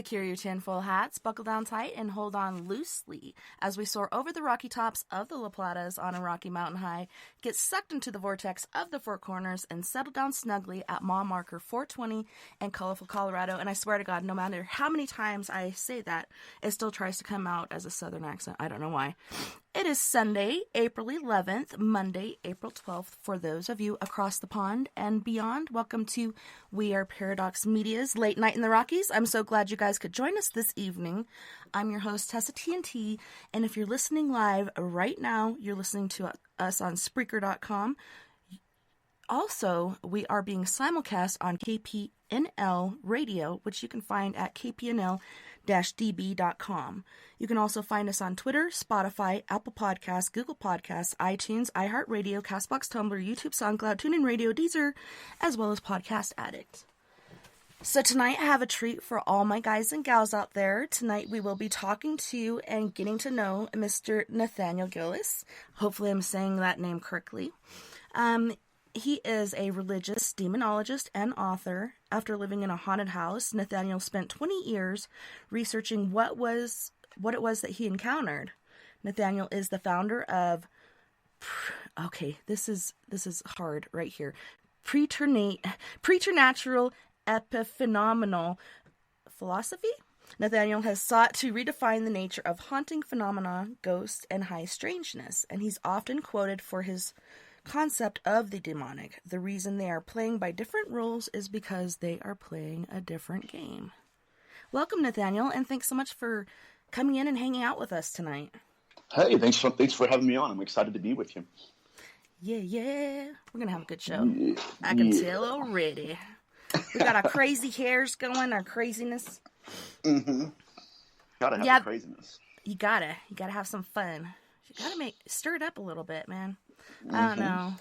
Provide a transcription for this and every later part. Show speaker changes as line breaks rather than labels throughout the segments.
Secure your tinfoil hats, buckle down tight, and hold on loosely as we soar over the rocky tops of the La Platas on a rocky mountain high, get sucked into the vortex of the Four Corners, and settle down snugly at mile marker 420 in colorful Colorado. And I swear to God, no matter how many times I say that, it still tries to come out as a southern accent. I don't know why. It is Sunday, April 11th, Monday, April 12th. For those of you across the pond and beyond, welcome to We Are Paradox Media's Late Night in the Rockies. I'm so glad you guys could join us this evening. I'm your host, TessaTNT, and if you're listening live right now, you're listening to us on Spreaker.com. Also, we are being simulcast on KPNL Radio, which you can find at kpnl-db.com. You can also find us on Twitter, Spotify, Apple Podcasts, Google Podcasts, iTunes, iHeartRadio, CastBox, Tumblr, YouTube, SoundCloud, TuneIn Radio, Deezer, as well as Podcast Addict. So tonight I have a treat for all my guys and gals out there. Tonight we will be talking to and getting to know Mr. Nathaniel Gillis. Hopefully I'm saying that name correctly. He is a religious demonologist and author. After living in a haunted house, Nathaniel spent 20 years researching what it was that he encountered. Nathaniel is the founder of, this is hard right here, preternatural epiphenomenal philosophy. Nathaniel has sought to redefine the nature of haunting phenomena, ghosts, and high strangeness, and he's often quoted for his concept of the demonic. The reason they are playing by different rules is because they are playing a different game. Welcome, Nathaniel, and thanks so much for coming in and hanging out with us tonight.
Hey, thanks for having me on. I'm excited to be with you.
Yeah. We're going to have a good show. Yeah. I can tell already. We got our crazy hairs going, our craziness.
Mm-hmm. Gotta have the craziness.
You gotta have some fun. You gotta stir it up a little bit, man. I don't know.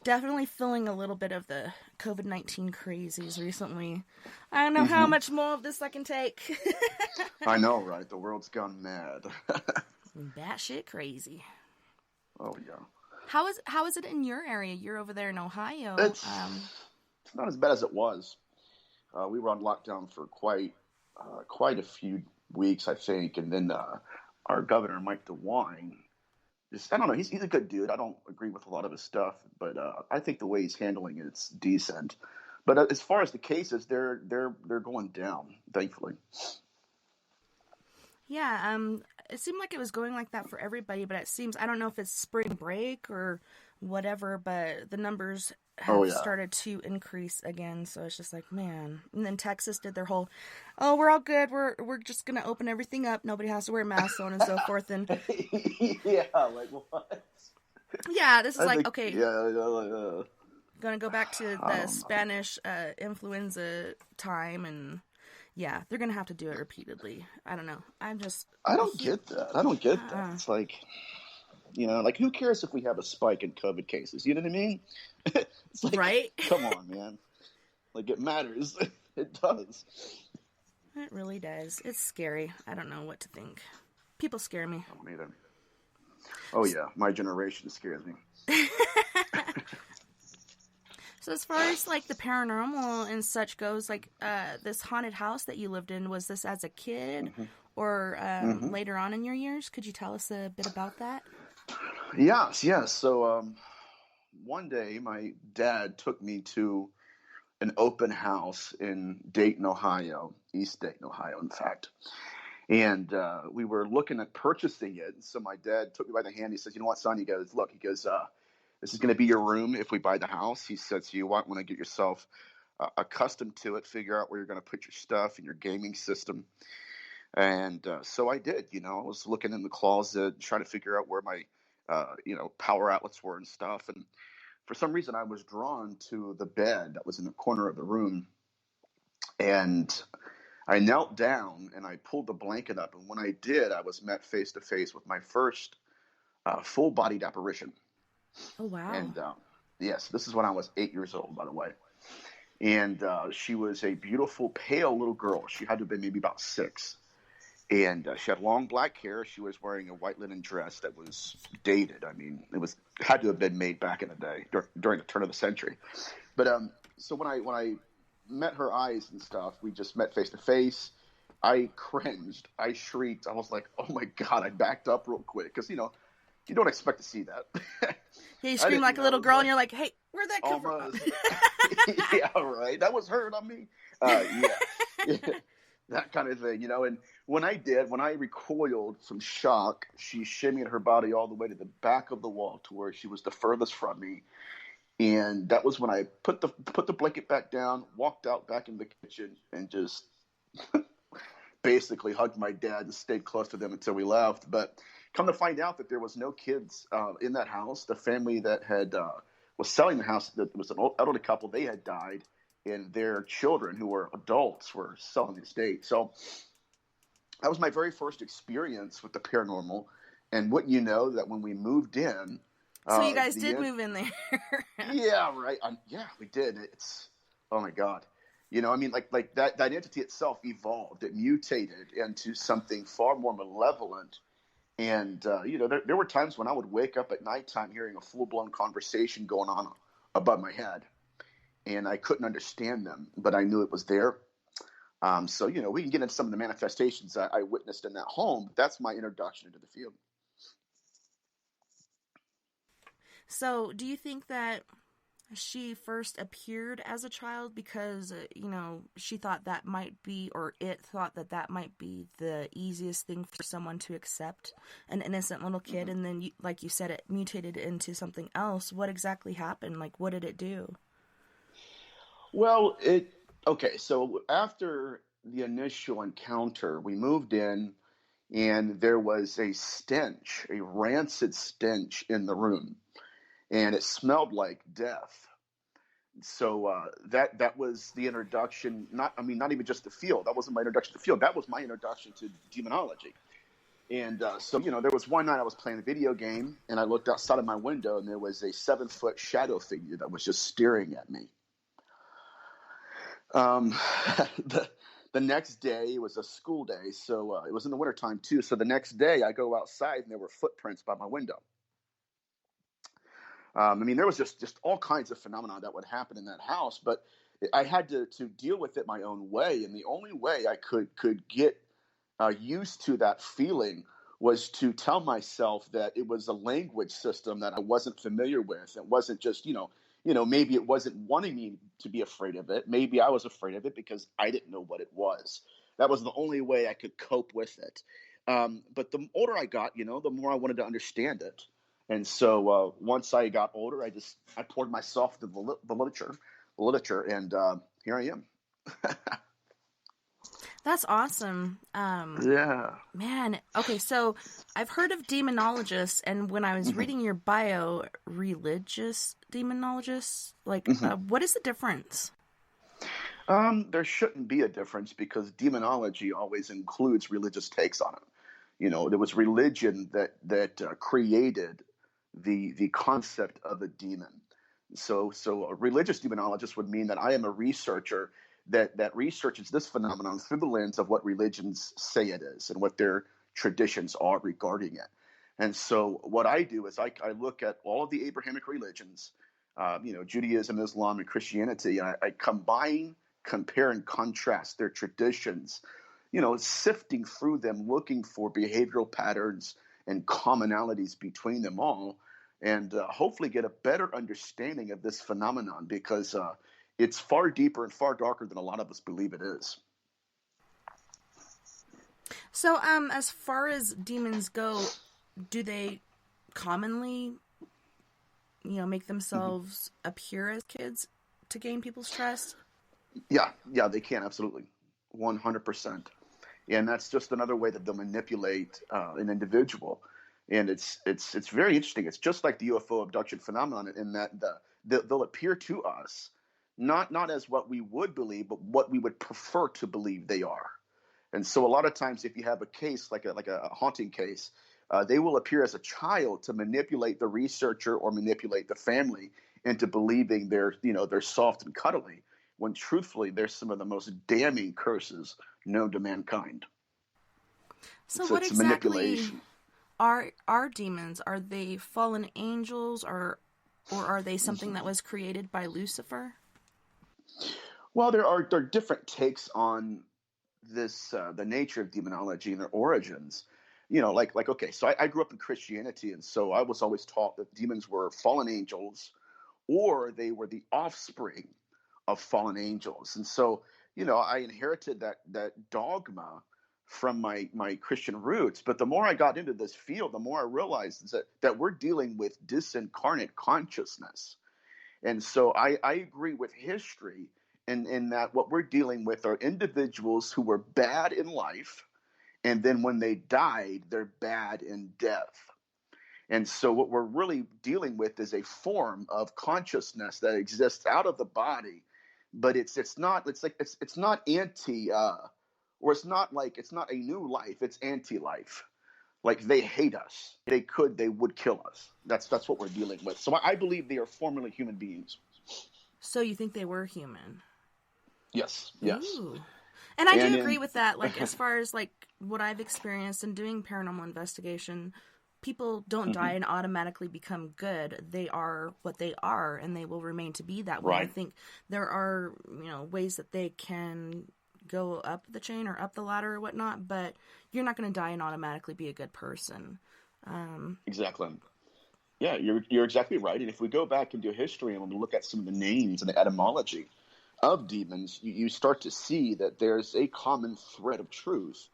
Definitely feeling a little bit of the COVID-19 crazies recently. I don't know how much more of this I can take.
I know, right? The world's gone mad.
Batshit crazy.
Oh, yeah.
How is it in your area? You're over there in Ohio.
It's not as bad as it was. We were on lockdown for quite a few weeks, I think, and then our governor, Mike DeWine, I don't know. He's a good dude. I don't agree with a lot of his stuff, but I think the way he's handling it's decent. But as far as the cases, they're going down, thankfully.
Yeah, it seemed like it was going like that for everybody, but it seems, I don't know if it's spring break or whatever, but the numbers have started to increase again, so it's just like, man. And then Texas did their whole, we're all good, we're just going to open everything up, nobody has to wear masks, so on and so forth, and...
Yeah, like what?
Yeah, this is okay.
Yeah.
Gonna go back to the Spanish influenza time, and yeah, they're gonna have to do it repeatedly. I don't know. I don't
get that. It's like, like who cares if we have a spike in COVID cases? You know what I mean? It's like,
right?
Come on, man. Like it matters. It does.
It really does. It's scary. I don't know what to think. People scare me.
I don't either. Oh yeah, my generation scares me.
So as far as like the paranormal and such goes, like this haunted house that you lived in, was this as a kid or later on in your years? Could you tell us a bit about that?
Yes. So one day my dad took me to an open house in Dayton, Ohio, East Dayton, Ohio, in fact. And we were looking at purchasing it. So my dad took me by the hand. He says, "You know what, son?" He goes, "This is going to be your room if we buy the house." He says, "You want to get yourself accustomed to it, figure out where you're going to put your stuff and your gaming system." And so I did. I was looking in the closet, trying to figure out where my power outlets were and stuff. And for some reason, I was drawn to the bed that was in the corner of the room. And I knelt down and I pulled the blanket up. And when I did, I was met face to face with my first full-bodied apparition.
Oh, wow.
And yes, this is when I was 8 years old, by the way. And she was a beautiful, pale little girl. She had to have been maybe about 6. And she had long black hair. She was wearing a white linen dress that was dated. I mean, had to have been made back in the day during the turn of the century. But so when I met her eyes and stuff, we just met face to face. I cringed. I shrieked. I was like, oh my God, I backed up real quick. Because, you don't expect to see that.
Yeah, you
I
scream
didn't
like a little
know,
girl, and
but
you're like, "Hey, where'd that come from?"
almost. Yeah, right. That was her, not me. Yeah. That kind of thing. And when I recoiled from shock, she shimmied her body all the way to the back of the wall to where she was the furthest from me. And that was when I put the blanket back down, walked out back in the kitchen, and just basically hugged my dad and stayed close to them until we left. But come to find out that there was no kids in that house. The family that had was selling the house, that was an elderly couple, they had died, and their children, who were adults, were selling the estate. So that was my very first experience with the paranormal. And wouldn't you know that when we moved in,
So you guys did move in there.
yeah, right. Yeah, we did. It's, oh my God. I mean, like that entity itself evolved. It mutated into something far more malevolent. And, there were times when I would wake up at nighttime hearing a full-blown conversation going on above my head. And I couldn't understand them, but I knew it was there. So, we can get into some of the manifestations I witnessed in that home. But that's my introduction into the field.
So, do you think that she first appeared as a child because, she thought that might be, or it thought that that might be the easiest thing for someone to accept, an innocent little kid, and then, like you said, it mutated into something else? What exactly happened? Like, what did it do?
Well, okay, so after the initial encounter, we moved in and there was a stench, a rancid stench in the room, and it smelled like death. So that was the introduction. Not even just the field. That wasn't my introduction to the field. That was my introduction to demonology. And so, there was one night I was playing a video game, and I looked outside of my window, and there was a 7-foot shadow figure that was just staring at me. The, the next day, it was a school day, so it was in the wintertime too. So the next day, I go outside, and there were footprints by my window. There was just all kinds of phenomena that would happen in that house, but I had to deal with it my own way, and the only way I could get used to that feeling was to tell myself that it was a language system that I wasn't familiar with. It wasn't just, maybe it wasn't wanting me to be afraid of it. Maybe I was afraid of it because I didn't know what it was. That was the only way I could cope with it. But the older I got, the more I wanted to understand it. And so once I got older, I poured myself to the literature, and here I am.
That's awesome.
Yeah.
Man, okay, so I've heard of demonologists, and when I was reading your bio, religious demonologists, what is the difference?
There shouldn't be a difference because demonology always includes religious takes on it. There was religion that created the concept of a demon. So a religious demonologist would mean that I am a researcher that researches this phenomenon through the lens of what religions say it is and what their traditions are regarding it. And so what I do is I look at all of the Abrahamic religions, Judaism, Islam, and Christianity, and I combine, compare, and contrast their traditions, sifting through them, looking for behavioral patterns and commonalities between them all, and hopefully get a better understanding of this phenomenon, because it's far deeper and far darker than a lot of us believe it is.
So, as far as demons go, do they commonly, make themselves appear as kids to gain people's trust?
Yeah, they can, absolutely, 100%. And that's just another way that they'll manipulate an individual. And it's very interesting. It's just like the UFO abduction phenomenon in that they'll appear to us not as what we would believe, but what we would prefer to believe they are. And so a lot of times, if you have a case like a haunting case, they will appear as a child to manipulate the researcher or manipulate the family into believing they're soft and cuddly, when truthfully they're some of the most damning curses known to mankind.
So what exactly are demons? Are they fallen angels, or are they something that was created by Lucifer?
Well, there are different takes on the nature of demonology and their origins. Okay, so I grew up in Christianity, and so I was always taught that demons were fallen angels, or they were the offspring of fallen angels. And so, I inherited that dogma from my Christian roots. But the more I got into this field, the more I realized is that we're dealing with disincarnate consciousness. And so I agree with history in that what we're dealing with are individuals who were bad in life, and then when they died, they're bad in death. And so what we're really dealing with is a form of consciousness that exists out of the body, but it's not anti or it's not a new life, it's anti-life. Like, they hate us. They would kill us. That's what we're dealing with. So I believe they are formerly human beings.
So you think they were human?
Yes.
Ooh. And I do agree with that. Like, as far as like what I've experienced in doing paranormal investigation, people don't die and automatically become good. They are what they are, and they will remain to be that way.
Right.
I think there are, ways that they can go up the chain or up the ladder or whatnot, but you're not going to die and automatically be a good person.
Exactly. Yeah, you're exactly right. And if we go back into history and we look at some of the names and the etymology of demons, you start to see that there's a common thread of truth.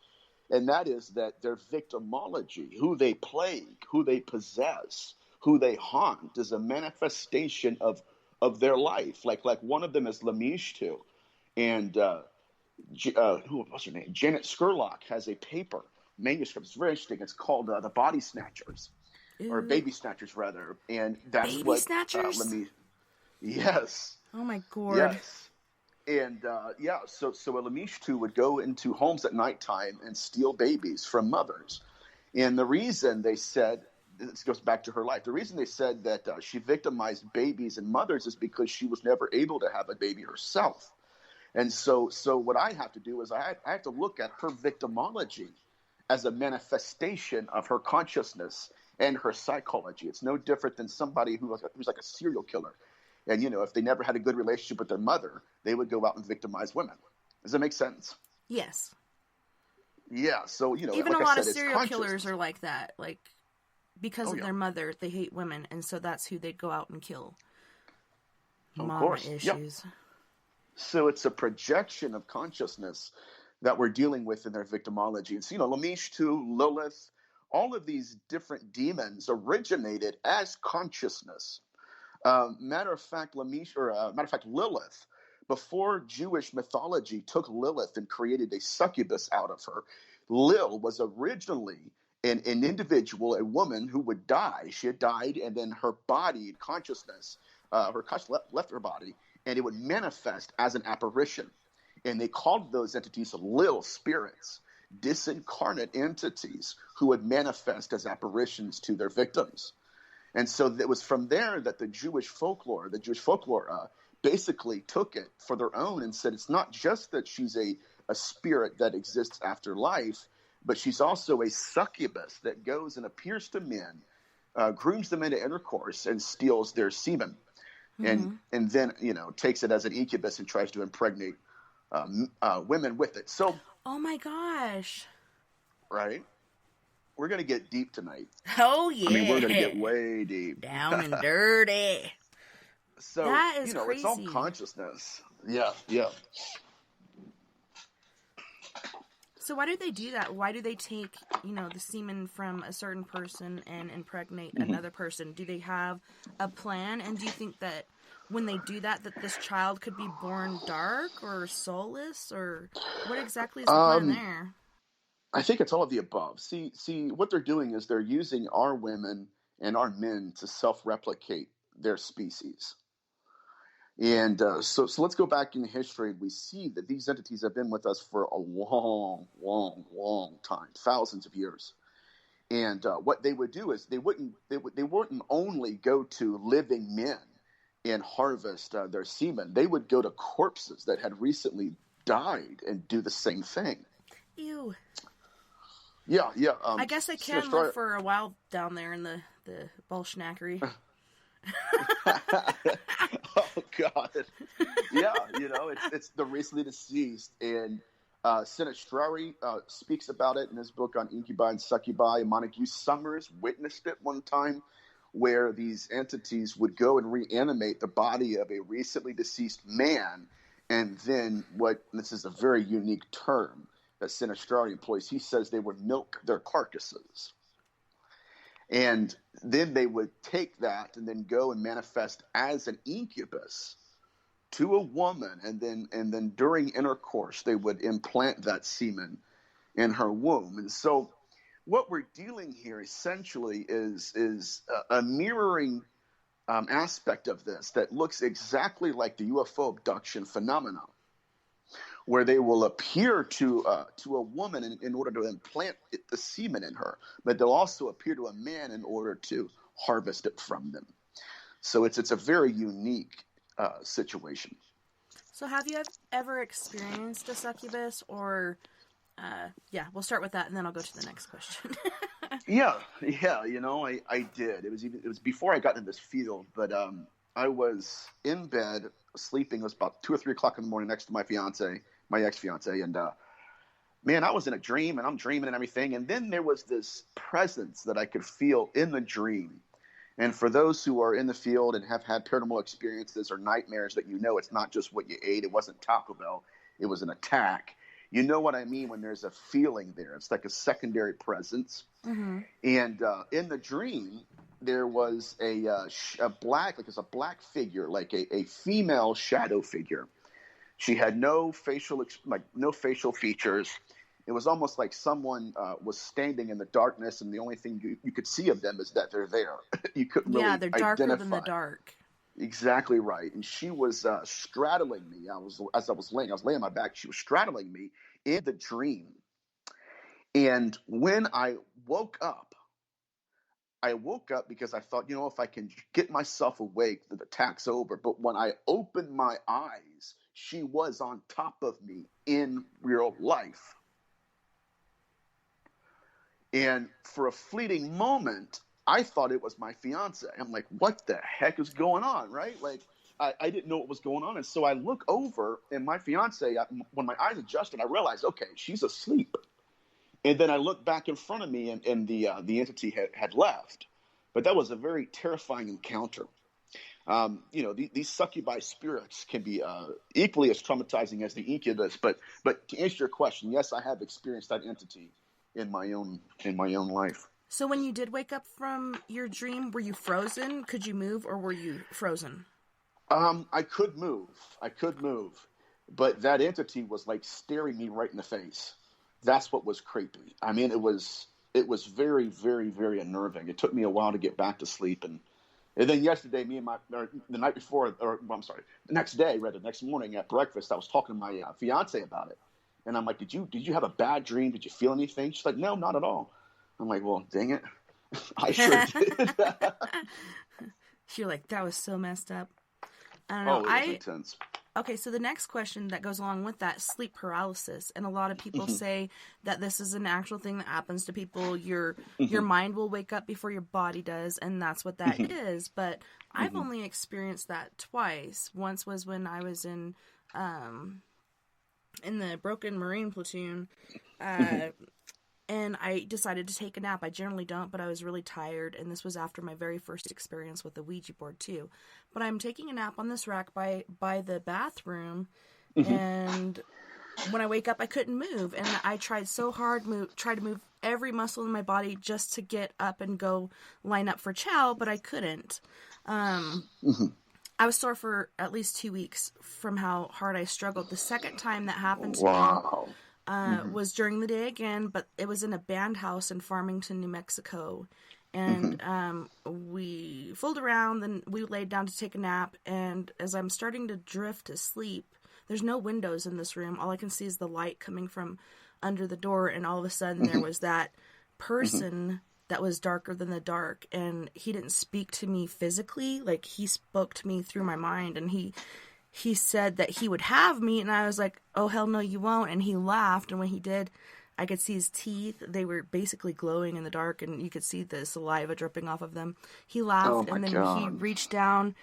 And that is that their victimology, who they plague, who they possess, who they haunt, is a manifestation of their life. Like one of them is Lamishtu, and who was her name? Janet Scurlock has a paper manuscript. It's very interesting. It's called The Body Snatchers, or Baby Snatchers rather, and that's
Baby
what
Snatchers.
Yes.
Oh my god.
Yes. And so a Lamishtu would go into homes at nighttime and steal babies from mothers. And the reason they said, this goes back to her life, the reason they said that she victimized babies and mothers is because she was never able to have a baby herself. And so what I have to do is I have to look at her victimology as a manifestation of her consciousness and her psychology. It's no different than somebody who's like a serial killer. And, if they never had a good relationship with their mother, they would go out and victimize women. Does that make sense?
Yes.
Yeah. So,
even
like
a lot
I said,
of serial killers are like that. Like, because of their mother, they hate women. And so that's who they'd go out and kill.
Of
Mama
course.
issues.
Yep. So it's a projection of consciousness that we're dealing with in their victimology. And so, Lamishtu, Lilith, all of these different demons originated as consciousness. Matter of fact, Lilith, before Jewish mythology took Lilith and created a succubus out of her, Lil was originally an individual, a woman who would die. She had died, and then her body, consciousness, her consciousness left her body, and it would manifest as an apparition. And they called those entities Lil spirits, disincarnate entities who would manifest as apparitions to their victims. And so it was from there that the Jewish folklore basically took it for their own and said it's not just that she's a spirit that exists after life, but she's also a succubus that goes and appears to men, grooms them into intercourse, and steals their semen. And then, takes it as an incubus and tries to impregnate women with it. So,
oh my gosh.
Right? We're going to get deep tonight.
Oh, yeah.
I mean, we're going to get way deep.
Down and dirty.
So,
that is crazy.
It's all consciousness. Yeah, yeah.
So why do they do that? Why do they take, the semen from a certain person and impregnate another person? Do they have a plan? And do you think that when they do that this child could be born dark or soulless? Or what exactly is the plan there?
I think it's all of the above. See, what they're doing is they're using our women and our men to self-replicate their species. And so let's go back in history. We see that these entities have been with us for a long, long, long time, thousands of years. And what they would do is they wouldn't only go to living men and harvest their semen. They would go to corpses that had recently died and do the same thing.
Ew.
Yeah.
I guess I can live for a while down there in the Bolshnackery.
Oh God. Yeah, it's the recently deceased, and Sinistrari speaks about it in his book on incubi and succubi. Montague Summers witnessed it one time, where these entities would go and reanimate the body of a recently deceased man, and then this is a very unique term that Sinistrari employs. He says they would milk their carcasses. And then they would take that and then go and manifest as an incubus to a woman, and then during intercourse they would implant that semen in her womb. And so what we're dealing here essentially is a mirroring aspect of this that looks exactly like the UFO abduction phenomenon, where they will appear to a woman in order to implant the semen in her, but they'll also appear to a man in order to harvest it from them. So it's a very unique situation.
So have you ever experienced a succubus, or we'll start with that and then I'll go to the next question.
yeah, I did. It was before I got into this field, but I was in bed sleeping. It was about 2 or 3 o'clock in the morning next to my ex-fiance, and man, I was in a dream, and I'm dreaming and everything, and then there was this presence that I could feel in the dream. And for those who are in the field and have had paranormal experiences or nightmares, that it's not just what you ate. It wasn't Taco Bell. It was an attack. You know what I mean when there's a feeling there. It's like a secondary presence. Mm-hmm. And in the dream, there was a black figure, like a female shadow figure. She had no facial features. It was almost like someone was standing in the darkness, and the only thing you could see of them is that they're there. You couldn't really
they're darker
identify.
than the dark.
Exactly right. And she was straddling me. I was laying on my back. She was straddling me in the dream. And when I woke up because I thought, if I can get myself awake, the attack's over. But when I opened my eyes, she was on top of me in real life. And for a fleeting moment, I thought it was my fiance. I'm like, what the heck is going on, right? Like, I didn't know what was going on. And so I look over, and my fiance, when my eyes adjusted, I realized, okay, she's asleep. And then I looked back in front of me, and the entity had left. But that was a very terrifying encounter. These succubi spirits can be equally as traumatizing as the incubus. But to answer your question, yes, I have experienced that entity in my own life.
So when you did wake up from your dream, were you frozen? Could you move, or were you frozen?
I could move, but that entity was like staring me right in the face. That's what was creepy. I mean, it was very, very, very unnerving. It took me a while to get back to sleep, and then yesterday, the next morning at breakfast, I was talking to my fiance about it. And I'm like, did you have a bad dream? Did you feel anything? She's like, no, not at all. I'm like, well, dang it. I sure did.
You're like, that was so messed up. I don't know.
It was intense.
Okay, so the next question that goes along with that, sleep paralysis. And a lot of people say that this is an actual thing that happens to people. Your mind will wake up before your body does, and that's what that is. But I've only experienced that twice. Once was when I was in the Broken Marine Platoon, and I decided to take a nap. I generally don't, but I was really tired, and this was after my very first experience with the Ouija board, too. But I'm taking a nap on this rack by the bathroom, and when I wake up, I couldn't move, and I tried so hard, tried to move every muscle in my body just to get up and go line up for chow, but I couldn't. I was sore for at least 2 weeks from how hard I struggled. The second time that happened to me was during the day again, but it was in a band house in Farmington, New Mexico. And we fooled around, then we laid down to take a nap, and as I'm starting to drift to sleep, there's no windows in this room. All I can see is the light coming from under the door, and all of a sudden there was that person that was darker than the dark, and he didn't speak to me physically, like he spoke to me through my mind, and he said that he would have me, and I was like, oh hell no you won't, and he laughed, and when he did, I could see his teeth. They were basically glowing in the dark, and you could see the saliva dripping off of them. He laughed, and then he reached down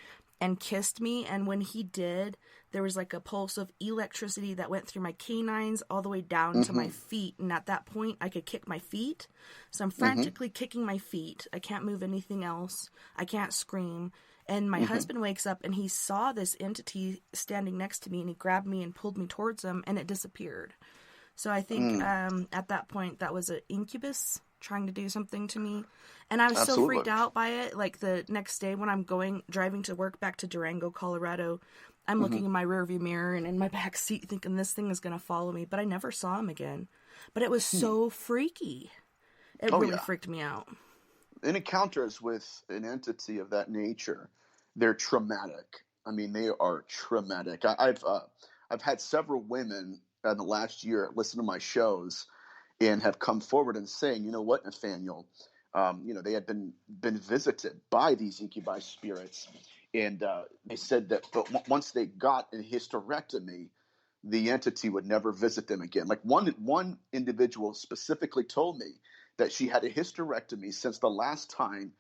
and kissed me. And when he did, there was like a pulse of electricity that went through my canines all the way down to my feet. And at that point, I could kick my feet. So I'm frantically kicking my feet. I can't move anything else. I can't scream. And my husband wakes up and he saw this entity standing next to me, and he grabbed me and pulled me towards him, and it disappeared. So I think at that point that was an incubus trying to do something to me. And I was so freaked out by it. Like the next day when I'm driving to work back to Durango, Colorado, I'm looking in my rearview mirror and in my back seat thinking this thing is going to follow me. But I never saw him again. But it was so freaky. It really freaked me out.
In encounters with an entity of that nature, they're traumatic. I mean, they are traumatic. I've had several women in the last year listen to my shows and have come forward and saying, you know what, Nathaniel, they had been visited by these incubi spirits, and they said that but once they got a hysterectomy, the entity would never visit them again. Like one individual specifically told me that she had a hysterectomy since the last time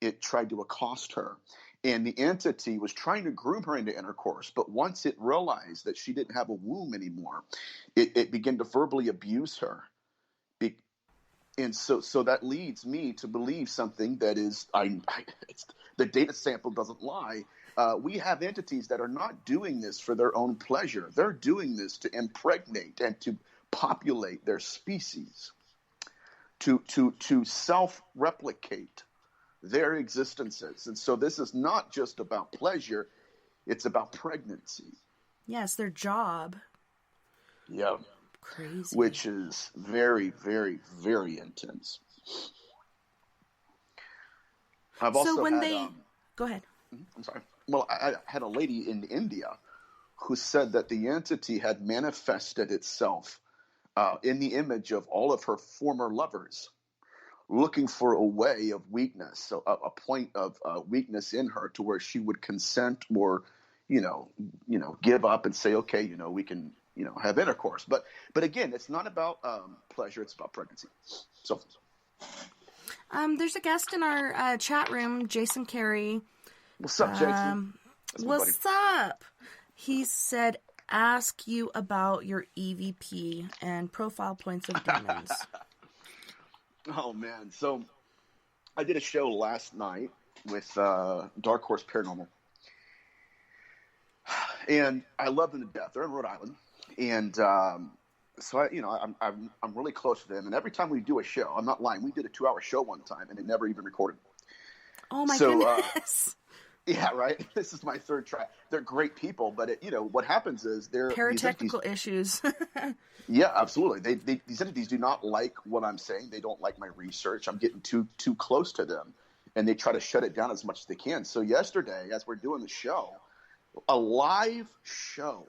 it tried to accost her. And the entity was trying to groom her into intercourse, but once it realized that she didn't have a womb anymore, it began to verbally abuse her. And so that leads me to believe something that is, the data sample doesn't lie. We have entities that are not doing this for their own pleasure. They're doing this to impregnate and to populate their species, to self-replicate their existences. And so this is not just about pleasure, it's about pregnancy.
Yes, their job.
Yeah.
Crazy.
Which is very, very, very intense. I've also had,
go ahead.
I'm sorry. Well, I had a lady in India who said that the entity had manifested itself in the image of all of her former lovers, looking for a way of weakness, so a point of weakness in her to where she would consent or, give up and say, okay, we can, have intercourse. But again, it's not about pleasure; it's about pregnancy. So,
there's a guest in our chat room, Jason Carey.
What's up, Jason?
What's up? He said, "Ask you about your EVP and profile points of demons."
Oh, man. So I did a show last night with Dark Horse Paranormal. And I love them to death. They're in Rhode Island. And so, I'm really close to them. And every time we do a show, I'm not lying, we did a 2-hour show one time, and it never even recorded.
Oh, my goodness.
Yeah, right. This is my third try. They're great people, but what happens is they're
paratechnical issues.
Yeah, absolutely. These entities do not like what I'm saying. They don't like my research. I'm getting too close to them, and they try to shut it down as much as they can. So yesterday, as we're doing the show, a live show,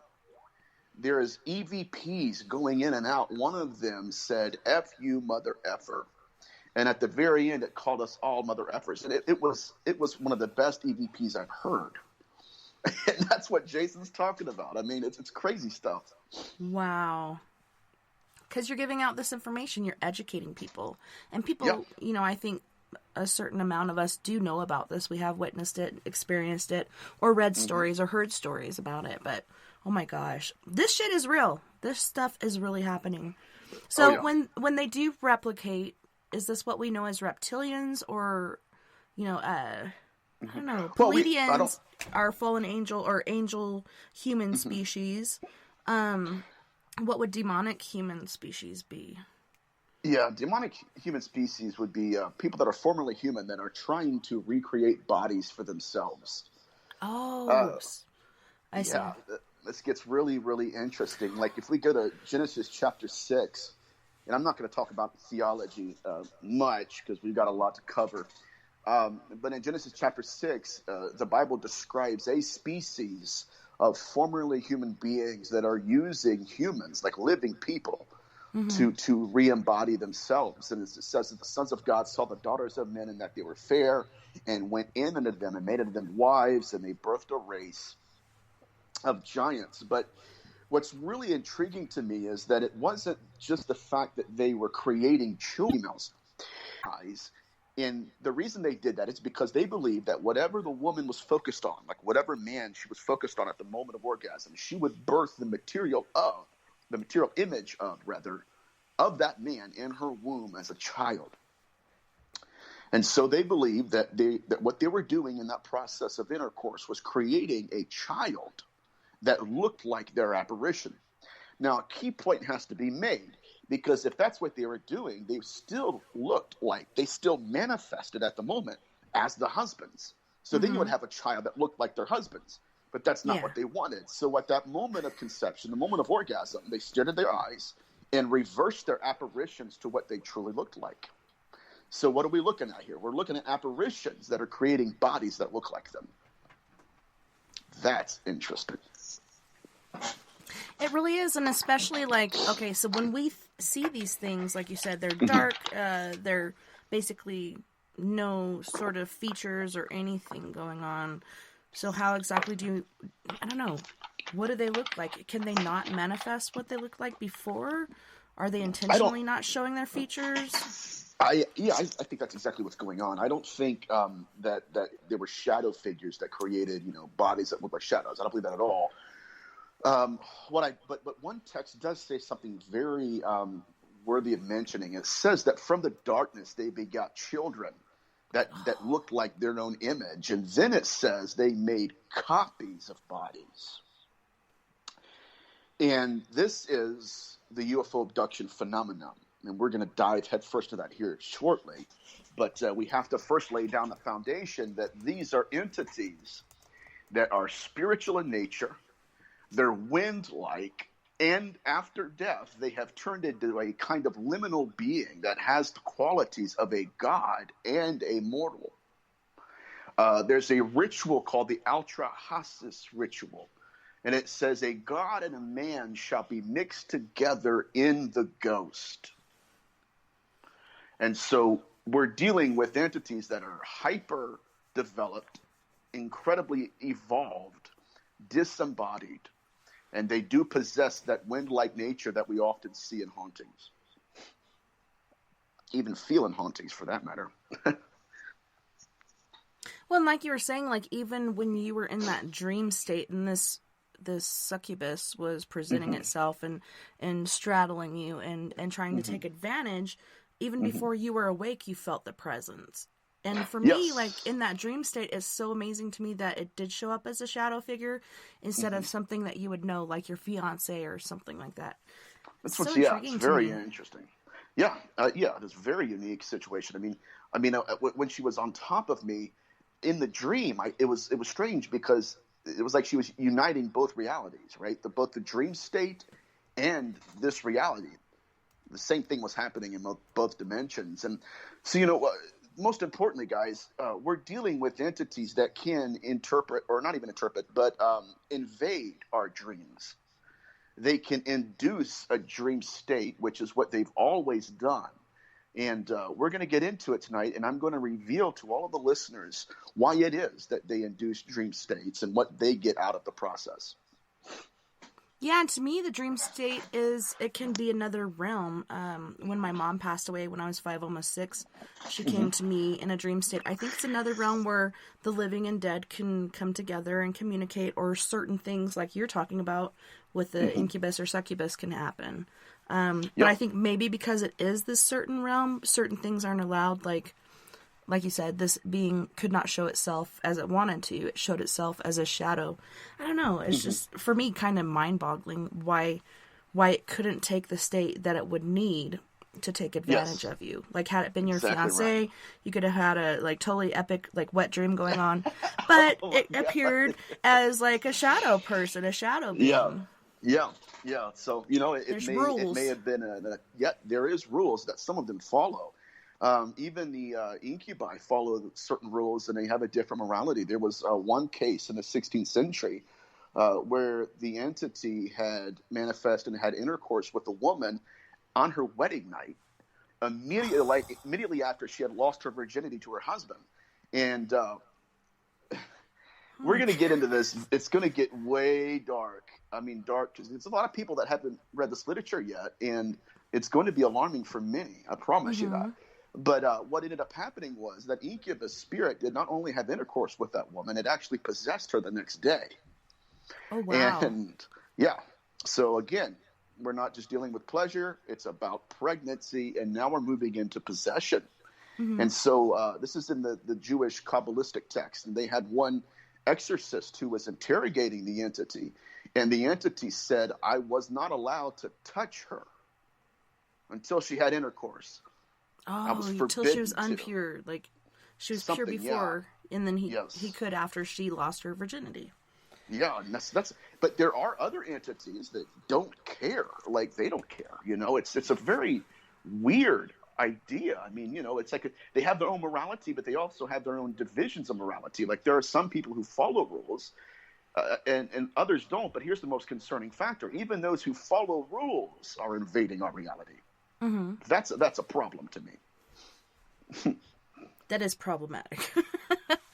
there is EVPs going in and out. One of them said, "F you, mother effer." And at the very end, it called us all mother effers. And it was one of the best EVPs I've heard. And that's what Jason's talking about. I mean, it's crazy stuff.
Wow. Because you're giving out this information, you're educating people. And people, I think a certain amount of us do know about this. We have witnessed it, experienced it, or read stories or heard stories about it. But, oh my gosh, this shit is real. This stuff is really happening. So when they do replicate, is this what we know as reptilians or, I don't know, Pleiadians are fallen angel or angel human species. What would demonic human species be?
Yeah, demonic human species would be people that are formerly human that are trying to recreate bodies for themselves.
Oh, I see.
Yeah, this gets really, really interesting. Like if we go to Genesis chapter 6, and I'm not going to talk about theology much because we've got a lot to cover. But in Genesis chapter 6, the Bible describes a species of formerly human beings that are using humans, like living people, to re-embody themselves. And it says that the sons of God saw the daughters of men and that they were fair and went in unto them and made unto them wives, and they birthed a race of giants. But what's really intriguing to me is that it wasn't just the fact that they were creating children. And the reason they did that is because they believed that whatever the woman was focused on, like whatever man she was focused on at the moment of orgasm, she would birth the material image of that man in her womb as a child. And so they believed that what they were doing in that process of intercourse was creating a child that looked like their apparition. Now, a key point has to be made, because if that's what they were doing, they still they still manifested at the moment as the husbands. So then you would have a child that looked like their husbands, but that's not what they wanted. So at that moment of conception, the moment of orgasm, they stared in their eyes and reversed their apparitions to what they truly looked like. So what are we looking at here? We're looking at apparitions that are creating bodies that look like them. That's interesting.
It really is, and especially okay, so when we see these things, like you said, they're dark, they're basically no sort of features or anything going on. So how exactly I don't know, what do they look like? Can they not manifest what they looked like before? Are they intentionally not showing their features?
I think that's exactly what's going on. I don't think that there were shadow figures that created, bodies that look like shadows. I don't believe that at all. But one text does say something very worthy of mentioning. It says that from the darkness they begot children that looked like their own image, and then it says they made copies of bodies. And this is the UFO abduction phenomenon, and we're going to dive headfirst to that here shortly. But we have to first lay down the foundation that these are entities that are spiritual in nature. They're wind-like, and after death, they have turned into a kind of liminal being that has the qualities of a god and a mortal. There's a ritual called the Altrahasis ritual, and it says a god and a man shall be mixed together in the ghost. And so we're dealing with entities that are hyper-developed, incredibly evolved, disembodied, and they do possess that wind-like nature that we often see in hauntings. Even feel in hauntings, for that matter.
Well, and like you were saying, even when you were in that dream state and this succubus was presenting itself and straddling you and trying to take advantage, even before you were awake, you felt the presence. And for me, in that dream state, it's so amazing to me that it did show up as a shadow figure instead of something that you would know, like your fiance or something like that.
It's very interesting. Yeah, it's a very unique situation. I mean, when she was on top of me in the dream, it was strange because it was like she was uniting both realities, right? Both the dream state and this reality. The same thing was happening in both dimensions. And so, most importantly, guys, we're dealing with entities that can interpret, or not even interpret, but invade our dreams. They can induce a dream state, which is what they've always done. And we're going to get into it tonight, and I'm going to reveal to all of the listeners why it is that they induce dream states and what they get out of the process.
Yeah, and to me, the dream state it can be another realm. When my mom passed away when I was 5, almost 6, she came to me in a dream state. I think it's another realm where the living and dead can come together and communicate, or certain things like you're talking about with the incubus or succubus can happen. But I think maybe because it is this certain realm, certain things aren't allowed, like you said, this being could not show itself as it wanted to. It showed itself as a shadow. I don't know. It's just, for me, kind of mind-boggling why it couldn't take the state that it would need to take advantage of you. Had it been your fiance, right, you could have had a totally epic wet dream going on. But it appeared as a shadow person, a shadow being.
Yeah. So, it may have been there is rules that some of them follow. Even the incubi follow certain rules, and they have a different morality. There was one case in the 16th century where the entity had manifested and had intercourse with a woman on her wedding night, immediately after she had lost her virginity to her husband. And we're going to get into this. It's going to get way dark. Dark because there's a lot of people that haven't read this literature yet, and it's going to be alarming for many. I promise you that. But what ended up happening was that incubus spirit did not only have intercourse with that woman, it actually possessed her the next day.
Oh, wow.
And yeah, so again, we're not just dealing with pleasure, it's about pregnancy, and now we're moving into possession.
Mm-hmm.
And so this is in the Jewish Kabbalistic text, and they had one exorcist who was interrogating the entity, and the entity said, I was not allowed to touch her until she had intercourse. I was
Oh, until she was
forbidden
unpure. Like, she was pure
Something,
before, and then he
Yes.
could after she lost her virginity.
Yeah, and that's. But there are other entities that don't care. Like, they don't care. It's a very weird idea. I mean, it's like they have their own morality, but they also have their own divisions of morality. Like, there are some people who follow rules, and others don't. But here's the most concerning factor: even those who follow rules are invading our reality.
Mm-hmm.
That's a problem to me.
That is problematic.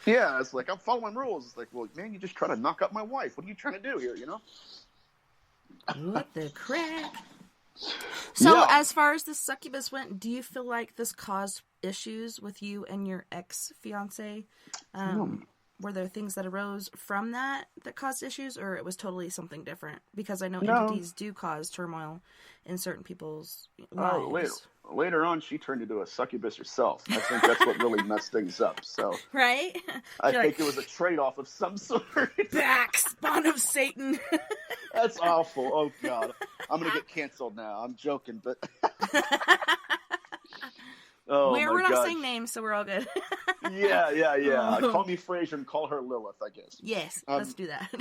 Yeah, it's like, I'm following rules. It's like, well, man, you just trying to knock up my wife. What are you trying to do here,
What the crack? So,
Yeah.
as far as the succubus went, do you feel like this caused issues with you and your ex-fiance? Were there things that arose from that caused issues, or it was totally something different? Because I know entities do cause turmoil in certain people's lives.
Later on, she turned into a succubus herself. I think that's what really messed things up. So
Right?
I think it was a trade-off of some sort.
Back, spawn of Satan.
That's awful. Oh, God. I'm going to get canceled now. I'm joking, but... Oh,
We're not
gosh.
saying names, so we're all good.
Yeah. Call me Fraser and call her Lilith, I guess.
Yes, let's do that.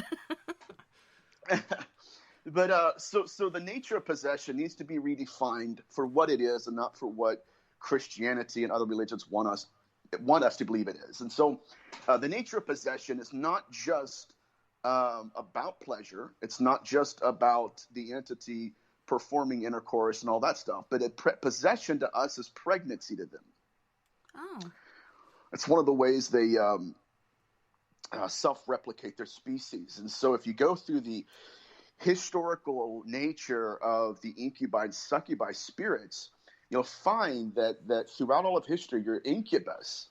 But so the nature of possession needs to be redefined for what it is and not for what Christianity and other religions want us to believe it is. And so the nature of possession is not just about pleasure. It's not just about the entity performing intercourse and all that stuff, but possession to us is pregnancy to them.
Oh.
It's one of the ways they self-replicate their species. And so if you go through the historical nature of the incubi and succubi spirits, you'll find that throughout all of history, your incubus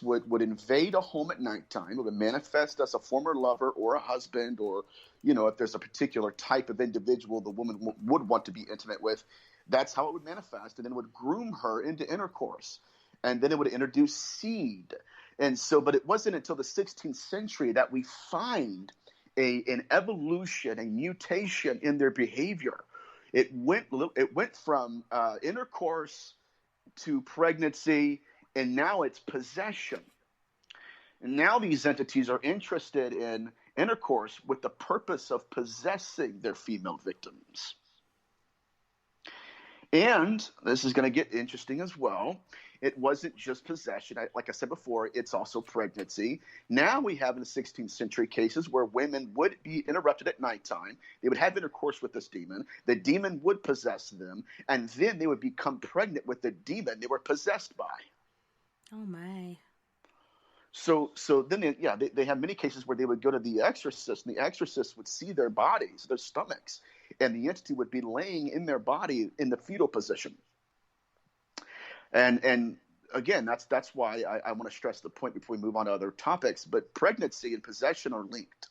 would invade a home at nighttime. It would manifest as a former lover or a husband, or, if there's a particular type of individual the woman would want to be intimate with, that's how it would manifest. And then it would groom her into intercourse. And then it would introduce seed. And so, but it wasn't until the 16th century that we find an evolution, a mutation in their behavior. It went from intercourse to pregnancy, and now it's possession. And now these entities are interested in intercourse with the purpose of possessing their female victims. And this is going to get interesting as well. It wasn't just possession. Like I said before, it's also pregnancy. Now we have in the 16th century cases where women would be interrupted at nighttime. They would have intercourse with this demon. The demon would possess them, and then they would become pregnant with the demon they were possessed by.
Oh, my.
So then they have many cases where they would go to the exorcist, and the exorcist would see their bodies, their stomachs, and the entity would be laying in their body in the fetal position. And again, that's why I want to stress the point before we move on to other topics. But pregnancy and possession are linked.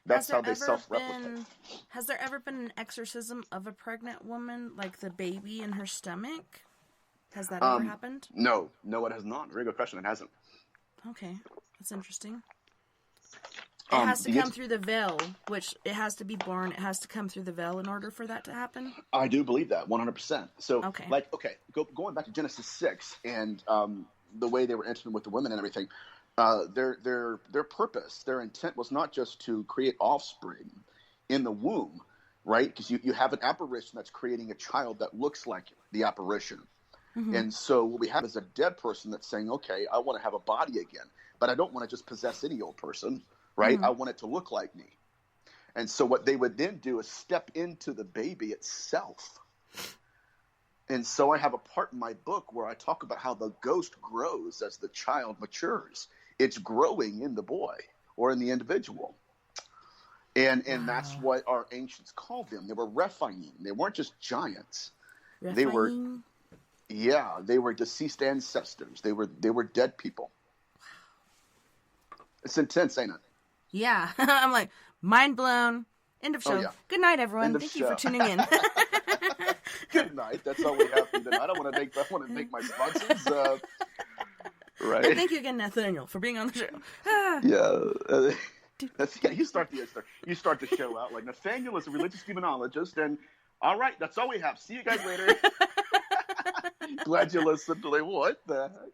That's how they self-replicate.
Has there ever been an exorcism of a pregnant woman, like the baby in her stomach? Has that ever happened?
No, it has not. Very good question. It hasn't.
Okay, that's interesting. It has to come through the veil, which it has to be born. It has to come through the veil in order for that to happen.
I do believe that 100%. So,
okay,
going back to Genesis 6 and the way they were intimate with the women and everything, their purpose, their intent was not just to create offspring in the womb, right? Because you have an apparition that's creating a child that looks like the apparition. Mm-hmm. And so what we have is a dead person that's saying, okay, I want to have a body again, but I don't want to just possess any old person, right? Mm-hmm. I want it to look like me. And so what they would then do is step into the baby itself. And so I have a part in my book where I talk about how the ghost grows as the child matures. It's growing in the boy or in the individual. And that's what our ancients called them. They were Rephaim. They weren't just giants.
Rephaim?
They were... Yeah, they were deceased ancestors. They were dead people. It's intense, ain't it?
Yeah. I'm like, mind blown. End of
Oh,
show.
yeah.
Good night, everyone.
End of
Thank you for
show.
tuning in.
Good night. That's all we have for you tonight. I want to thank my sponsors. Right.
And thank you again, Nathaniel, for being on the show.
Yeah. Yeah, you start the show out like Nathaniel is a religious demonologist, and all right, that's all we have. See you guys later. Glad you listened. Like, what the heck?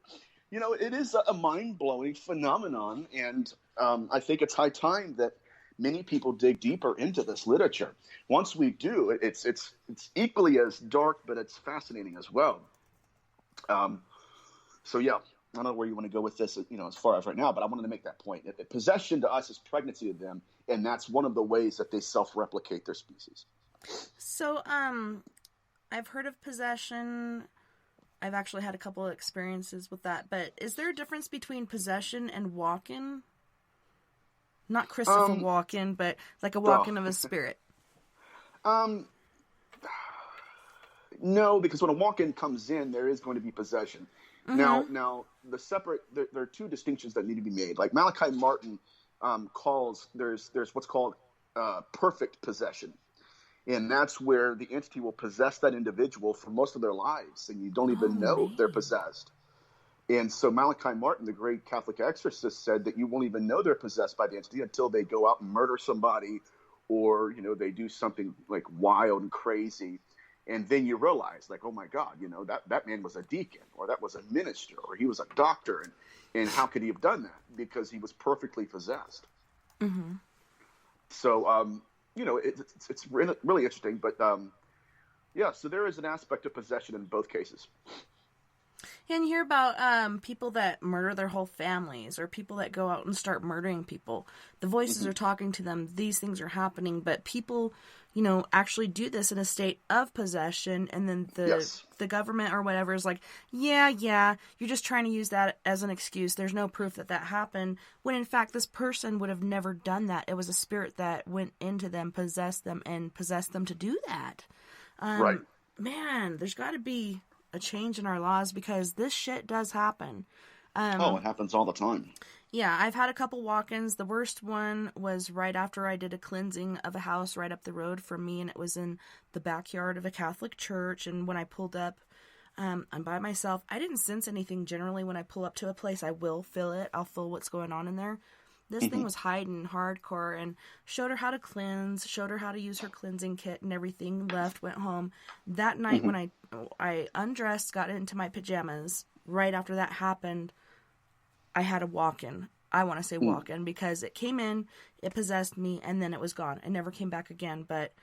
You know, it is a mind-blowing phenomenon, and I think it's high time that many people dig deeper into this literature. Once we do, it's equally as dark, but it's fascinating as well. So yeah, I don't know where you want to go with this, as far as right now, but I wanted to make that point. Possession to us is pregnancy to them, and that's one of the ways that they self-replicate their species.
So, I've heard of possession. I've actually had a couple of experiences with that, but is there a difference between possession and walk-in? Not Christopher Walken, but like a walk-in of a spirit.
No, because when a walk-in comes in, there is going to be possession. Mm-hmm. Now there are two distinctions that need to be made. Like Malachi Martin calls, there's what's called perfect possession. And that's where the entity will possess that individual for most of their lives, and you don't even know they're possessed. And so Malachi Martin, the great Catholic exorcist, said that you won't even know they're possessed by the entity until they go out and murder somebody, or they do something like wild and crazy, and then you realize, like, oh my God, that man was a deacon, or that was a minister, or he was a doctor, and how could he have done that? Because he was perfectly possessed. Mm-hmm. So it's really interesting, but so there is an aspect of possession in both cases.
And you hear about people that murder their whole families, or people that go out and start murdering people. The voices are talking to them. These things are happening, but people, actually do this in a state of possession, and then the government or whatever is like, yeah, you're just trying to use that as an excuse. There's no proof that happened, when in fact this person would have never done that. It was a spirit that went into them, possessed them to do that.
Right.
Man, there's got to be a change in our laws, because this shit does happen.
It happens all the time.
Yeah, I've had a couple walk-ins. The worst one was right after I did a cleansing of a house right up the road from me, and it was in the backyard of a Catholic church. And when I pulled up, I'm by myself. I didn't sense anything. Generally, when I pull up to a place, I will feel it. I'll feel what's going on in there. This thing was hiding hardcore, and showed her how to cleanse, showed her how to use her cleansing kit and everything, left, went home. That night when I undressed, got into my pajamas, right after that happened, I had a walk-in. I want to say walk-in, because it came in, it possessed me, and then it was gone. It never came back again. But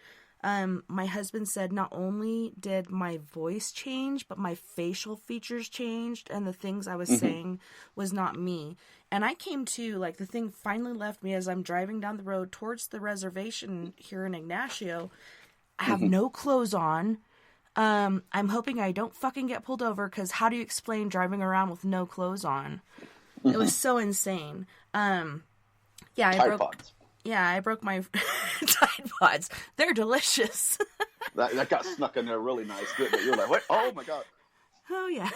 my husband said not only did my voice change, but my facial features changed, and the things I was saying was not me. And I came to, like, the thing finally left me as I'm driving down the road towards the reservation here in Ignacio. I have no clothes on. I'm hoping I don't fucking get pulled over, because how do you explain driving around with no clothes on? It was so insane. I broke my Tide Pods. They're delicious.
that got snuck in there really nice, didn't it? You're like, what? Oh my God.
Oh, yeah.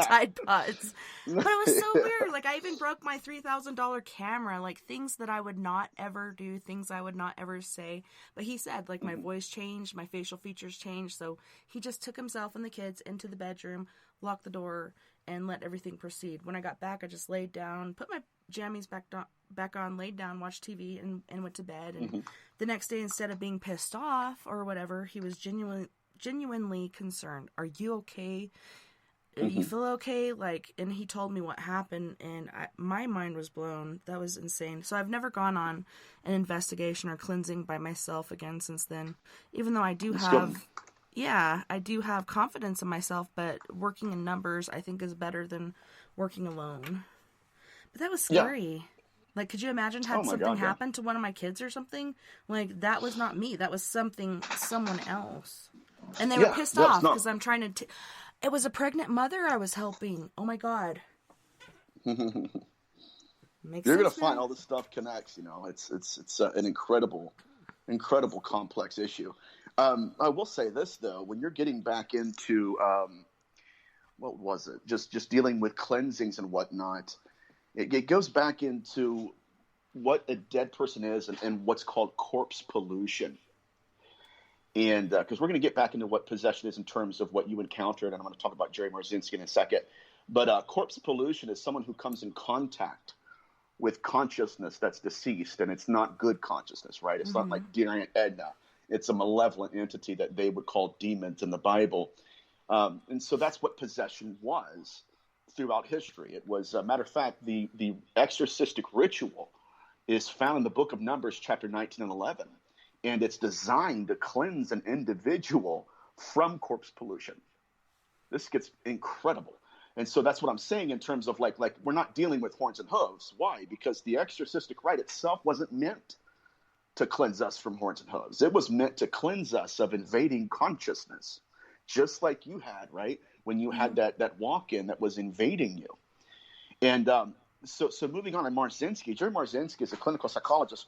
Tide Pods. But it was so weird. Like, I even broke my $3,000 camera. Like, things that I would not ever do, things I would not ever say. But he said, like, my voice changed, my facial features changed. So he just took himself and the kids into the bedroom, locked the door, and let everything proceed. When I got back, I just laid down, put my jammies back on, laid down, watched TV, and went to bed. And the next day, instead of being pissed off or whatever, he was genuinely concerned. Are you okay? You feel okay? Like, and he told me what happened, and my mind was blown. That was insane. So I've never gone on an investigation or cleansing by myself again since then, even though I do have... Yeah, I do have confidence in myself, but working in numbers, I think, is better than working alone. But that was scary. Yeah. Like, could you imagine had something happen to one of my kids or something? Like, that was not me. That was someone else. And they were pissed off because I'm trying to... It was a pregnant mother I was helping. Oh, my God.
You're going to find all this stuff connects, It's an incredible complex issue. I will say this, though. When you're getting back into what was it? Just dealing with cleansings and whatnot. It goes back into what a dead person is and what's called corpse pollution. And because we're going to get back into what possession is in terms of what you encountered, and I'm going to talk about Jerry Marzinski in a second. But corpse pollution is someone who comes in contact with consciousness that's deceased, and it's not good consciousness, right? It's not like dear Aunt Edna. It's a malevolent entity that they would call demons in the Bible. And so that's what possession was throughout history. It was, matter of fact, the exorcistic ritual is found in the book of Numbers, chapter 19 and 11. And it's designed to cleanse an individual from corpse pollution. This gets incredible. And so that's what I'm saying in terms of like we're not dealing with horns and hooves. Why? Because the exorcistic rite itself wasn't meant to cleanse us from horns and hooves. It was meant to cleanse us of invading consciousness, just like you had, right? When you had that walk-in that was invading you. And so moving on to Marzinski, Jerry Marzinski is a clinical psychologist.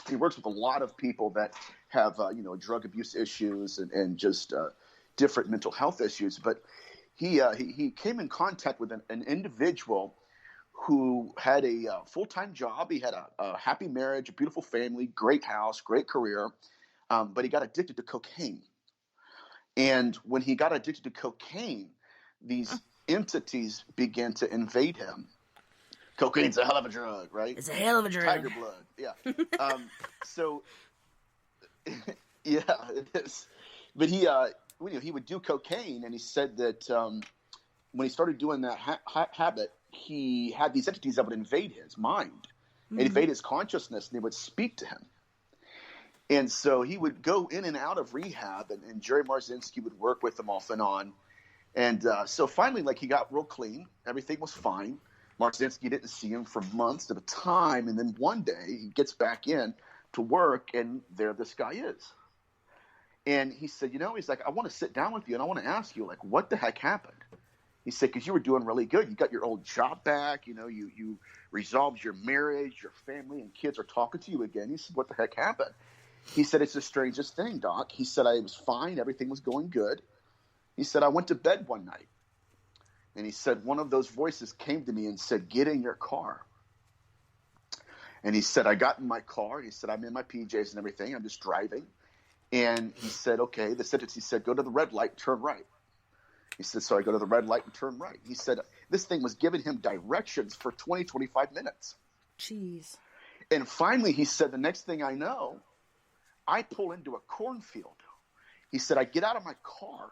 He works with a lot of people that have, drug abuse issues and just different mental health issues. But he came in contact with an individual who had a full-time job. He had a happy marriage, a beautiful family, great house, great career. But he got addicted to cocaine. And when he got addicted to cocaine, these entities began to invade him. Cocaine's a hell of a drug, right?
It's a hell of a drug.
Tiger blood, yeah. Yeah, it is. But he would do cocaine, and he said that when he started doing that habit, he had these entities that would invade his mind, and invade his consciousness, and they would speak to him. And so he would go in and out of rehab, and Jerry Marzinski would work with him off and on. And so finally, he got real clean. Everything was fine. Marzinski didn't see him for months at a time. And then one day he gets back in to work, and there this guy is. And he said, he's like, I want to sit down with you, and I want to ask you, what the heck happened? He said, because you were doing really good. You got your old job back. You resolved your marriage, your family and kids are talking to you again. He said, what the heck happened? He said, it's the strangest thing, Doc. He said, I was fine. Everything was going good. He said, I went to bed one night. And he said, one of those voices came to me and said, get in your car. And he said, I got in my car. He said, I'm in my PJs and everything. I'm just driving. And he said, okay. The sentence, he said, go to the red light, turn right. He said, so I go to the red light and turn right. He said, this thing was giving him directions for 20, 25 minutes.
Jeez.
And finally, he said, the next thing I know, I pull into a cornfield. He said, I get out of my car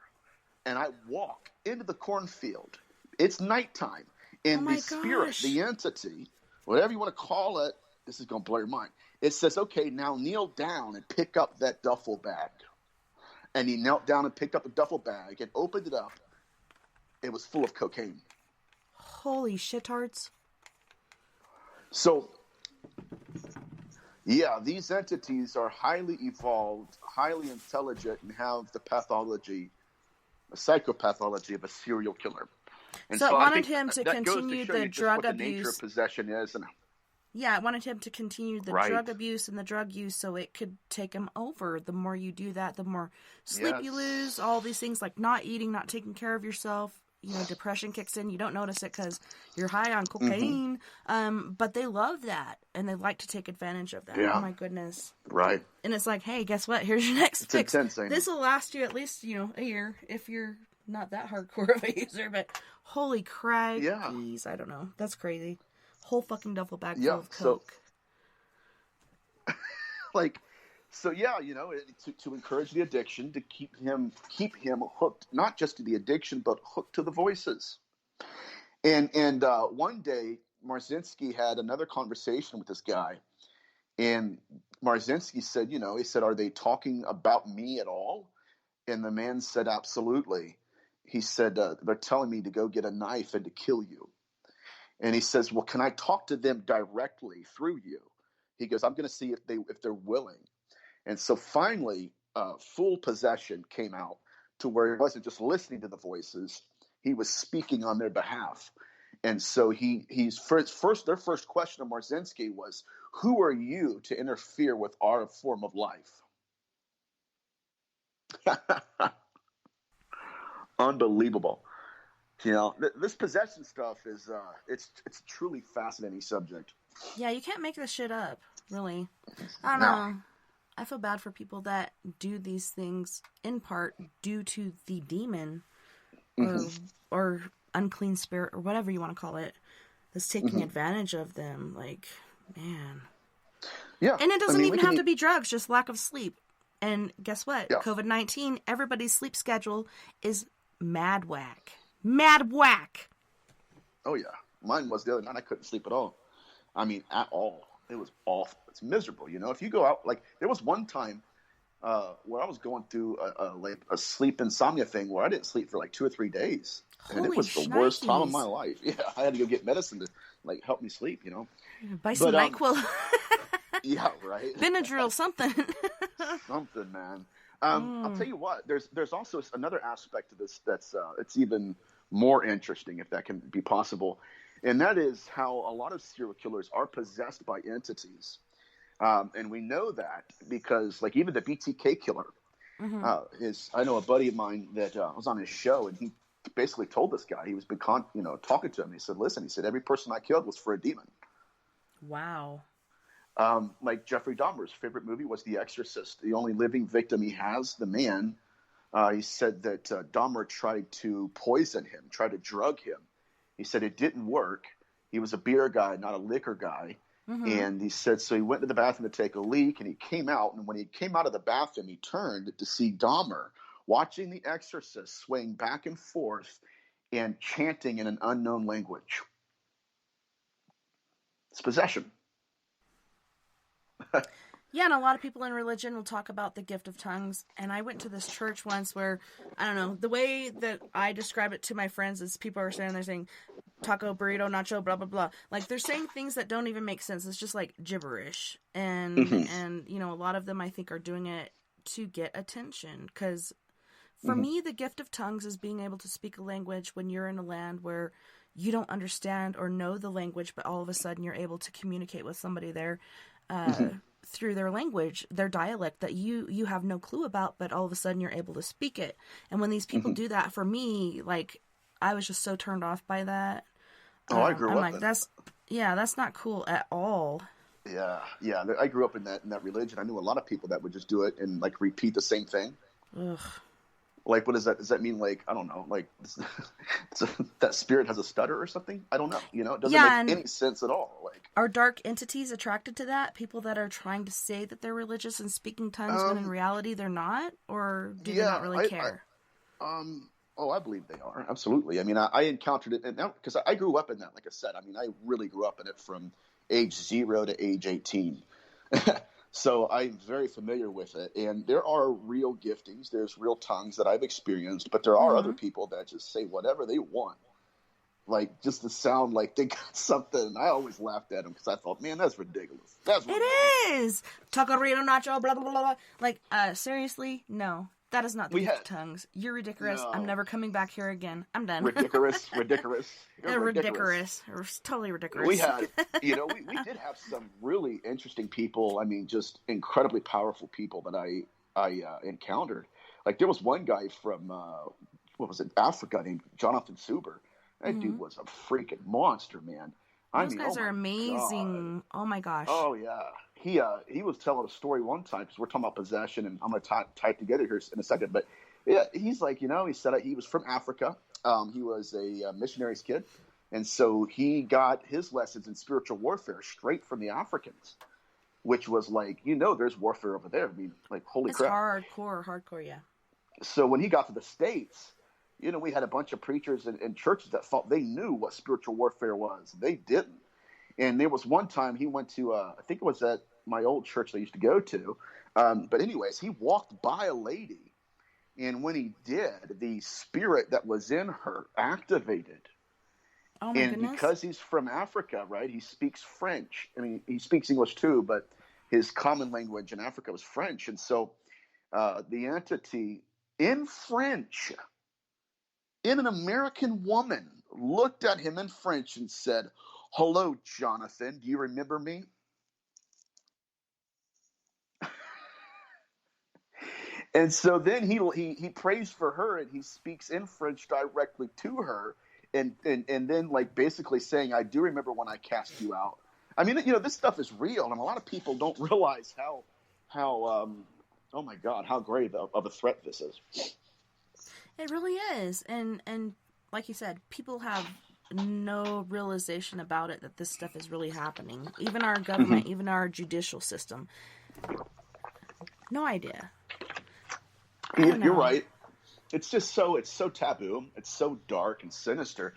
and I walk into the cornfield. It's nighttime. And the spirit, the entity, whatever you want to call it, this is going to blow your mind. It says, okay, now kneel down and pick up that duffel bag. And he knelt down and picked up the duffel bag and opened it up. It was full of cocaine.
Holy shitards.
So, yeah, these entities are highly evolved, highly intelligent, and have the pathology, the psychopathology of a serial killer. And
so I wanted
think
him to
that
continue
goes to show
the
you just
drug
what
abuse.
The nature of possession is. And
yeah, I wanted him to continue the
Right.
drug abuse and the drug use so it could take him over. The more you do that, the more sleep you lose, all these things like not eating, not taking care of yourself. Depression kicks in. You don't notice it because you're high on cocaine. But they love that, and they like to take advantage of that.
Yeah.
Oh, my goodness.
Right.
And it's like, hey, guess what? Here's your next fix.
Intense, ain't it?
This will last you at least, a year if you're not that hardcore of a user. But holy crap.
Yeah.
Jeez, I don't know. That's crazy. Whole fucking duffel bag
Yeah,
full of coke.
So to encourage the addiction, to keep him hooked, not just to the addiction, but hooked to the voices. And one day, Marzinski had another conversation with this guy, and Marzinski said, he said, are they talking about me at all? And the man said, absolutely. He said, they're telling me to go get a knife and to kill you. And he says, well, can I talk to them directly through you? He goes, I'm going to see if they're willing. And so finally, full possession came out to where he wasn't just listening to the voices; he was speaking on their behalf. And so their first question of Marzinski was, "Who are you to interfere with our form of life?" Unbelievable. This possession stuff is it's a truly fascinating subject.
Yeah, you can't make this shit up, really. I don't
Now,
know. I feel bad for people that do these things in part due to the demon or
hmm
or unclean spirit or whatever you want to call it that's taking
hmm
advantage of them. Like, man.
yeah,
And it
I
doesn't
mean, we
even
can
have
eat.
to be drugs, just lack of sleep. And guess what?
Yeah.
COVID-19, everybody's sleep schedule is mad whack. Mad whack.
Oh yeah, mine was the other night. I couldn't sleep at all. I mean, at all. It was awful. It's miserable. If you go out, like there was one time where I was going through a sleep insomnia thing where I didn't sleep for like 2 or 3 days, and it
Holy
was the worst time of my
shnikes.
life. Yeah, I had to go get medicine to like help me sleep.
Buy some
But
NyQuil.
yeah, right.
Benadryl, something.
Something, man. I'll
Mm.
tell you what. There's also another aspect to this that's it's even more interesting, if that can be possible, and that is how a lot of serial killers are possessed by entities. And we know that because, like, even the BTK killer,
Mm-hmm.
I know a buddy of mine that was on his show, and he basically told this guy he was been talking to him. He said, "Listen," he said, "every person I killed was for a demon."
Wow.
Like Jeffrey Dahmer's favorite movie was The Exorcist. The only living victim he has, the man, he said that Dahmer tried to poison him, tried to drug him. He said it didn't work. He was a beer guy, not a liquor guy.
Mm-hmm.
And he said, so he went to the bathroom to take a leak, and he came out. And when he came out of the bathroom, he turned to see Dahmer watching The Exorcist, swaying back and forth and chanting in an unknown language. It's possession.
Yeah, and a lot of people in religion will talk about the gift of tongues. And I went to this church once where, I don't know, the way that I describe it to my friends is people are standing there saying, taco, burrito, nacho, blah, blah, blah. Like, they're saying things that don't even make sense. It's just, like, gibberish. And,
Mm-hmm.
and a lot of them, I think, are doing it to get attention. Because for
Mm-hmm.
me, the gift of tongues is being able to speak a language when you're in a land where you don't understand or know the language, but all of a sudden you're able to communicate with somebody there
Mm-hmm.
through their language, their dialect that you have no clue about, but all of a sudden you're able to speak it. And when these people
Mm-hmm.
do that, for me, like, I was just so turned off by that.
Oh, I grew
I'm
up
like,
in it.
that's not cool at all.
Yeah, yeah. I grew up in that religion. I knew a lot of people that would just do it and like repeat the same thing.
Ugh.
Like, what does that? Does that mean like I don't know? Like that spirit has a stutter or something? I don't know. It doesn't make
Yeah, and
any sense at all. Like,
are dark entities attracted to that? People that are trying to say that they're religious and speaking tongues when in
um,
reality they're not? Or do they
yeah,
not really care?
oh, I believe they are absolutely. I mean, I encountered it, and because I grew up in that. Like I said, I mean, I really grew up in it from age 0 to age 18. So I'm very familiar with it, and there are real giftings. There's real tongues that I've experienced, but there are other
Mm-hmm.
people that just say whatever they want, like just to sound like they got something. And I always laughed at them because I thought, man, that's ridiculous. That's ridiculous.
It is! Taco-rito, nacho, blah, blah, blah, blah. Like, seriously? No. That is not the
We
gift
had
of tongues. You're ridiculous. I'm
no
never coming back here again. I'm done.
ridiculous, ridiculous. You're ridiculous.
Ridiculous. Totally
We
ridiculous.
had, we did have some really interesting people. I mean, just incredibly powerful people that I encountered. Like there was one guy from what was it, Africa, named Jonathan Suber. That
Hmm.
dude was a freaking monster, man. I
Those
mean, oh
guys are
my god.
amazing. Oh my gosh.
Oh yeah. He was telling a story one time because we're talking about possession, and I'm gonna tie it together here in a second. But yeah, he's like, he said he was from Africa. He was a missionary's kid, and so he got his lessons in spiritual warfare straight from the Africans, which was like, there's warfare over there. I mean, like, holy
It's
crap.
hardcore, yeah.
So when he got to the States, we had a bunch of preachers and churches that thought they knew what spiritual warfare was. They didn't. And there was one time he went to, I think it was at my old church that I used to go to. But anyways, he walked by a lady. And when he did, the spirit that was in her activated.
Oh my
And
goodness.
because he's from Africa, right, he speaks French. I mean, he speaks English too, but his common language in Africa was French. And so the entity in French, in an American woman, looked at him in French and said, "Hello, Jonathan. Do you remember me?" And so then he prays for her, and he speaks in French directly to her. and then like basically saying, I do remember when I cast you out. I mean, this stuff is real, and a lot of people don't realize how oh my God, how grave of a threat this is.
It really is. And like you said, people have no realization about it, that this stuff is really happening. Even our government, even our judicial system. No idea.
You're right. It's so taboo. It's so dark and sinister.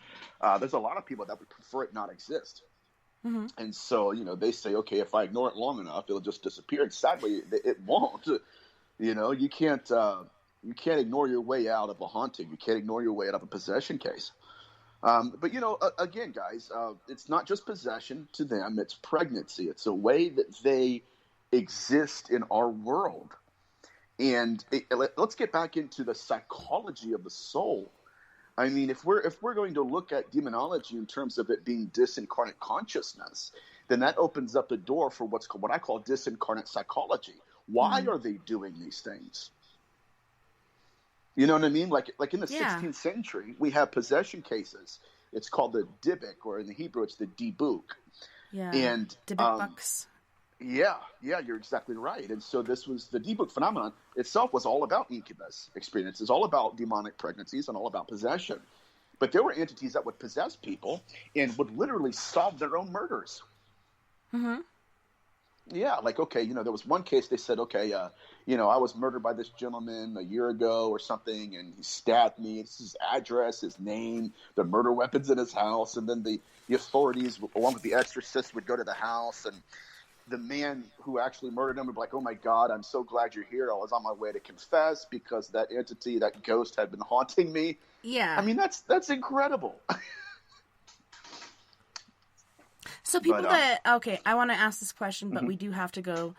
There's a lot of people that would prefer it not exist. Mm-hmm. And so, they say, okay, if I ignore it long enough, it'll just disappear. And sadly, it won't. You can't ignore your way out of a haunting. You can't ignore your way out of a possession case. But, again, guys, it's not just possession to them. It's pregnancy. It's a way that they exist in our world. And let's get back into the psychology of the soul. I mean, if we're going to look at demonology in terms of it being disincarnate consciousness, then that opens up the door for what I call disincarnate psychology. Why are they doing these things? You know what I mean? Like in the 16th century, we have possession cases. It's called the Dybbuk, or in the Hebrew, it's the Dibuk.
Yeah.
And
Dybbuk bucks.
Yeah, you're exactly right. And so this was the Dybbuk phenomenon itself was all about incubus experiences, all about demonic pregnancies, and all about possession. But there were entities that would possess people and would literally solve their own murders. Mm-hmm. Yeah, like, okay, there was one case they said, okay, I was murdered by this gentleman a year ago or something, and he stabbed me. It's his address, his name, the murder weapons in his house. And then the authorities, along with the exorcist, would go to the house, and the man who actually murdered him would be like, oh my God, I'm so glad you're here. I was on my way to confess because that entity, that ghost had been haunting me.
Yeah.
I mean, that's incredible.
So people I want to ask this question, but we do have to go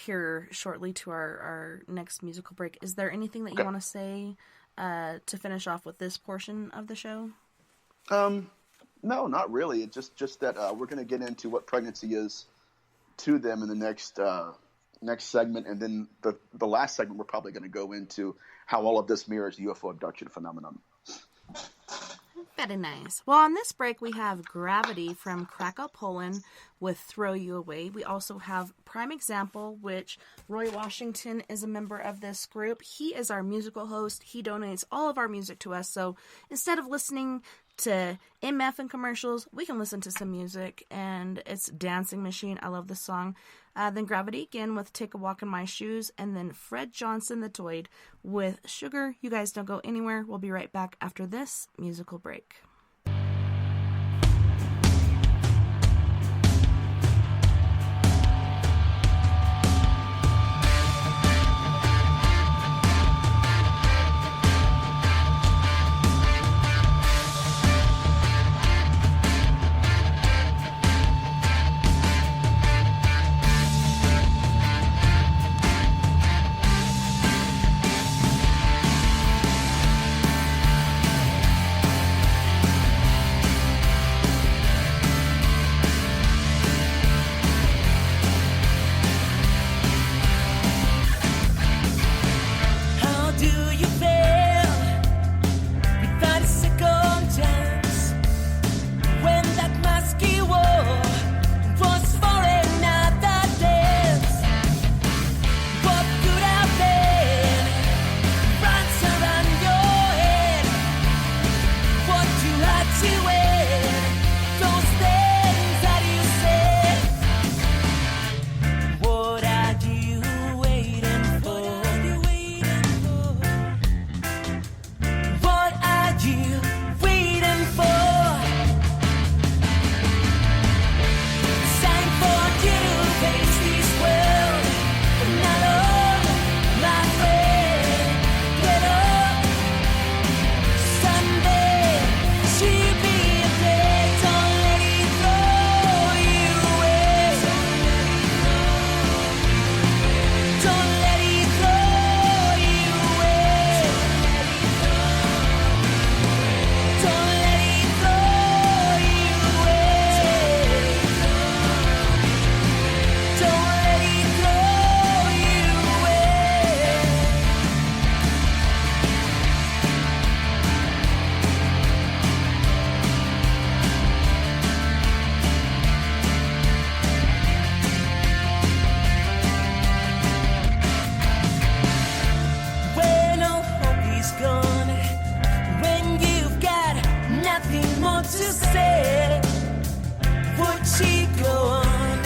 here shortly to our next musical break. Is there anything that you want to say to finish off with this portion of the show?
No, not really. It's just that we're going to get into what pregnancy is to them in the next segment, and then the last segment we're probably going to go into how all of this mirrors the UFO abduction phenomenon.
Very nice. Well, on this break, we have Gravity from Krakow, Poland with Throw You Away. We also have Prime Example, which Roy Washington is a member of this group. He is our musical host. He donates all of our music to us. So instead of listening to MF and commercials, we can listen to some music, and it's Dancing Machine. I love this song. Then Gravity again with Take a Walk in My Shoes, and then Fred Johnson the Toid with Sugar. You guys don't go anywhere. We'll be right back after this musical break.
you said would keep going.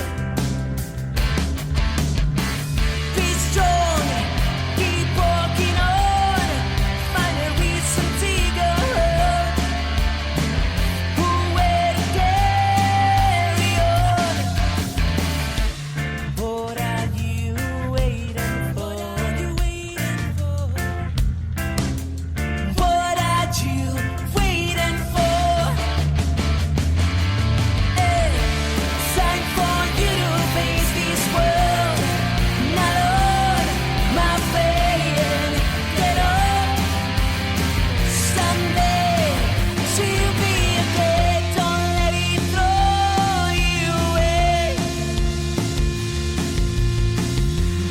Be strong, keep walking on. Finally reach Santiago. Who will carry on? What are you waiting for? What are you waiting for? Hey, time for you to face this world. Not on my friend. Get up. Someday she'll be okay. Don't let it throw you away.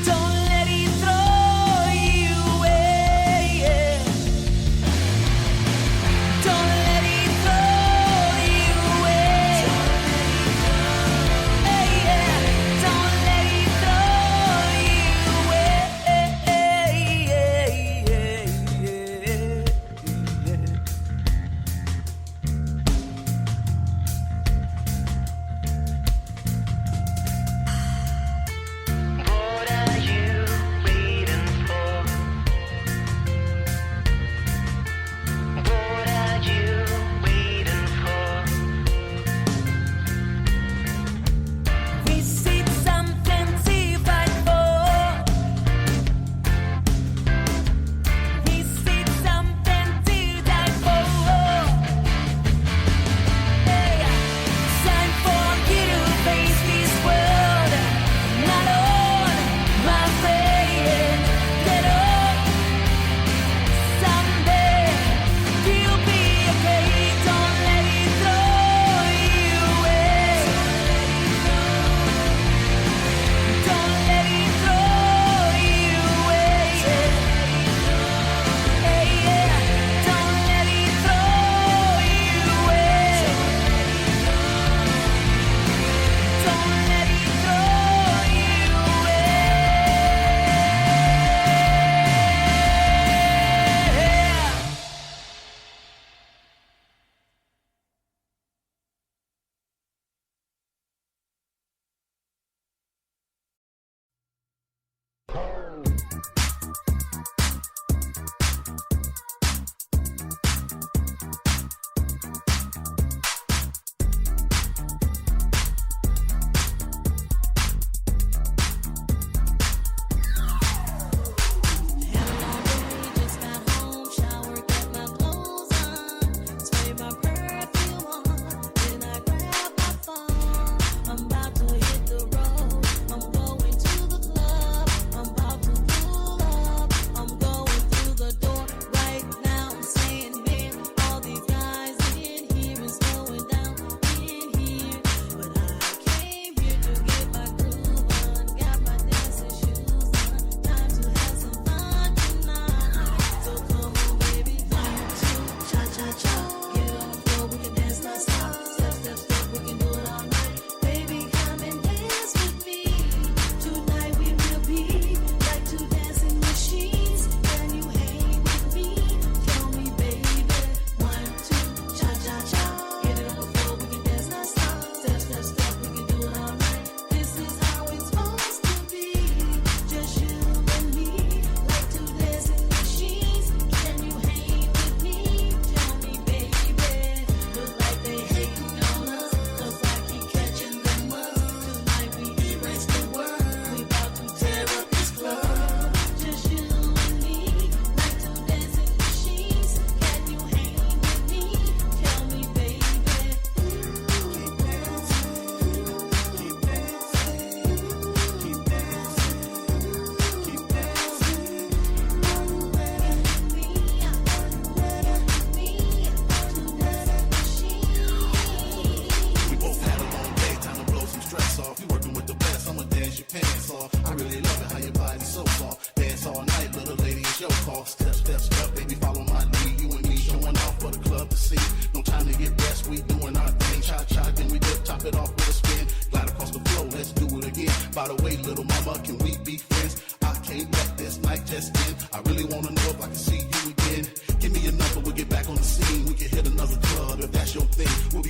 Don't let it throw you away. Don't let it throw you away. Don't let it throw you
What are you waiting for? What are you waiting for?
We seek something to fight for. We seek something to die for. Hey, time for you to face this world. Not on my friend. Get up. Someday you'll be okay. Don't let it throw you away. Don't let it throw you away. Hey, don't let it throw you away. Don't let it throw you away. Just got home, shower, get my clothes on, spray my perfume on, then I grab my phone. I'm about to hit the road. I'm going to the club. I'm about to pull up. I'm going through the door right now. I'm saying, man, all these guys in here is going down in here. But I came here to get my groove on, got my dancing shoes on. Time to have some fun tonight. So come on, baby, 1, 2, cha cha cha. Get on the floor, we can dance non-stop. Step, step, step, we can do it all night. Baby, come and dance with me. Tonight we will be like two dancing machines. Can you hang with me? Tell me, baby. 1, 2, cha cha cha. Get it on the floor, we can dance non-stop. Step, step, step, we can do it all night. This is how it's supposed to be. Just you and me, like two dancing machines. Can you hang with me? Tell me, baby. Look like they hating on us, 'cause I keep catching them up. Tonight we erase the world. We about to tear up this club. Just you and me, like two dancing machines. Can you hang with me? Tell me, baby. Keep dancing, keep dancing, keep dancing, keep dancing.
We both had a long day, time to blow some stress off. You working with the best, I'ma dance your pants off. I really love it how your body's so soft. Dance all night, little lady, it's your call. Step, step, step, baby, follow my lead. You and me showing off for the club to see. No time to get rest, we doing our thing. Cha cha, then we dip, top it off with a spin. Glide across the floor, let's do it again. By the way, little mama, can we be friends? I can't let this night just end. I really wanna know if I can see you again. Give me your number, we'll get back on the scene. We can hit another club if that's your thing. We'll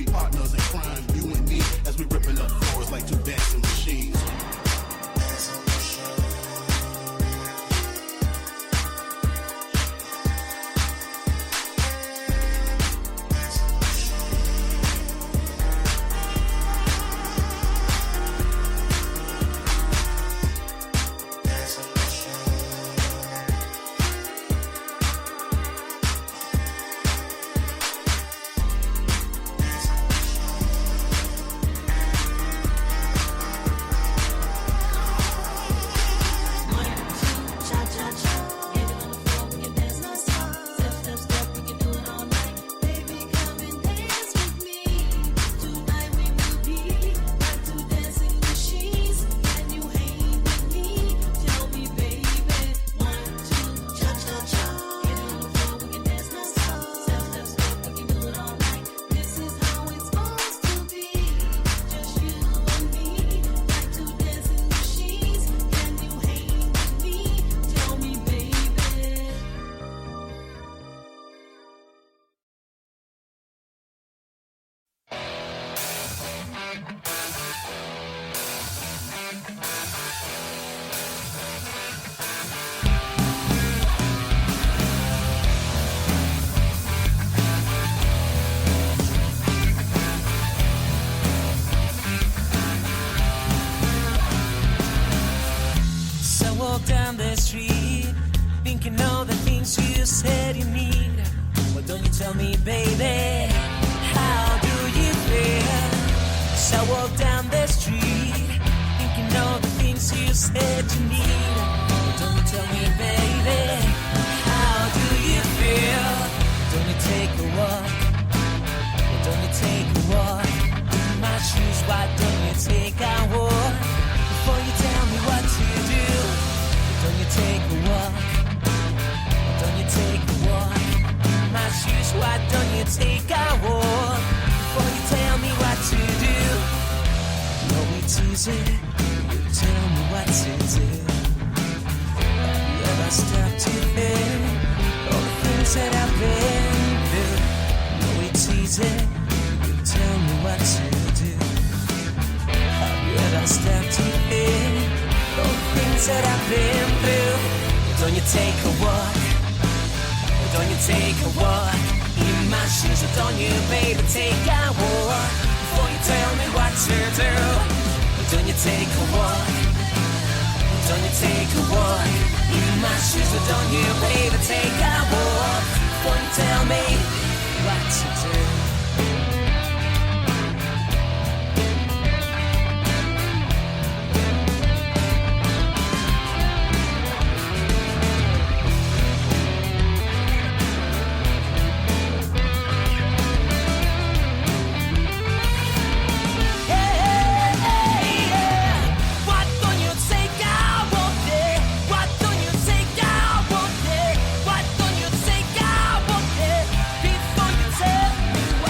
Thinking all the things you said you need. Why don't you tell me, baby? How do you feel? As I walk down the street, thinking all the things you said you need. Why don't you tell me, baby? How do you feel? Don't you take a walk? Why don't you take a walk? In my shoes, why don't you take a walk? Before you tell me what to do, why don't you take a walk? Why don't you take a walk? In my shoes, why don't you take a walk? Before you tell me what to do. No, it's easy. You tell me what to do. Have you ever stopped to think all the things that I've been through? No, it's easy. You tell me what to do. Have you ever stopped to think all the things that I've been through? Don't you take a walk? Don't you take a walk? In my shoes, don't you, baby, take a walk? Before you tell me what to do, don't you take a walk? Don't you take a walk? In my shoes, don't you, baby, take a walk? Before you tell me what to do. Before you tell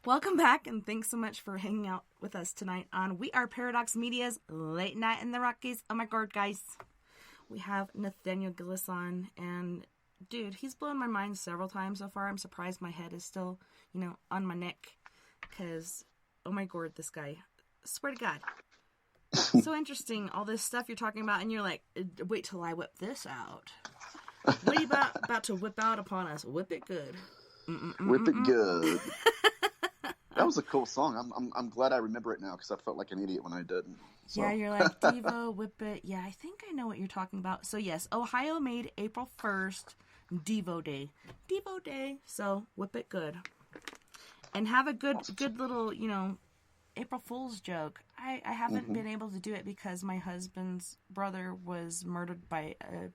Welcome back, and thanks so much for hanging out with us tonight on We Are Paradox Media's Late Night in the Rockies. Oh my god, guys. We have Nathaniel Gillis on, and dude, he's blown my mind several times so far. I'm surprised my head is still, on my neck, because, oh my god, this guy. Swear to God. So interesting, all this stuff you're talking about, and you're like, wait till I whip this out. What are you about to whip out upon us? Whip it good.
Whip it good. That was a cool song. I'm glad I remember it now because I felt like an idiot when I didn't. So.
Yeah, you're like, Devo, whip it. Yeah, I think I know what you're talking about. So yes, Ohio made April 1st Devo Day. Devo Day. So whip it good. And have a good little, April Fool's joke. I haven't been able to do it because my husband's brother was murdered by a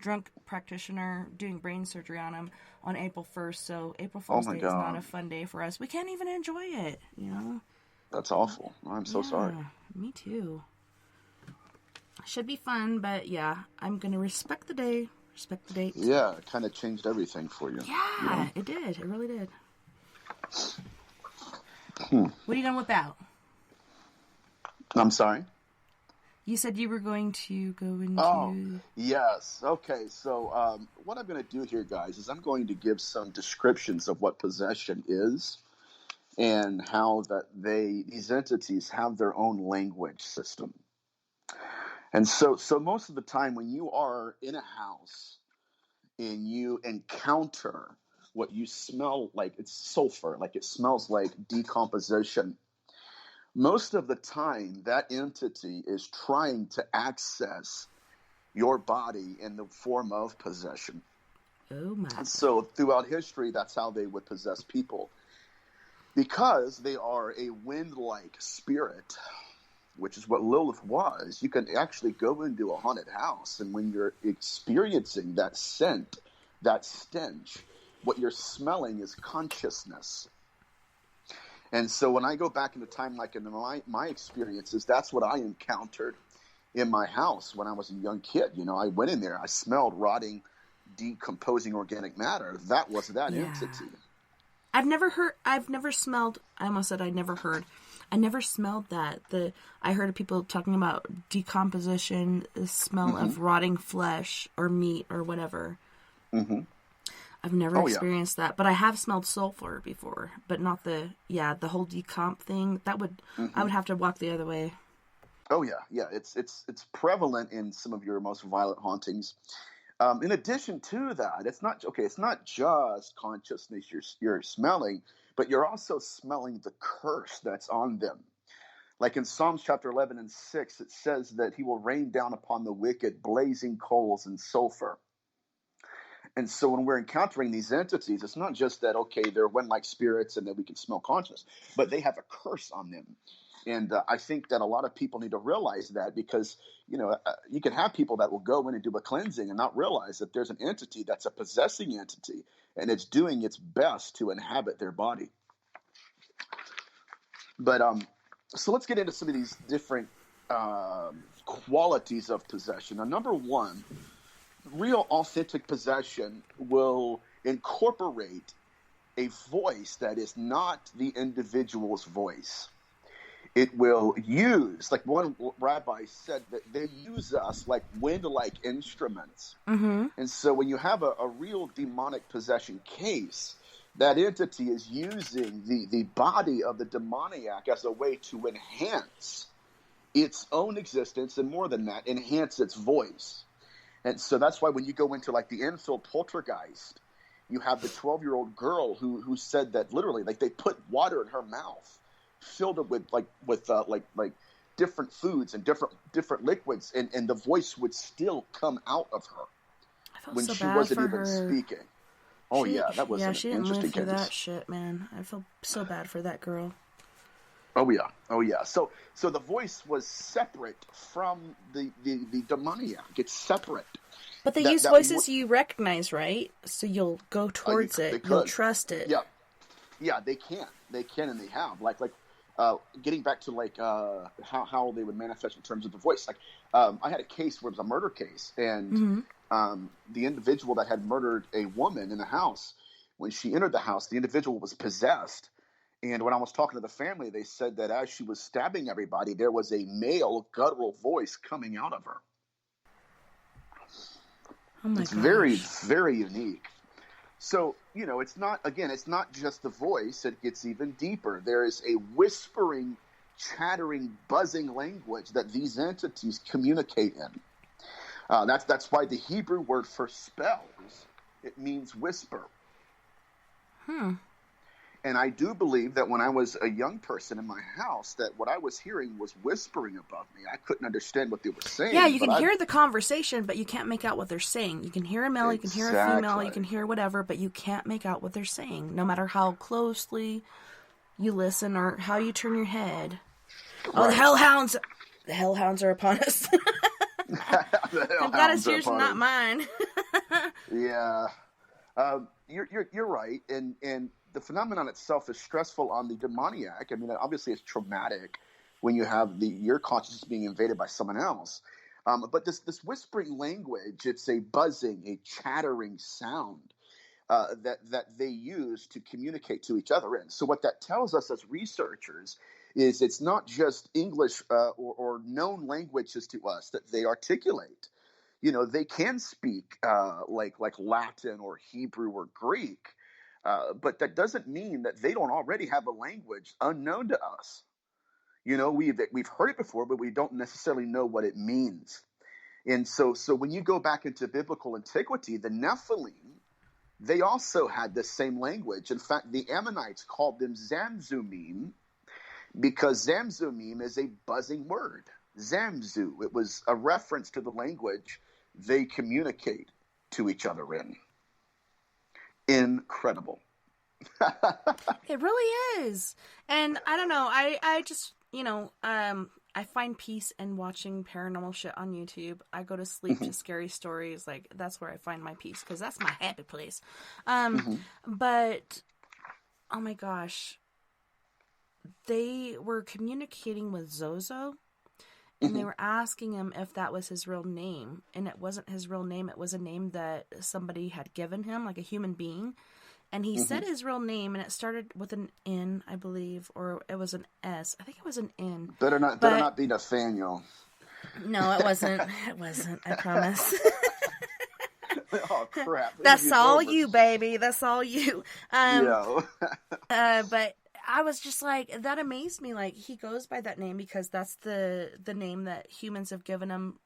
drunk practitioner doing brain surgery on him on April 1st, so April Fool's Day is not a fun day for us. We can't even enjoy it,
That's awful. I'm so sorry.
Me too. Should be fun, but yeah, I'm going to respect the day, respect the date.
Yeah, it kind of changed everything for you.
Yeah, it did. It really did. What are you going to whip out?
I'm sorry?
You said you were going to go into...
Oh, yes. Okay, so what I'm going to do here, guys, is I'm going to give some descriptions of what possession is and how that these entities have their own language system. And so most of the time when you are in a house and you encounter what you smell like, it's sulfur, like it smells like decomposition, most of the time, that entity is trying to access your body in the form of possession.
Oh, my.
And so throughout history, that's how they would possess people. Because they are a wind-like spirit, which is what Lilith was, you can actually go into a haunted house, and when you're experiencing that scent, that stench, what you're smelling is consciousness. And so when I go back into time, like in my experiences, that's what I encountered in my house when I was a young kid. I went in there, I smelled rotting, decomposing organic matter. That was that entity.
I never smelled that. I heard of people talking about decomposition, the smell of rotting flesh or meat or whatever. Mm-hmm. I've never experienced that, but I have smelled sulfur before, but not the whole decomp thing. That would, I would have to walk the other way.
Oh yeah. It's prevalent in some of your most violent hauntings. In addition to that, it's not just consciousness you're smelling, but you're also smelling the curse that's on them. Like in Psalms chapter 11 and 6, it says that he will rain down upon the wicked blazing coals and sulfur. And so when we're encountering these entities, it's not just that, they're wind-like spirits and that we can smell consciousness, but they have a curse on them. And I think that a lot of people need to realize that because, you can have people that will go in and do a cleansing and not realize that there's an entity that's a possessing entity and it's doing its best to inhabit their body. But so let's get into some of these different qualities of possession. Now, number one, real authentic possession will incorporate a voice that is not the individual's voice. It will use, like one rabbi said, that they use us like wind-like instruments. Mm-hmm. And so when you have a real demonic possession case, that entity is using the body of the demoniac as a way to enhance its own existence, and more than that, enhance its voice. And so that's why when you go into like the Enfield poltergeist, you have the 12-year-old girl who said that literally, like they put water in her mouth, filled it with different foods and different liquids, and the voice would still come out of her when she wasn't even speaking. Oh that was
she didn't live through that shit, man. I feel so bad for that girl.
Oh yeah. So the voice was separate from the demoniac. It's separate.
But they use voices you recognize, right? So you'll go towards it. You'll trust it.
Yeah, they can. They can, and they have. Like getting back to like how they would manifest in terms of the voice. Like I had a case where it was a murder case, and the individual that had murdered a woman in the house, when she entered the house, the individual was possessed. And when I was talking to the family, they said that as she was stabbing everybody, there was a male guttural voice coming out of her.
Oh my
It's
gosh.
very, very unique. So, it's not just the voice. It gets even deeper. There is a whispering, chattering, buzzing language that these entities communicate in. That's why the Hebrew word for spells, it means whisper. And I do believe that when I was a young person in my house, that what I was hearing was whispering above me. I couldn't understand what they were saying.
Yeah, you can hear the conversation, but you can't make out what they're saying. You can hear a male, you can hear a female, you
Exactly.
can hear whatever, but you can't make out what they're saying, no matter how closely you listen or how you turn your head. Oh, the hellhounds! The hellhounds are upon us. I've got his ears, not mine.
Yeah, you're right, and the phenomenon itself is stressful on the demoniac. I mean, obviously, it's traumatic when you have your consciousness being invaded by someone else. But this whispering language, it's a buzzing, a chattering sound that they use to communicate to each other in. So what that tells us as researchers is it's not just English or known languages to us that they articulate. They can speak like Latin or Hebrew or Greek, but that doesn't mean that they don't already have a language unknown to us. We've heard it before, but we don't necessarily know what it means. And so when you go back into biblical antiquity, the Nephilim, they also had the same language. In fact, the Ammonites called them Zamzumim because Zamzumim is a buzzing word. Zamzu, it was a reference to the language they communicate to each other in. Incredible.
It really is. And I don't know, I just, I find peace in watching paranormal shit on YouTube. I go to sleep to scary stories. Like, that's where I find my peace, because that's my happy place. But, oh my gosh, they were communicating with Zozo, and they were asking him if that was his real name. And it wasn't his real name. It was a name that somebody had given him, like a human being. And he said his real name, and it started with an N, I believe, or it was an S. I think it was an N.
Better not be Nathaniel.
No, it wasn't. It wasn't. I promise.
Oh crap!
That's all you, baby. That's all you.
Yeah.
But I was just like, that amazed me. Like, he goes by that name because that's the name that humans have given him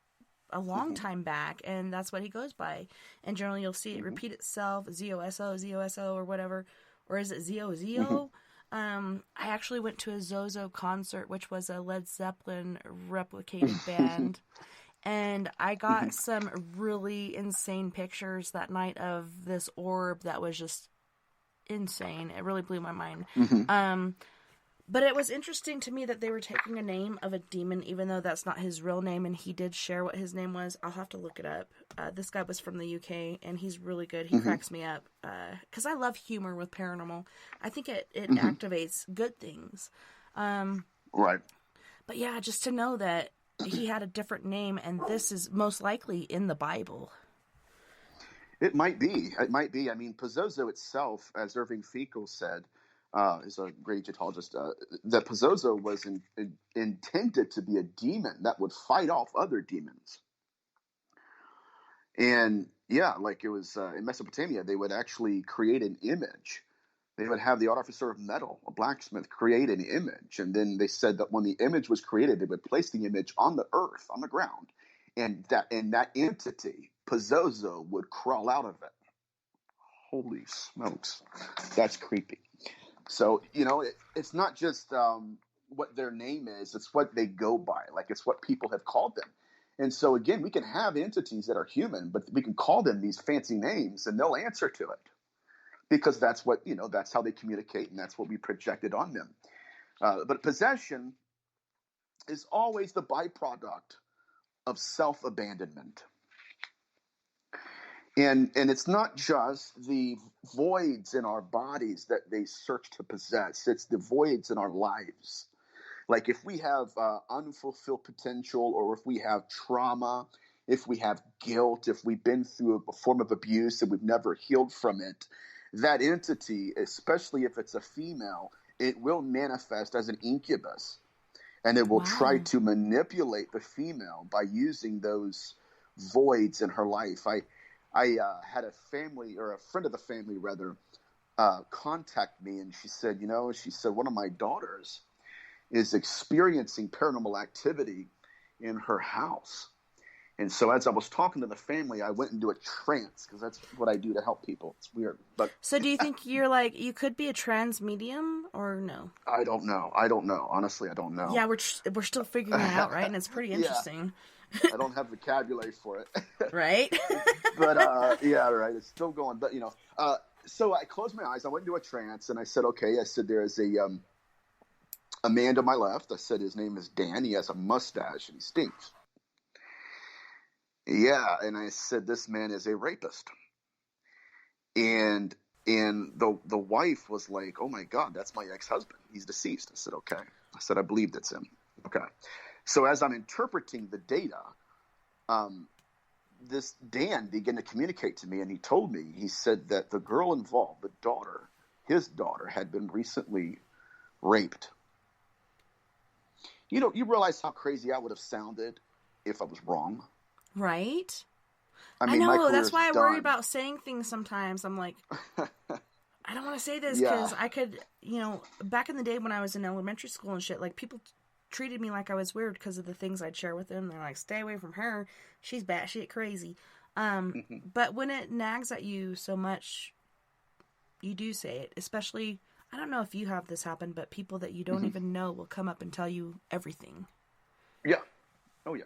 a long time back, and that's what he goes by. And generally you'll see it repeat itself, Zoso, or whatever. Or is it Zo? I actually went to a Zozo concert, which was a Led Zeppelin replicated band. And I got some really insane pictures that night of this orb that was just insane. It really blew my mind. But it was interesting to me that they were taking a name of a demon, even though that's not his real name, and he did share what his name was. I'll have to look it up. This guy was from the UK, and he's really good. He cracks me up, because I love humor with paranormal. I think it activates good things.
Right.
But yeah, just to know that he had a different name, and this is most likely in the Bible.
It might be. I mean, Pizzozo itself, as Irving Finkel said, is a great Egyptologist, that Pizzozo was intended to be a demon that would fight off other demons. And yeah, like it was in Mesopotamia, they would actually create an image. They would have the artificer of metal, a blacksmith, create an image. And then they said that when the image was created, they would place the image on the earth, on the ground. And that entity, Pizzozo, would crawl out of it. Holy smokes. That's creepy. So, it's not just what their name is, it's what they go by. Like, it's what people have called them. And so, again, we can have entities that are human, but we can call them these fancy names, and they'll answer to it. Because that's what, that's how they communicate, and that's what we projected on them. But possession is always the byproduct of self-abandonment. And it's not just the voids in our bodies that they search to possess. It's the voids in our lives. Like if we have unfulfilled potential, or if we have trauma, if we have guilt, if we've been through a form of abuse and we've never healed from it, that entity, especially if it's a female, it will manifest as an incubus, and it will try
Wow.
to manipulate the female by using those voids in her life. I had a family, or a friend of the family rather, contact me, and she said, one of my daughters is experiencing paranormal activity in her house. And so as I was talking to the family, I went into a trance, because that's what I do to help people. It's weird, but
So do you think you could be a trans medium or no?
I don't know. Honestly, I don't know.
Yeah, we're still figuring it out, right? And it's pretty
Yeah.
interesting.
I don't have vocabulary for it.
Right?
But yeah, right. It's still going. But so I closed my eyes. I went into a trance, and I said, okay. I said, there is a man to my left. I said, his name is Dan. He has a mustache and he stinks. Yeah, and I said, this man is a rapist. And the wife was like, oh my God, that's my ex-husband. He's deceased. I said, okay. I said, I believe that's him. Okay. So as I'm interpreting the data, this Dan began to communicate to me, and he told me, he said that the girl involved, his daughter, had been recently raped. You realize how crazy I would have sounded if I was wrong?
Right?
I mean,
I
my
know. That's
career's
why I worry
done.
about saying things sometimes. I'm like, I don't want to say this
Yeah.
because I could, back in the day when I was in elementary school and shit, like people treated me like I was weird because of the things I'd share with them. They're like, stay away from her. She's batshit crazy. But when it nags at you so much, you do say it. Especially, I don't know if you have this happen, but people that you don't even know will come up and tell you everything.
Yeah. Oh, yeah.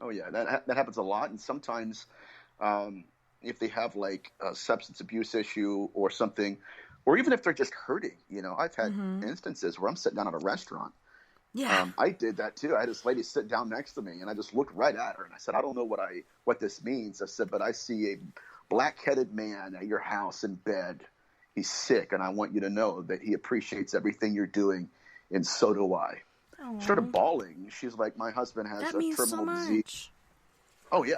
Oh, yeah. That happens a lot. And sometimes if they have like a substance abuse issue or something, or even if they're just hurting, I've had instances where I'm sitting down at a restaurant.
Yeah.
I did that too. I had this lady sit down next to me, and I just looked right at her, and I said, I don't know what this means. I said, but I see a black-headed man at your house in bed. He's sick, and I want you to know that he appreciates everything you're doing, and so do I. She started bawling. She's like, my husband has
That
a
means so
terminal
much.
disease. Oh, yeah.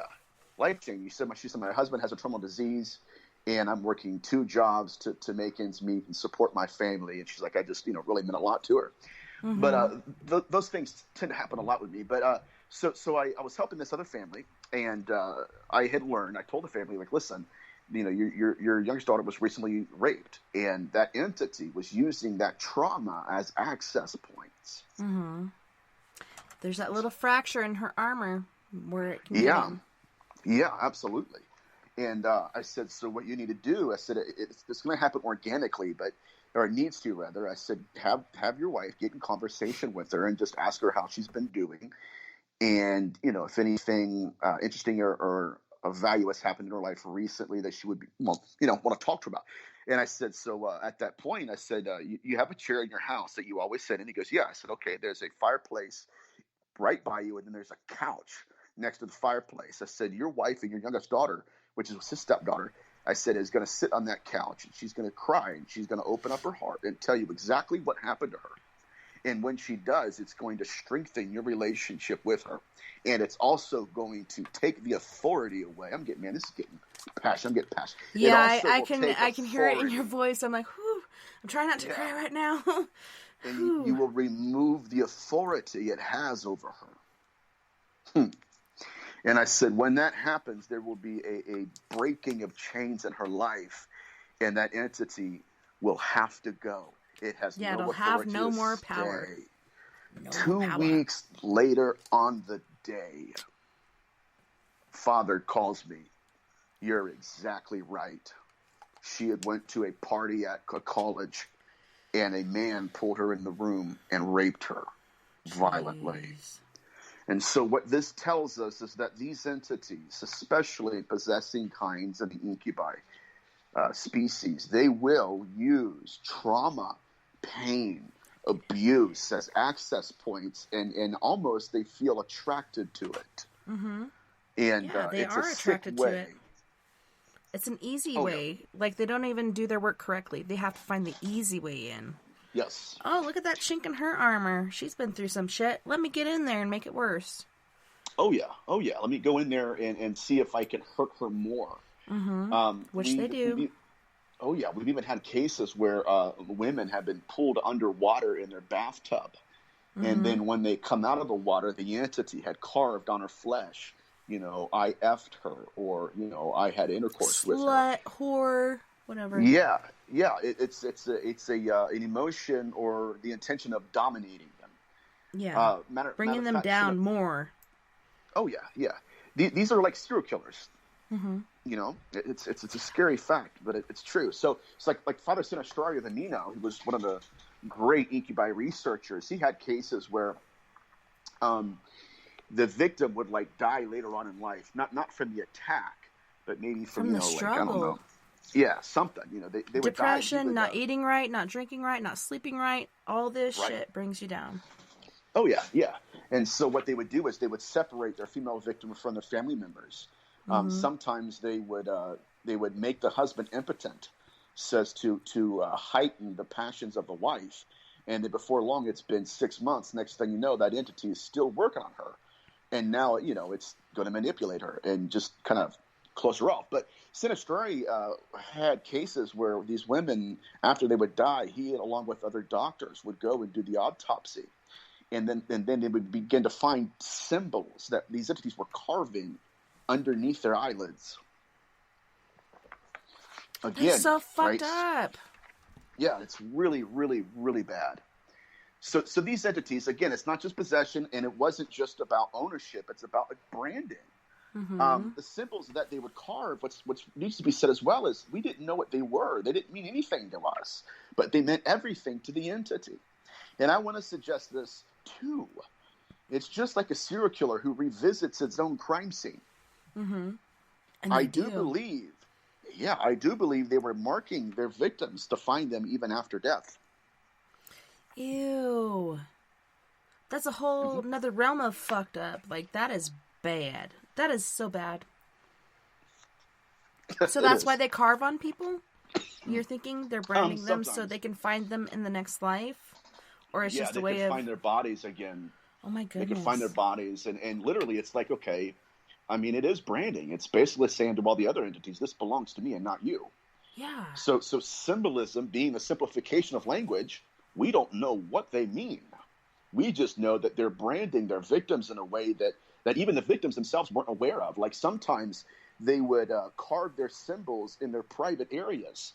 Life-changing. She said, my husband has a terminal disease, and I'm working 2 jobs to make ends meet and support my family. And she's like, I just, really meant a lot to her. But those things tend to happen a lot with me. But so I was helping this other family, and I had learned. I told the family, like, listen, your youngest daughter was recently raped, and that entity was using that trauma as access points.
Mm-hmm. There's that little fracture in her armor where it can get
Yeah,
in.
yeah, absolutely. And I said, so what you need to do, I said, it's going to happen organically, or it needs to rather. I said, have your wife get in conversation with her and just ask her how she's been doing. And, if anything interesting or of value has happened in her life recently that she would want to talk to her about. And I said, so at that point, I said, you have a chair in your house that you always sit in? And he goes, yeah. I said, okay, there's a fireplace right by you, and then there's a couch next to the fireplace. I said, your wife and your youngest daughter, which is his stepdaughter, I said, is going to sit on that couch, and she's going to cry, and she's going to open up her heart and tell you exactly what happened to her. And when she does, it's going to strengthen your relationship with her. And it's also going to take the authority away. This is getting passionate. I'm getting passionate.
Yeah, I can hear it in your voice. I'm like, whew, I'm trying not to cry right now.
And you will remove the authority it has over her. And I said, when that happens, there will be a breaking of chains in her life, and that entity will have to go. It has no
it'll
authority
have no
to
more power.
stay.
No
2
power.
weeks later on the day, Father calls me. You're exactly right. She had went to a party at a college, and a man pulled her in the room and raped her violently.
Jeez.
And so what this tells us is that these entities, especially possessing kinds of the incubi species, they will use trauma, pain, abuse as access points, and almost they feel attracted to it.
Mm-hmm.
And
Yeah, they
it's
are
a sick
attracted to
way.
it. It's an easy
Oh,
way. Like, they don't even do their work correctly. They have to find the easy way in.
Yes.
Oh, look at that chink in her armor. She's been through some shit. Let me get in there and make it worse.
Oh yeah. Let me go in there and see if I can hurt her more.
Which they do.
We've even had cases where women have been pulled underwater in their bathtub, and then when they come out of the water, the entity had carved on her flesh, I effed her, or I had intercourse with her.
Slut, whore, whatever.
Yeah. It's an emotion or the intention of dominating them.
Yeah.
matter
Bringing
of
them
fact,
down more.
Oh yeah. These are like serial killers. It's a scary fact, but it's true. So it's like Father Sinistrario the Nino, who was one of the great incubi researchers. He had cases where the victim would die later on in life, not from the attack, but maybe from
the struggle.
I don't know. Yeah, something. They would die.
Depression, not eating right, not drinking right, not sleeping right. All this shit brings you down.
Oh yeah. And so what they would do is they would separate their female victim from their family members. Sometimes they would make the husband impotent, says to heighten the passions of the wife, and then before long, it's been 6 months. Next thing you know, that entity is still working on her, and now it's going to manipulate her and just kind of close her off. But Sinistrari had cases where these women, after they would die, he along with other doctors would go and do the autopsy, and then they would begin to find symbols that these entities were carving underneath their eyelids. Again,
that's so fucked up.
Yeah, it's really, really, really bad. So these entities, again, it's not just possession, and it wasn't just about ownership. It's about branding. The symbols that they would carve, what needs to be said as well is we didn't know what they were. They didn't mean anything to us, but they meant everything to the entity. And I want to suggest this too. It's just like a serial killer who revisits its own crime scene.
And
I do believe they were marking their victims to find them even after death.
Ew. That's a whole another realm of fucked up. That is bad. That is so bad. So that's why they carve on people? You're thinking they're branding them so they can find them in the next life? Or it's just a way of...
they can find their bodies again.
Oh my goodness.
They can find their bodies. And literally it's like, okay, I mean, it is branding. It's basically saying to all the other entities, this belongs to me and not you.
Yeah.
So symbolism being the simplification of language, we don't know what they mean. We just know that they're branding their victims in a way that even the victims themselves weren't aware of. Like sometimes they would carve their symbols in their private areas,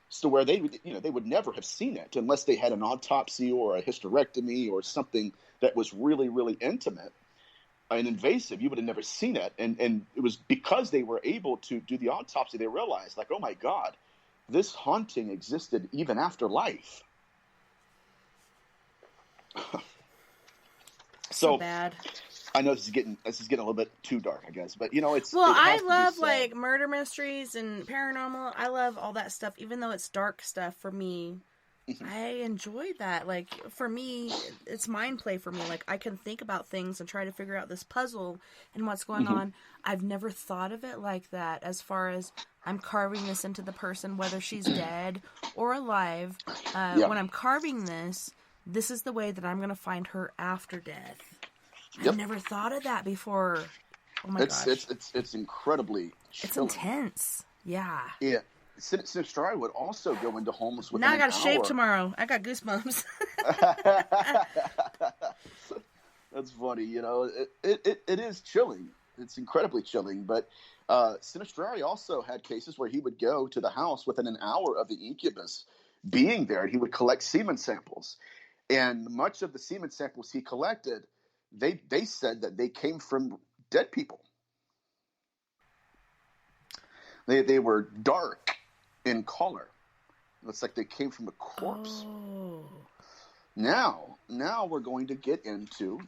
so where they would never have seen it unless they had an autopsy or a hysterectomy or something that was really, really intimate and invasive. You would have never seen it. And it was because they were able to do the autopsy, they realized, oh my God, this haunting existed even after life.
So bad.
I know this is getting a little bit too dark, I guess, but it's.
Well,
it has
I love
to be said.
murder mysteries and paranormal. I love all that stuff, even though it's dark stuff for me. I enjoy that. For me, it's mind play for me. I can think about things and try to figure out this puzzle and what's going on. I've never thought of it like that, as far as I'm carving this into the person, whether she's dead or alive. When I'm carving this is the way that I'm going to find her after death.
Yep.
I've never thought of that before. Oh my gosh.
It's incredibly chilling.
It's intense. Yeah.
Yeah. Sinistrari would also go into homes within
now I got to
an
shave
hour.
tomorrow. I got goosebumps.
That's funny. It is chilling. It's incredibly chilling. But Sinistrari also had cases where he would go to the house within an hour of the incubus being there, and he would collect semen samples. And much of the semen samples he collected, they said that they came from dead people. They were dark in color. Looks like they came from a corpse.
Oh.
Now we're going to get into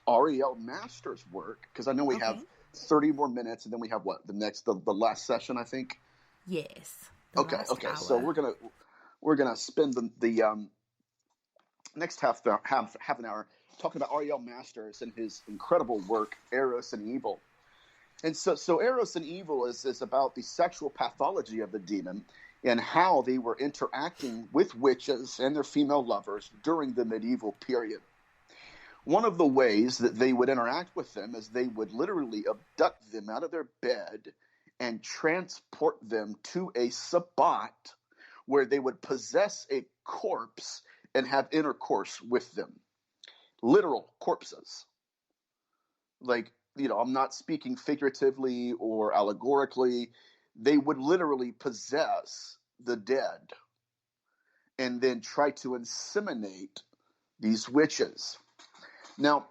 Ariel Masters' work, because I know we have 30 more minutes, and then we have the last session, I think.
Yes.
Okay.
Hour.
So we're gonna spend the next half an hour talking about Ariel Masters and his incredible work, Eros and Evil. And so Eros and Evil is about the sexual pathology of the demon and how they were interacting with witches and their female lovers during the medieval period. One of the ways that they would interact with them is they would literally abduct them out of their bed and transport them to a sabbat where they would possess a corpse and have intercourse with them. Literal corpses. Like, I'm not speaking figuratively or allegorically. They would literally possess the dead and then try to inseminate these witches. Now,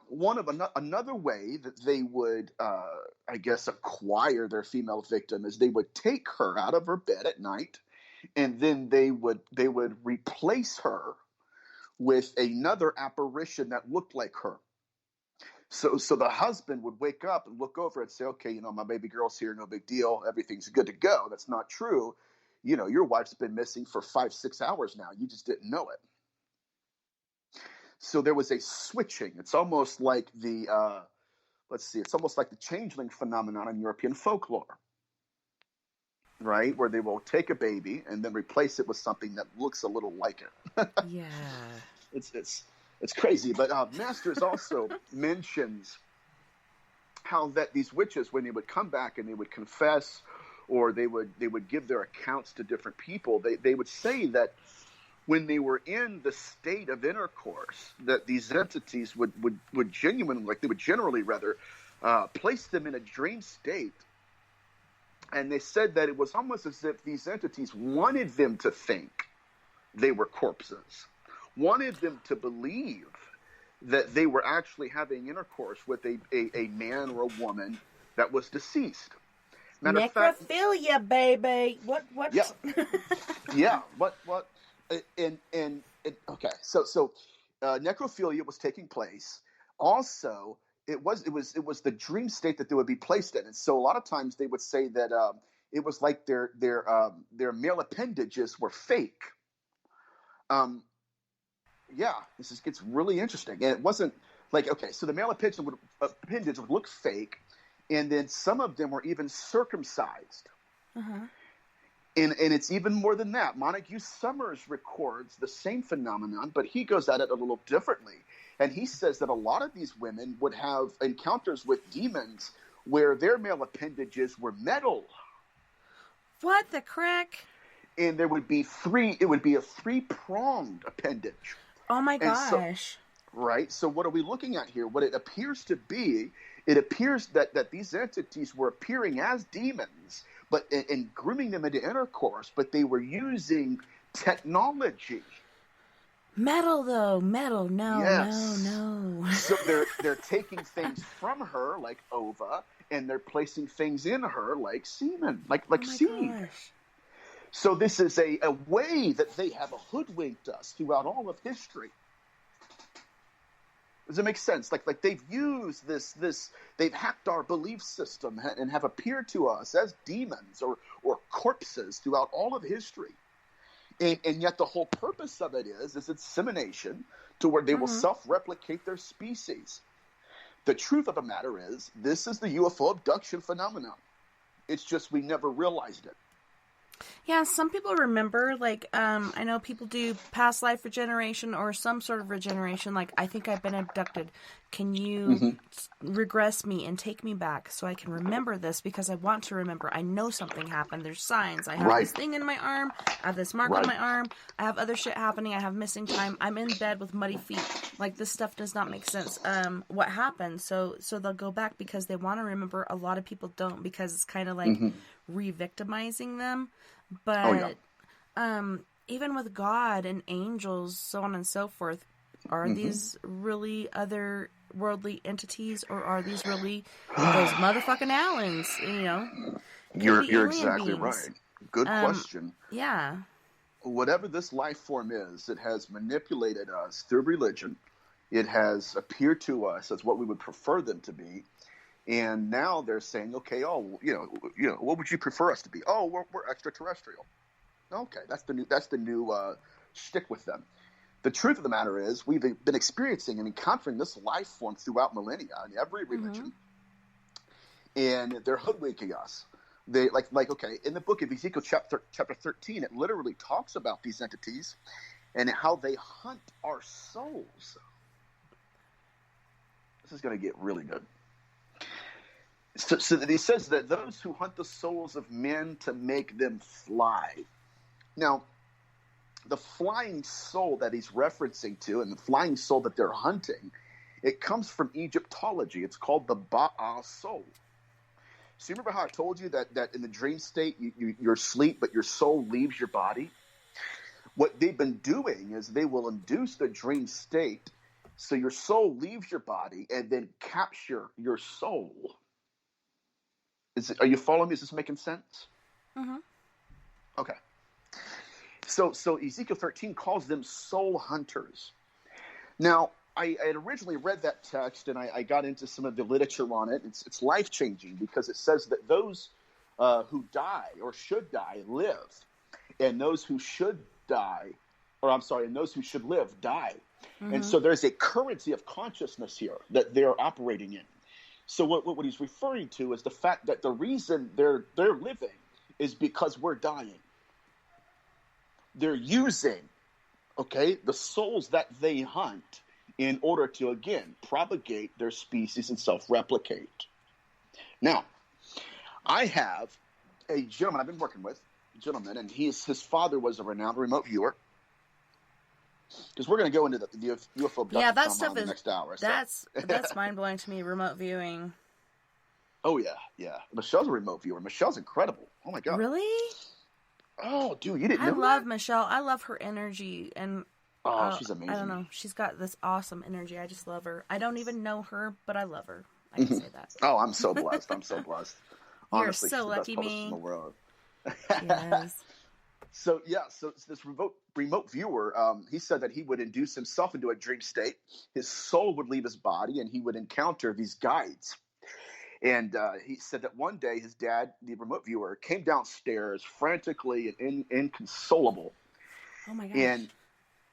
another way that they would, acquire their female victim is they would take her out of her bed at night, and then they would replace her with another apparition that looked like her. So the husband would wake up and look over and say, okay, my baby girl's here, no big deal, everything's good to go. That's not true. Your wife's been missing for 5-6 hours now. You just didn't know it. So there was a switching. It's almost like it's almost like the changeling phenomenon in European folklore, right? Where they will take a baby and then replace it with something that looks a little like it.
Yeah.
It's crazy. But Masters also mentions how that these witches, when they would come back and they would confess, or they would give their accounts to different people, they would say that when they were in the state of intercourse, that these entities would generally place them in a dream state. And they said that it was almost as if these entities wanted them to think they were corpses, wanted them to believe that they were actually having intercourse with a man or a woman that was deceased.
Necrophilia, baby. What?
Yeah. Yeah. What? Okay. So necrophilia was taking place. Also, it was the dream state that they would be placed in, and so a lot of times they would say that it was like their male appendages were fake. This gets really interesting, and it wasn't like, okay, so the male appendage would look fake, and then some of them were even circumcised.
Uh-huh.
And it's even more than that. Montague Summers records the same phenomenon, but he goes at it a little differently. And he says that a lot of these women would have encounters with demons where their male appendages were metal.
What the crack?
And it would be a three-pronged appendage.
Oh my gosh.
Right? So what are we looking at here? What it appears to be, it appears that these entities were appearing as demons, but and grooming them into intercourse, but they were using technology.
Metal, though. Metal. No,
yes.
no.
So they're taking things from her like ova, and they're placing things in her like semen, like seed.
Gosh.
So this is a way that they have hoodwinked us throughout all of history. Does it make sense? Like they've used this, they've hacked our belief system and have appeared to us as demons or corpses throughout all of history. And yet the whole purpose of it is insemination, to where they will self-replicate their species. The truth of the matter is, this is the UFO abduction phenomenon. It's just we never realized it.
Yeah, some people remember, I know people do past life regeneration or some sort of regeneration, like, I think I've been abducted. Can you regress me and take me back so I can remember this, because I want to remember. I know something happened. There's signs. I have this thing in my arm. I have this mark on my arm. I have other shit happening. I have missing time. I'm in bed with muddy feet. Like, this stuff does not make sense. What happened? So they'll go back because they want to remember. A lot of people don't, because it's kind of like re-victimizing them. But even with God and angels, so on and so forth, are these really other worldly entities, or are these really those motherfucking aliens?
You're exactly
beings.
right. Good question.
Yeah.
Whatever this life form is, it has manipulated us through religion. It has appeared to us as what we would prefer them to be. And now they're saying, okay, what would you prefer us to be? Oh, we're extraterrestrial. Okay, that's the new shtick with them. The truth of the matter is, we've been experiencing and encountering this life form throughout millennia in every religion, and they're hoodwinking us. They like okay, in the book of Ezekiel chapter 13, it literally talks about these entities and how they hunt our souls. This is going to get really good. So he says that those who hunt the souls of men to make them fly. Now, the flying soul that he's referencing to and the flying soul that they're hunting, it comes from Egyptology. It's called the Ba'a soul. So you remember how I told you that in the dream state, you're asleep, but your soul leaves your body? What they've been doing is they will induce the dream state so your soul leaves your body and then capture your soul. Are you following me? Is this making sense?
Mm-hmm.
Okay. So Ezekiel 13 calls them soul hunters. Now, I had originally read that text, and I got into some of the literature on it. It's life-changing because it says that those who die or should die live, and those who should die, and those who should live die. Mm-hmm. And so there's a currency of consciousness here that they're operating in. So what he's referring to is the fact that the reason they're living is because we're dying. They're using, the souls that they hunt in order to, again, propagate their species and self-replicate. Now, I have a gentleman I've been working with, and his father was a renowned remote viewer. Because we're going to go into the UFO abduction
that stuff is
next hour.
That's mind-blowing to me, remote viewing.
Oh, yeah. Michelle's a remote viewer. Michelle's incredible. Oh, my God.
Really?
Oh, dude, you didn't know
I love
that?
Michelle. I love her energy, and
she's amazing.
I don't know. She's got this awesome energy. I just love her. I don't even know her, but I love her. I can say that.
Oh, I'm so blessed. Honestly,
You're so
she's the
lucky,
best publicist
me.
in the world.
Yes.
So this remote viewer, he said that he would induce himself into a dream state. His soul would leave his body, and he would encounter these guides. And he said that one day his dad, the remote viewer, came downstairs frantically and inconsolable.
Oh my gosh.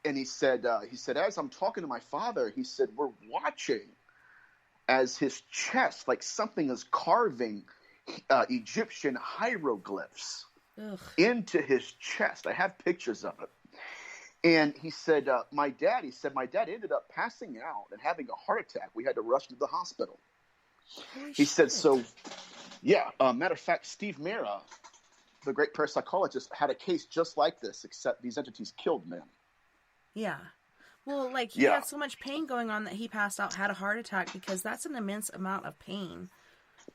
And he said, as I'm talking to my father, he said, we're watching as his chest, like something is carving Egyptian hieroglyphs into his chest. I have pictures of it. And he said, my dad ended up passing out and having a heart attack. We had to rush him to the hospital. He said, matter of fact, Steve Mera, the great parapsychologist, had a case just like this, except these entities killed men.
Yeah. Well, he had so much pain going on that he passed out, had a heart attack, because that's an immense amount of pain.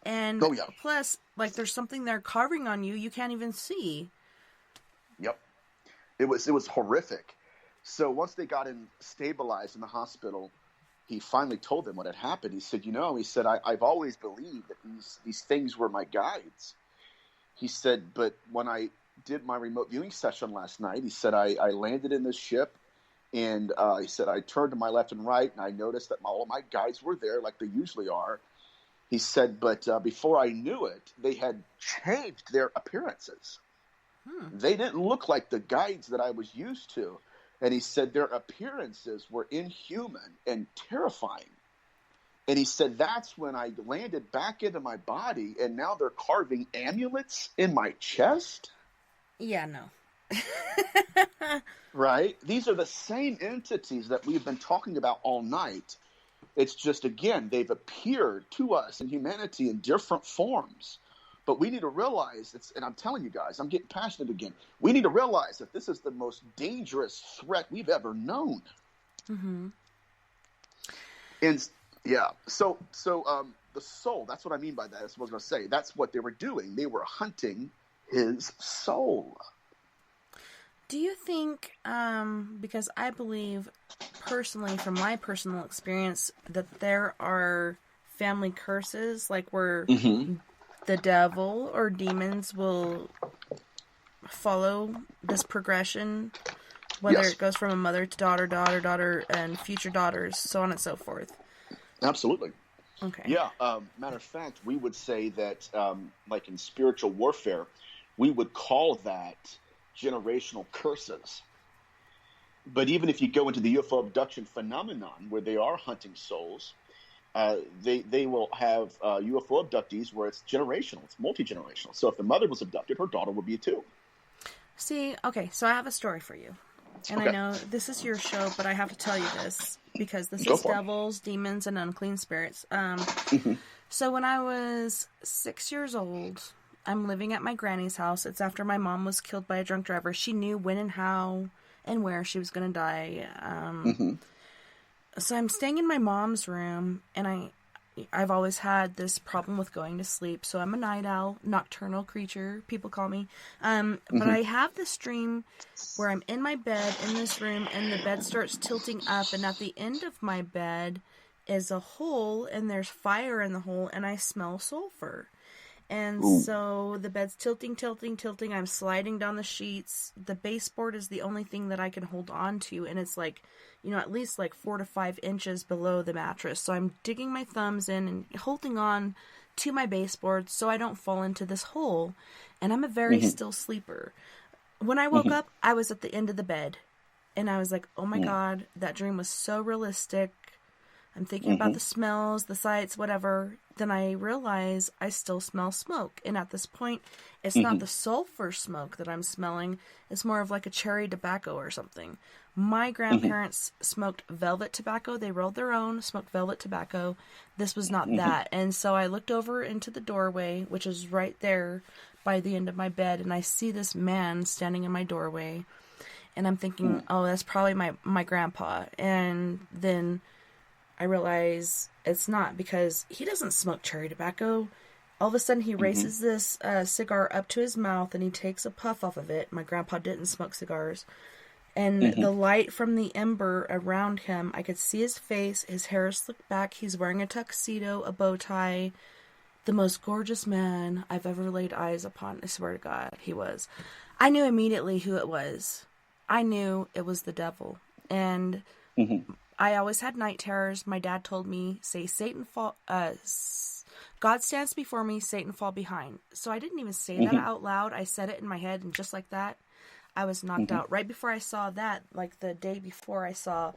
And plus, there's something they're carving on you can't even see. Yep.
It was horrific. So once they got him stabilized in the hospital, he finally told them what had happened. He said, I've always believed that these things were my guides. He said, but when I did my remote viewing session last night, he said, I landed in this ship, and he said, I turned to my left and right, and I noticed that all of my guides were there like they usually are. He said, but before I knew it, they had changed their appearances. They didn't look like the guides that I was used to. And he said their appearances were inhuman and terrifying. And he said that's when I landed back into my body, and now they're carving amulets in my chest?
Yeah, no.
Right? These are the same entities that we've been talking about all night. It's just, again, they've appeared to us in humanity in different forms. But we need to realize, and I'm telling you guys, I'm getting passionate again. We need to realize that this is the most dangerous threat we've ever known.
Mm-hmm.
And so the soul, that's what I mean by that. That's what I was going to say. That's what they were doing. They were hunting his soul.
Do you think, because I believe personally, from my personal experience, that there are family curses, where the devil or demons will follow this progression, whether it goes from a mother to daughter, and future daughters, so on and so forth?
Absolutely.
Okay.
Yeah. Matter of fact, we would say that, in spiritual warfare, we would call that generational curses. But even if you go into the UFO abduction phenomenon, where they are hunting souls, they will have UFO abductees where it's generational, it's multi-generational. So if the mother was abducted, her daughter would be too.
See, okay, so I have a story for you. And I
Okay.
know this is your show, but I have to tell you this because this
Go
is
for it.
devils, demons, and unclean spirits.
Mm-hmm.
So when I was 6 years old, I'm living at my granny's house. It's after my mom was killed by a drunk driver. She knew when and how and where she was going to die. So I'm staying in my mom's room, and I've always had this problem with going to sleep. So I'm a night owl, nocturnal creature, people call me. But I have this dream where I'm in my bed in this room, and the bed starts tilting up, and at the end of my bed is a hole, and there's fire in the hole, and I smell sulfur. And so the bed's tilting. I'm sliding down the sheets. The baseboard is the only thing that I can hold on to, and it's like, at least like 4 to 5 inches below the mattress. So I'm digging my thumbs in and holding on to my baseboard so I don't fall into this hole. And I'm a very still sleeper. When I woke up, I was at the end of the bed, and I was like, oh my God, that dream was so realistic. I'm thinking about the smells, the sights, whatever. Then I realize I still smell smoke. And at this point, it's not the sulfur smoke that I'm smelling. It's more of like a cherry tobacco or something. My grandparents smoked velvet tobacco. They rolled their own, smoked velvet tobacco. This was not that. And so I looked over into the doorway, which is right there by the end of my bed. And I see this man standing in my doorway. And I'm thinking, oh, that's probably my grandpa. And then I realize it's not, because he doesn't smoke cherry tobacco. All of a sudden, he raises this cigar up to his mouth, and he takes a puff off of it. My grandpa didn't smoke cigars. And the light from the ember around him, I could see his face. His hair is slicked back. He's wearing a tuxedo, a bow tie. The most gorgeous man I've ever laid eyes upon. I swear to God, he was. I knew immediately who it was. I knew it was the devil. And I always had night terrors. My dad told me, say Satan fall, God stands before me, Satan fall behind. So I didn't even say that out loud. I said it in my head, and just like that, I was knocked out. Right before I saw that, like the day before, I saw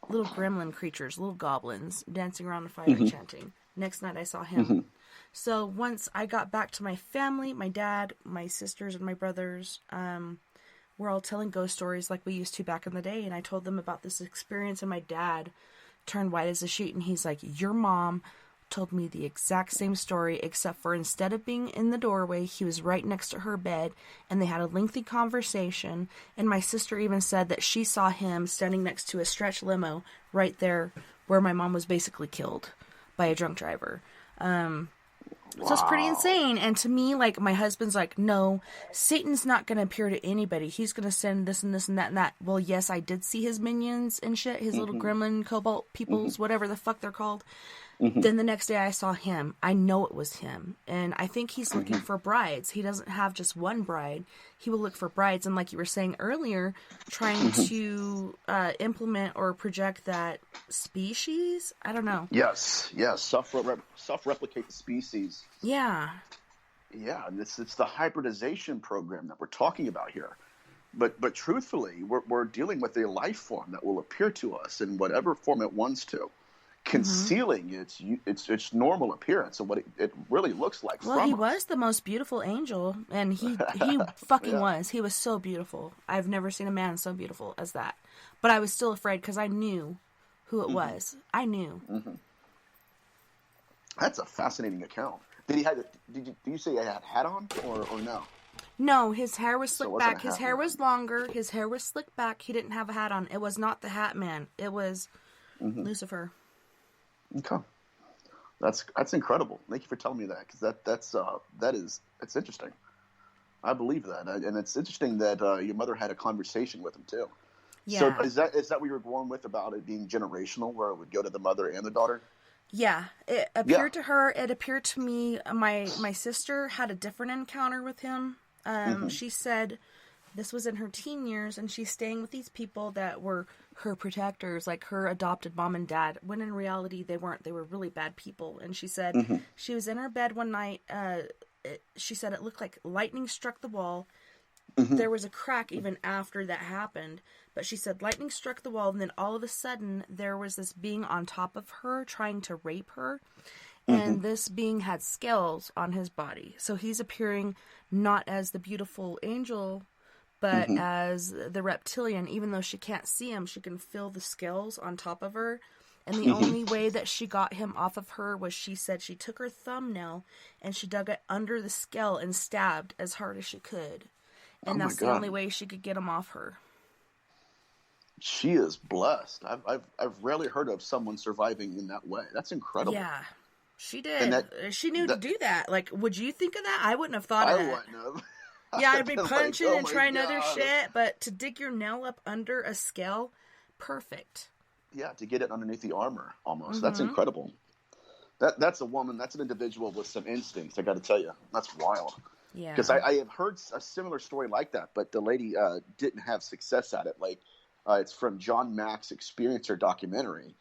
little gremlin creatures, little goblins, dancing around the fire chanting. Next night, I saw him. So once I got back to my family, my dad, my sisters, and my brothers, we're all telling ghost stories like we used to back in the day. And I told them about this experience, and my dad turned white as a sheet, and he's like, your mom told me the exact same story, except for instead of being in the doorway, he was right next to her bed, and they had a lengthy conversation. And my sister even said that she saw him standing next to a stretch limo right there where my mom was basically killed by a drunk driver. So it's pretty insane. And to me, like, my husband's like, no, Satan's not going to appear to anybody. He's going to send this and this and that and that. Well, yes, I did see his minions and shit, his little gremlin, cobalt peoples, whatever the fuck they're called. Then the next day I saw him. I know it was him. And I think he's looking for brides. He doesn't have just one bride. He will look for brides. And like you were saying earlier, trying to implement or project that species. I don't know.
Yes. Self-replicate the species.
Yeah.
Yeah, and it's the hybridization program that we're talking about here. But truthfully, we're dealing with a life form that will appear to us in whatever form it wants to, concealing its normal appearance and what it really looks like.
Well,
from
he
us.
was the most beautiful angel, and he fucking was. He was so beautiful. I've never seen a man so beautiful as that. But I was still afraid because I knew who it was. I knew.
That's a fascinating account. Did you say he had a hat on or no?
No, his hair was
So it
slicked
wasn't
back.
a
His
hat
hair
man.
was longer. His hair was slicked back. He didn't have a hat on. It was not the Hat Man. It was Lucifer.
Okay, that's incredible. Thank you for telling me that, because that's interesting. I believe that, and it's interesting that your mother had a conversation with him too.
Yeah.
So is that what you were going with about it being generational, where it would go to the mother and the daughter?
Yeah, it appeared to her. It appeared to me. My sister had a different encounter with him. She said this was in her teen years, and she's staying with these people that were her protectors, like her adopted mom and dad, when in reality they weren't. They were really bad people. And she said she was in her bed one night. She said it looked like lightning struck the wall. There was a crack even after that happened, But she said lightning struck the wall, and then all of a sudden there was this being on top of her trying to rape her. And this being had scales on his body. So he's appearing not as the beautiful angel, but as the reptilian. Even though she can't see him, she can feel the scales on top of her. And the only way that she got him off of her was, she said she took her thumbnail and she dug it under the scale and stabbed as hard as she could. And that's the only way she could get him off her.
She is blessed. I've rarely heard of someone surviving in that way. That's incredible.
Yeah. She did. She knew to do that. Like, would you think of that? I wouldn't have thought of that.
I wouldn't have.
Yeah, I'd be punching
like,
and trying other shit, but to dig your nail up under a scale, perfect.
Yeah, to get it underneath the armor, almost. That's incredible. That's a woman. That's an individual with some instincts. I got to tell you, that's wild.
Yeah.
Because I have heard a similar story like that, but the lady didn't have success at it. Like, it's from John Mack's Experiencer documentary.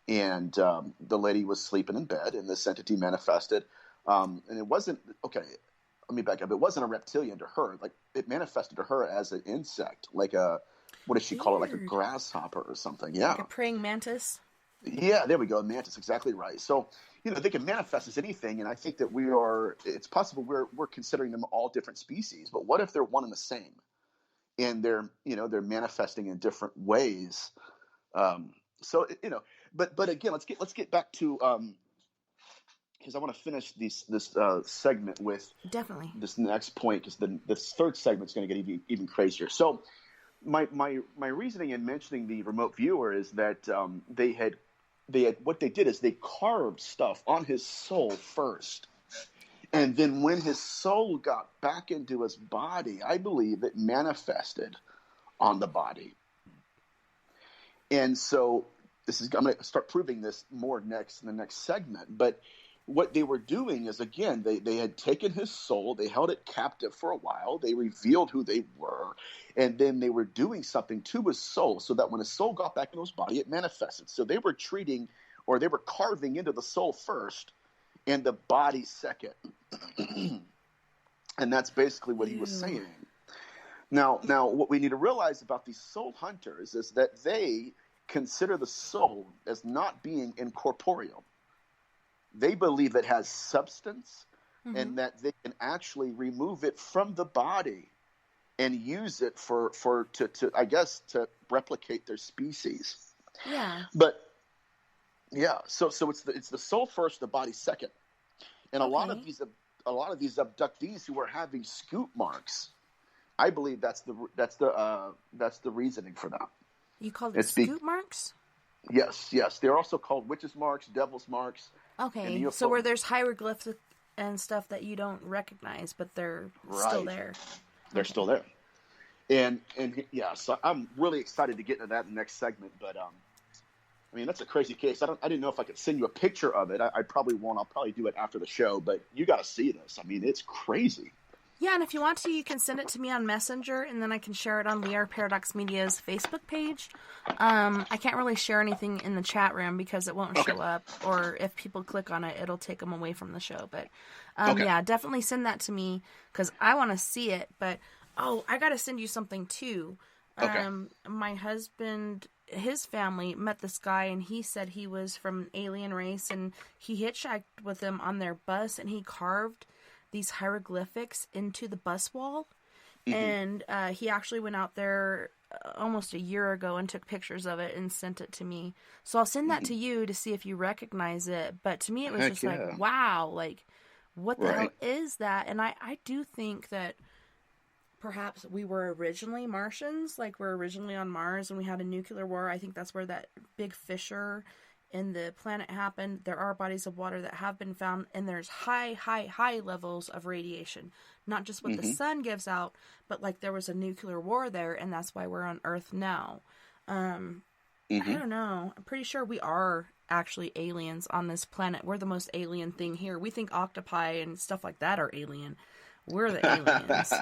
And the lady was sleeping in bed, and this entity manifested. And it wasn't – okay, let me back up. It wasn't a reptilian to her. Like, it manifested to her as an insect, like a – what does she call it? Like a grasshopper or something. Yeah.
Like a praying mantis?
Yeah, there we go. Mantis, exactly right. So, they can manifest as anything, and I think that we are – it's possible we're considering them all different species. But what if they're one and the same? And they're manifesting in different ways. So, But again, let's get back to because I want to finish this segment with
definitely
this next point, because this third segment is going to get even crazier. So my reasoning in mentioning the remote viewer is that they had what they did is they carved stuff on his soul first, and then when his soul got back into his body, I believe it manifested on the body, and so. I'm going to start proving this more next in the next segment. But what they were doing is, again, they had taken his soul, they held it captive for a while, they revealed who they were, and then they were doing something to his soul so that when his soul got back into his body, it manifested. So they were they were carving into the soul first and the body second. And that's basically what he was saying. Now, what we need to realize about these soul hunters is that they consider the soul as not being incorporeal. They believe it has substance and that they can actually remove it from the body and use it to replicate their species.
Yeah.
But yeah, so it's the soul first, the body second. And a lot of these abductees who are having scoop marks, I believe that's the reasoning for that.
You called it scoop marks?
Yes. They're also called witches' marks, devil's marks.
Okay, so where there's hieroglyphs and stuff that you don't recognize, but they're still there.
They're still there. And so I'm really excited to get into that in the next segment. But, that's a crazy case. I didn't know if I could send you a picture of it. I probably won't. I'll probably do it after the show. But you got to see this. It's crazy.
Yeah, and if you want to, you can send it to me on Messenger, and then I can share it on We Are Paradox Media's Facebook page. I can't really share anything in the chat room because it won't show up, or if people click on it, it'll take them away from the show. But, yeah, definitely send that to me because I want to see it. But, I got to send you something, too.
Okay.
My husband, his family met this guy, and he said he was from an alien race, and he hitchhiked with them on their bus, and he carved these hieroglyphics into the bus wall. And he actually went out there almost a year ago and took pictures of it and sent it to me. So I'll send that to you to see if you recognize it. But to me, it was just like, wow, like, what the hell is that? And I do think that perhaps we were originally Martians, like we're originally on Mars and we had a nuclear war. I think that's where that big fissure in the planet happened. There are bodies of water that have been found, and there's high levels of radiation. Not just what the sun gives out, but like there was a nuclear war there, and that's why we're on Earth now. I don't know. I'm pretty sure we are actually aliens on this planet. We're the most alien thing here. We think octopi and stuff like that are alien. We're the aliens.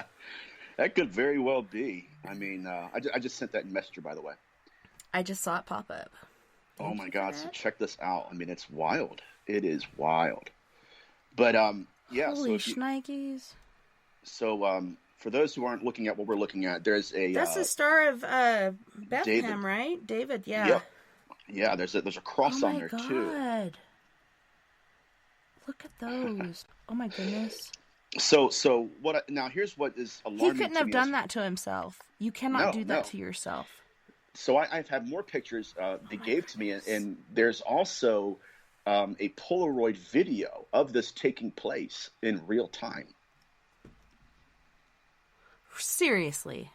That could very well be. I just sent that in Messenger, by the way.
I just saw it pop up.
Oh my God! So check this out. It's wild. It is wild. But yeah.
Holy shnikes.
So for those who aren't looking at what we're looking at, there's a
That's the star of Bethlehem,
David.
right? David, yeah.
Yep. Yeah, there's a
Oh
cross on
my
there
god.
too.
Look at those. Oh my goodness.
So now here's what is
He
alarming
couldn't
to
have
me
done
is-
that to himself. You cannot
No,
do that
no.
to yourself.
So I've had more pictures they gave to me, and there's also a Polaroid video of this taking place in real time.
Seriously.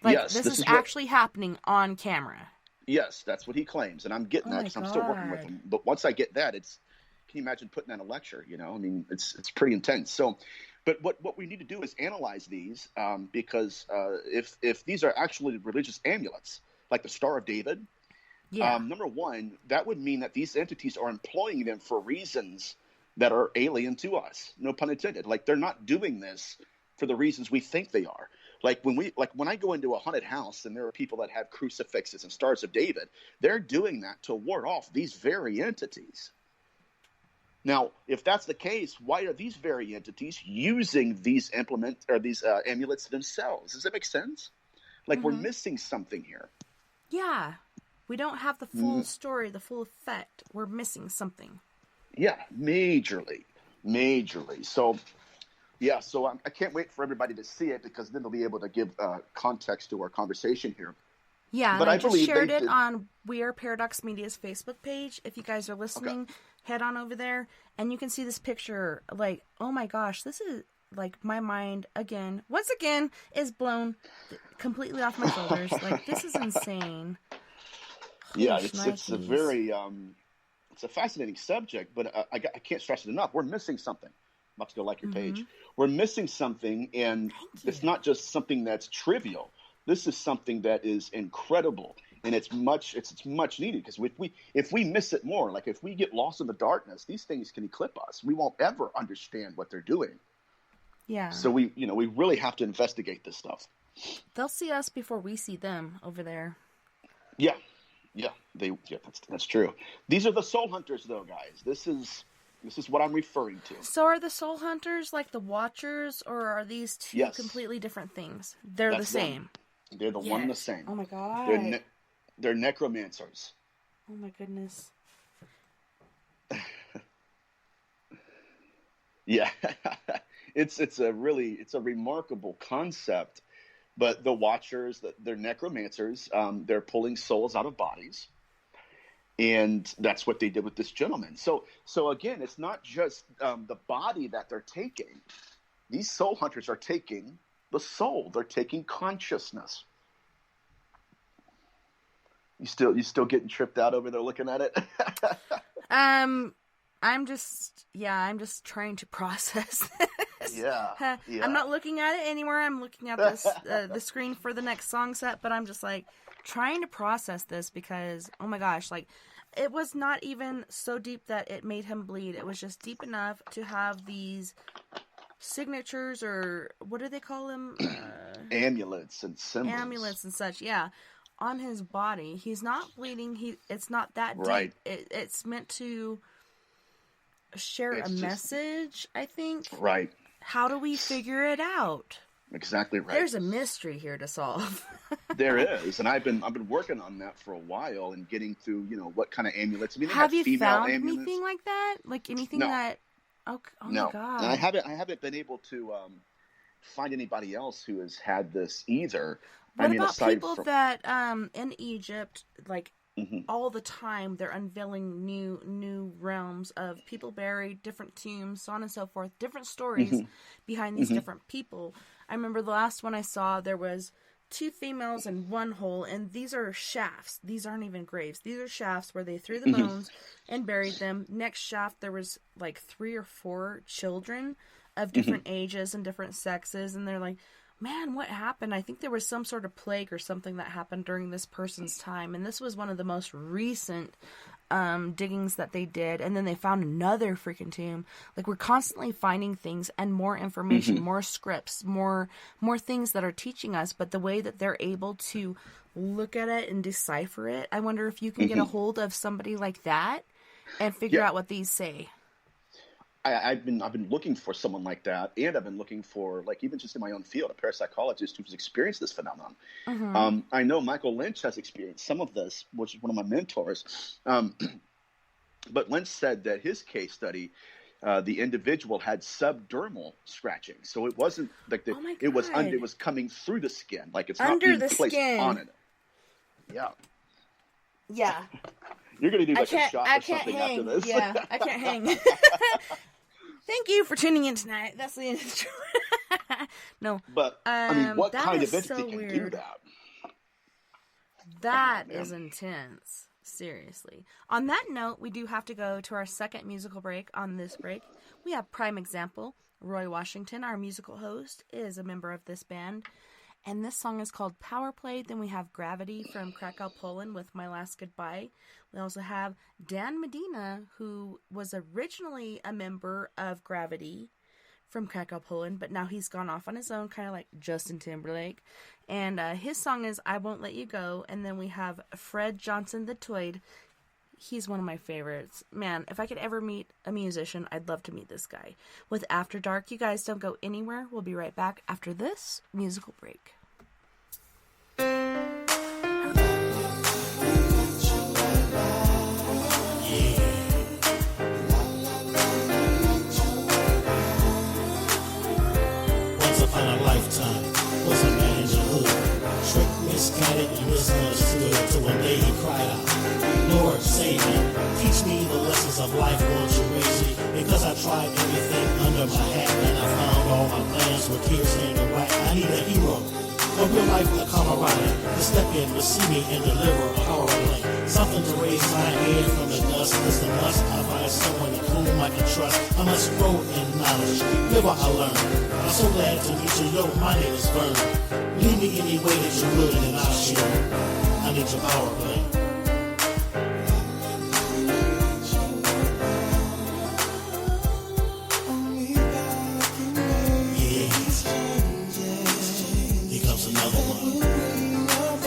Like,
Yes,
this
this
is
is what-
actually happening on camera.
Yes, that's what he claims, and I'm getting
Oh
that
my
because I'm still working with
God.
him. But once I get that, can you imagine putting that in a lecture? You know, I mean, it's pretty intense. So, but what we need to do is analyze these because if these are actually religious amulets, like the Star of David,
Yeah.
number one, that would mean that these entities are employing them for reasons that are alien to us. No pun intended. Like, they're not doing this for the reasons we think they are. Like when I go into a haunted house and there are people that have crucifixes and stars of David, they're doing that to ward off these very entities. Now, if that's the case, why are these very entities using these amulets themselves? Does that make sense? Like, we're missing something here.
Yeah. We don't have the full story, the full effect. We're missing something.
Yeah, majorly. So, yeah, so I can't wait for everybody to see it because then they'll be able to give context to our conversation here.
Yeah,
But
and I
I
just
believe
shared
they
it
did-
on We Are Paradox Media's Facebook page. If you guys are listening, head on over there, and you can see this picture. Like, oh my gosh, this is, like, my mind, once again, is blown completely off my shoulders. Like, this is insane.
Yeah,
Holy
it's a
shnikes.
very it's a fascinating subject, but I can't stress it enough. We're missing something. I'm about to go like your page. We're missing something, and it's not just something that's trivial. This is something that is incredible, and it's much needed because if we miss it more, like if we get lost in the darkness, these things can eclipse us. We won't ever understand what they're doing.
Yeah.
So we really have to investigate this stuff.
They'll see us before we see them over there.
Yeah, that's true. These are the soul hunters, though, guys. This is what I'm referring to.
So are the soul hunters like the Watchers, or are these two
Yes.
completely different things? They're
That's
the
them.
same.
They're the one and the
Yes.
same.
Oh my god.
They're necromancers.
Oh my goodness.
Yeah, it's a remarkable concept. But the Watchers, they're necromancers. They're pulling souls out of bodies, and that's what they did with this gentleman. So again, it's not just the body that they're taking. These soul hunters are taking the soul. They're taking consciousness. You still getting tripped out over there looking at it?
I'm just trying to process this.
Yeah.
I'm not looking at it anymore. I'm looking at this the screen for the next song set, but I'm just like trying to process this because, oh my gosh, like, it was not even so deep that it made him bleed. It was just deep enough to have these signatures, or what do they call them?
Amulets and symbols.
Amulets and such, yeah, on his body. He's not bleeding. It's not that deep.
Right.
It's meant to share
It's
a
just-
message, I think.
Right.
How do we figure it out?
Exactly right.
There's a mystery here to solve.
There is, and I've been working on that for a while and getting through, what kind of amulets. I mean, they
Have you
female
found
amulets.
anything like that? Like anything
No.
that? Oh
No,
my god!
and I haven't been able to find anybody else who has had this either.
What
I mean,
about
aside
people
from
that in Egypt, like
Mhm.
all the time, they're unveiling new realms of people buried, different tombs, so on and so forth, different stories
Mm-hmm.
behind these different people. I remember the last one I saw, there was 2 females in one hole, and these are shafts. These aren't even graves. These are shafts where they threw the bones and buried them. Next shaft, there was like 3 or 4 children of different ages and different sexes, and they're like, man, what happened? I think there was some sort of plague or something that happened during this person's time, and this was one of the most recent diggings that they did, and then they found another freaking tomb. Like, we're constantly finding things and more information, more scripts, more things that are teaching us, but the way that they're able to look at it and decipher it, I wonder if you can get a hold of somebody like that and figure
Yeah.
out what these say.
I've been looking for someone like that, and I've been looking for, like, even just in my own field, a parapsychologist who's experienced this phenomenon. I know Michael Lynch has experienced some of this, which is one of my mentors. But Lynch said that his case study, the individual had subdermal scratching, so it wasn't like
Oh my
it was
God.
it was coming through the skin, like it's
Under
not being
the
placed
skin.
on it. Yeah,
Yeah.
you're gonna do
I
like a
can't.
shot
I
or
can't
something
hang.
after this.
Yeah, I can't hang. Thank you for tuning in tonight. That's the intro. No,
But I mean, what
that
kind
is
of entity
so
can do
weird.
that?
that
man.
is intense. Seriously. On that note, we do have to go to our second musical break. On this break, we have prime example. Roy Washington, our musical host, is a member of this band. And this song is called Power Play. Then we have Gravity from Krakow, Poland with My Last Goodbye. We also have Dan Medina, who was originally a member of Gravity from Krakow, Poland, but now he's gone off on his own, kind of like Justin Timberlake. And his song is I Won't Let You Go. And then we have Fred Johnson the Toid. He's one of my favorites. Man, if I could ever meet a musician, I'd love to meet this guy. With After Dark, you guys don't go anywhere. We'll be right back after this musical break.
Once upon a lifetime was a man in the hood, tricked, misguided, and misunderstood. Till one day he cried out, Lord, save me, teach me the lessons of life, won't you raise me? Because I tried everything under my hat, and I found all my plans were tears in the right. I need a hero, a real life camaraderie, to step in to see me and deliver a power play. Something to raise my head from the dust is the must. I find someone in whom I can trust. I must grow in knowledge, live what I learn. I'm so glad to meet you, yo, my name is Vern. Lead me any way that you will, and I'll share. I need your power play. Yeah. Here comes another one.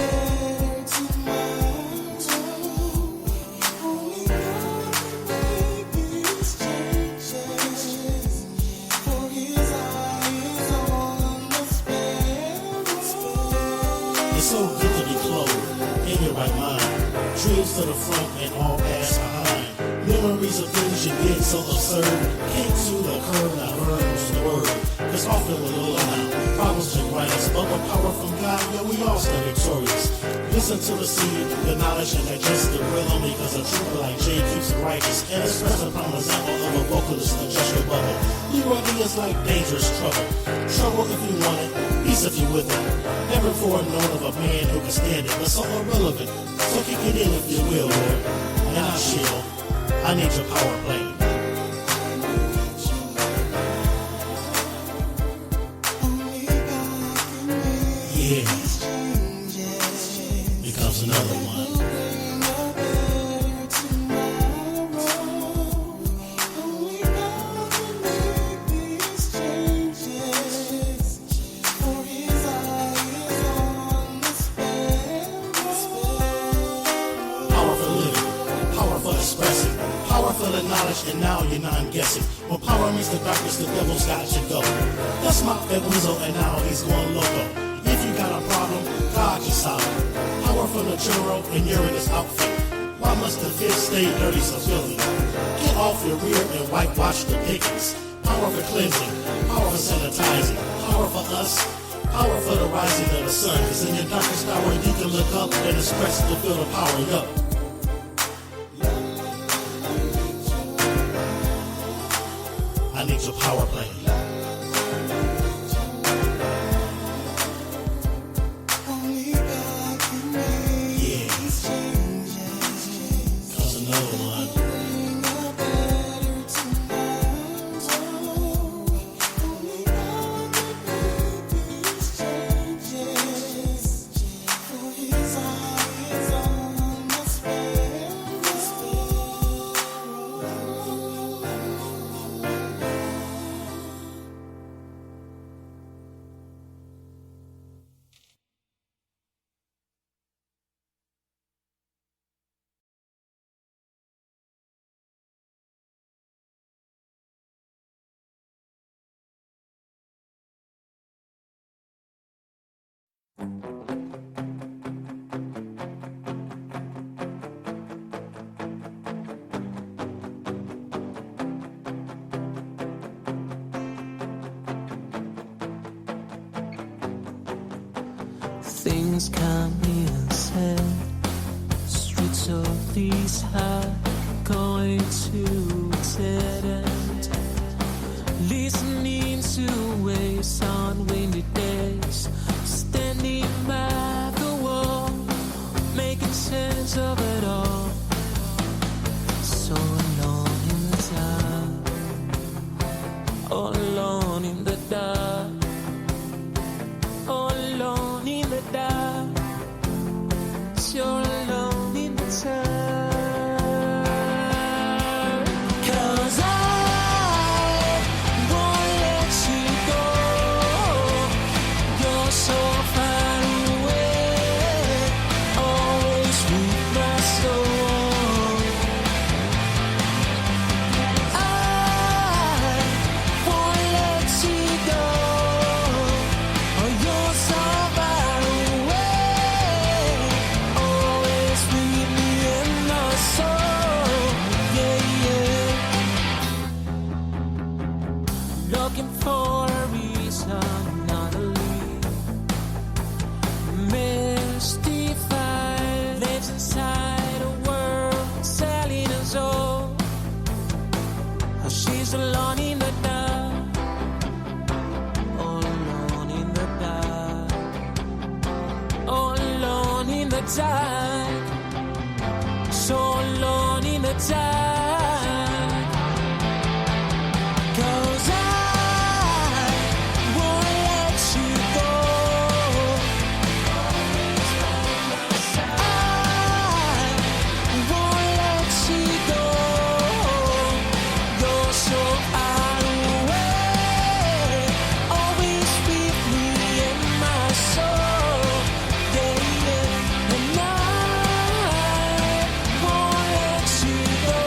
It's so good to be clothed in your right mind. Dreams to the front and all past behind. Memories of things you did so absurd. Came to the curb, now burns the word. Cause often we're low now. Problems can grind us, but with power from God, yeah, we all stay victorious. Listen to the seed, the knowledge, and digest the rhythm. Because a trooper like Jay keeps it righteous. And express a prime example of a vocalist, adjust your bubble. Leroy D is like dangerous trouble. Trouble if you want it, peace if you with it. Never before known of a man who can stand it, but so irrelevant. So kick it in if you will, Lord. And I'll shield. I need your power play. Yeah. Here comes another one. Power for living, power for expressing, power for the knowledge, and now you're not guessing. When power meets the darkness, the devil's got to go. That's my Weasel, and now he's going loco. If you got a problem, God can solve it. Power for the churro and Uranus outfit. Why must the fish stay dirty so filthy? Get off your rear and whitewash the pickings. Power for cleansing, power for sanitizing, power for us, power for the rising of the sun. Cause in your darkest hour you can look up and express to feel the power up. I need your power play. Yeah. Comes another one.
Things come and said, streets of these high, going to a dead end. Listening to waves on windy days, standing by the wall, making sense of it all. So alone in the dark, all alone in the dark, all alone in the dark. You're alone in the dark. 'Cause I won't let you go. You're so far away, always with my soul. I won't let you go. Oh, you're so far away, always with me in my soul. Yeah, yeah. Looking for a reason, not a lead. Mystified, lives inside a world selling us all. Oh, she's alone in the dark, all alone in the dark, all alone in the dark, so alone in the dark. 'Cause I won't let you go. I won't let you go. You're so far away, always with me in my soul. Yeah, yeah. And I won't let you go.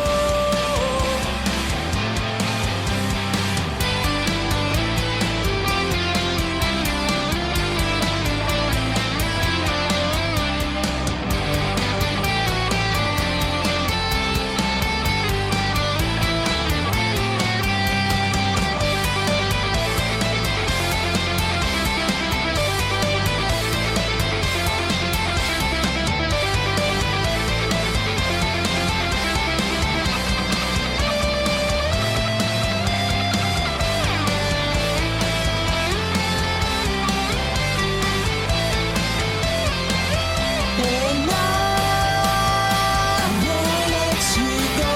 And I won't let you go.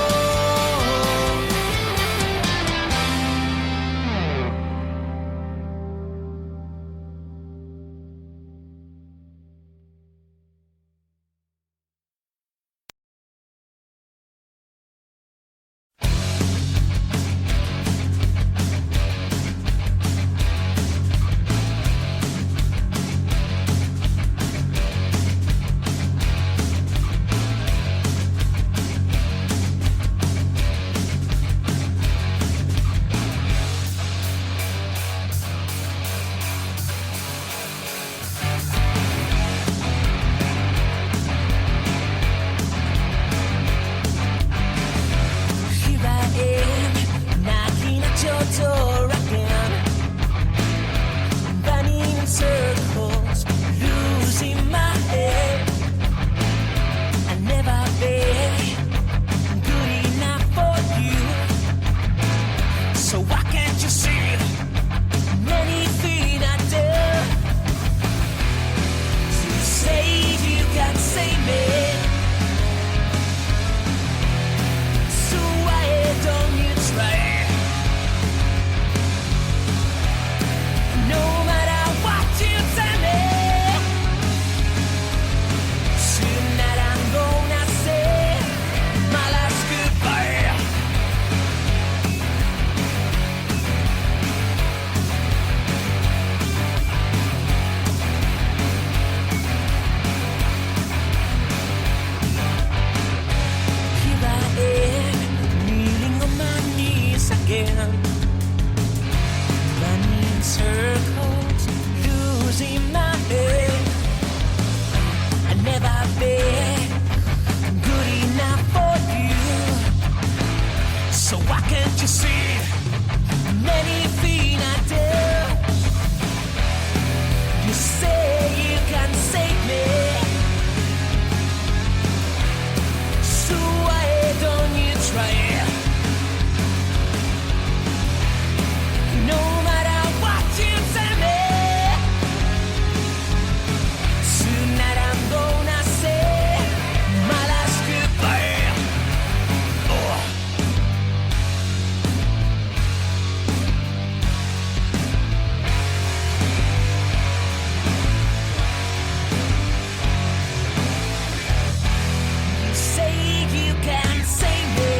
Here I am, knocking at your door again, running in circles, losing my head. I never been good enough for you, so why can't you see anything I do to save you? Can't save me. So why don't you try? No matter what you tell me, tonight I'm gonna say my last goodbye. Here I am, kneeling on my knees again, running in circles, losing my head. why can't you see? Anything I do, you say you can save me. So why don't you try it? No matter what you tell me, tonight I'm gonna say my last goodbye. Oh. You say you can save me.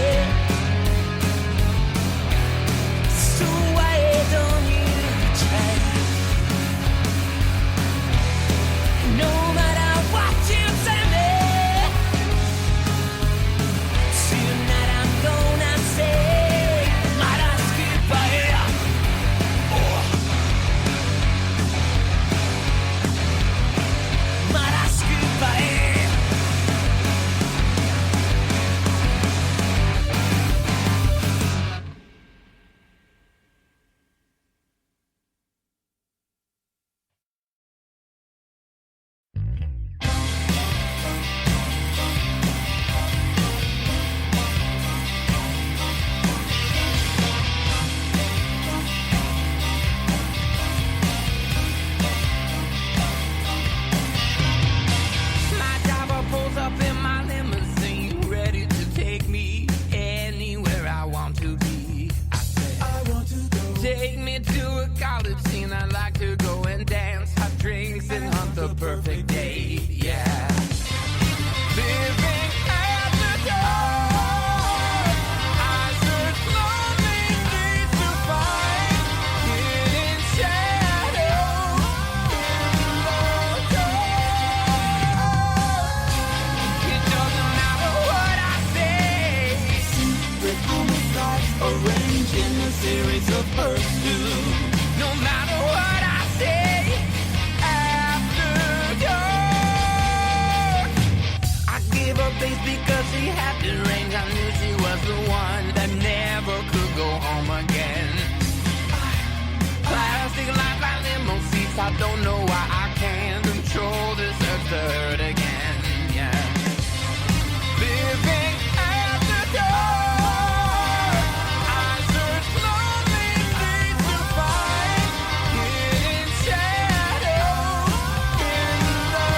So why don't you try? No matter what you tell me, tonight I'm gonna say my last goodbye. Oh. My last goodbye. My driver pulls up in my limousine, ready to take me anywhere I want to be. I say, I want to go. Take me to a college scene. I'd like to go and dance, have drinks, and hunt the perfect date. Yeah. Living at the door, I search lonely streets to find hidden shadows in the dark. It doesn't matter what I say. Secret homicides arranged in a series of pursuits. No matter what I say, after dark, I gave her base because she had the range. I knew she was the one that never could go home again. Plastic life like limo seats. I don't know why I can't control this urge to hurt again. Yeah. Living at the door, I search lonely streets to find hidden shadows in the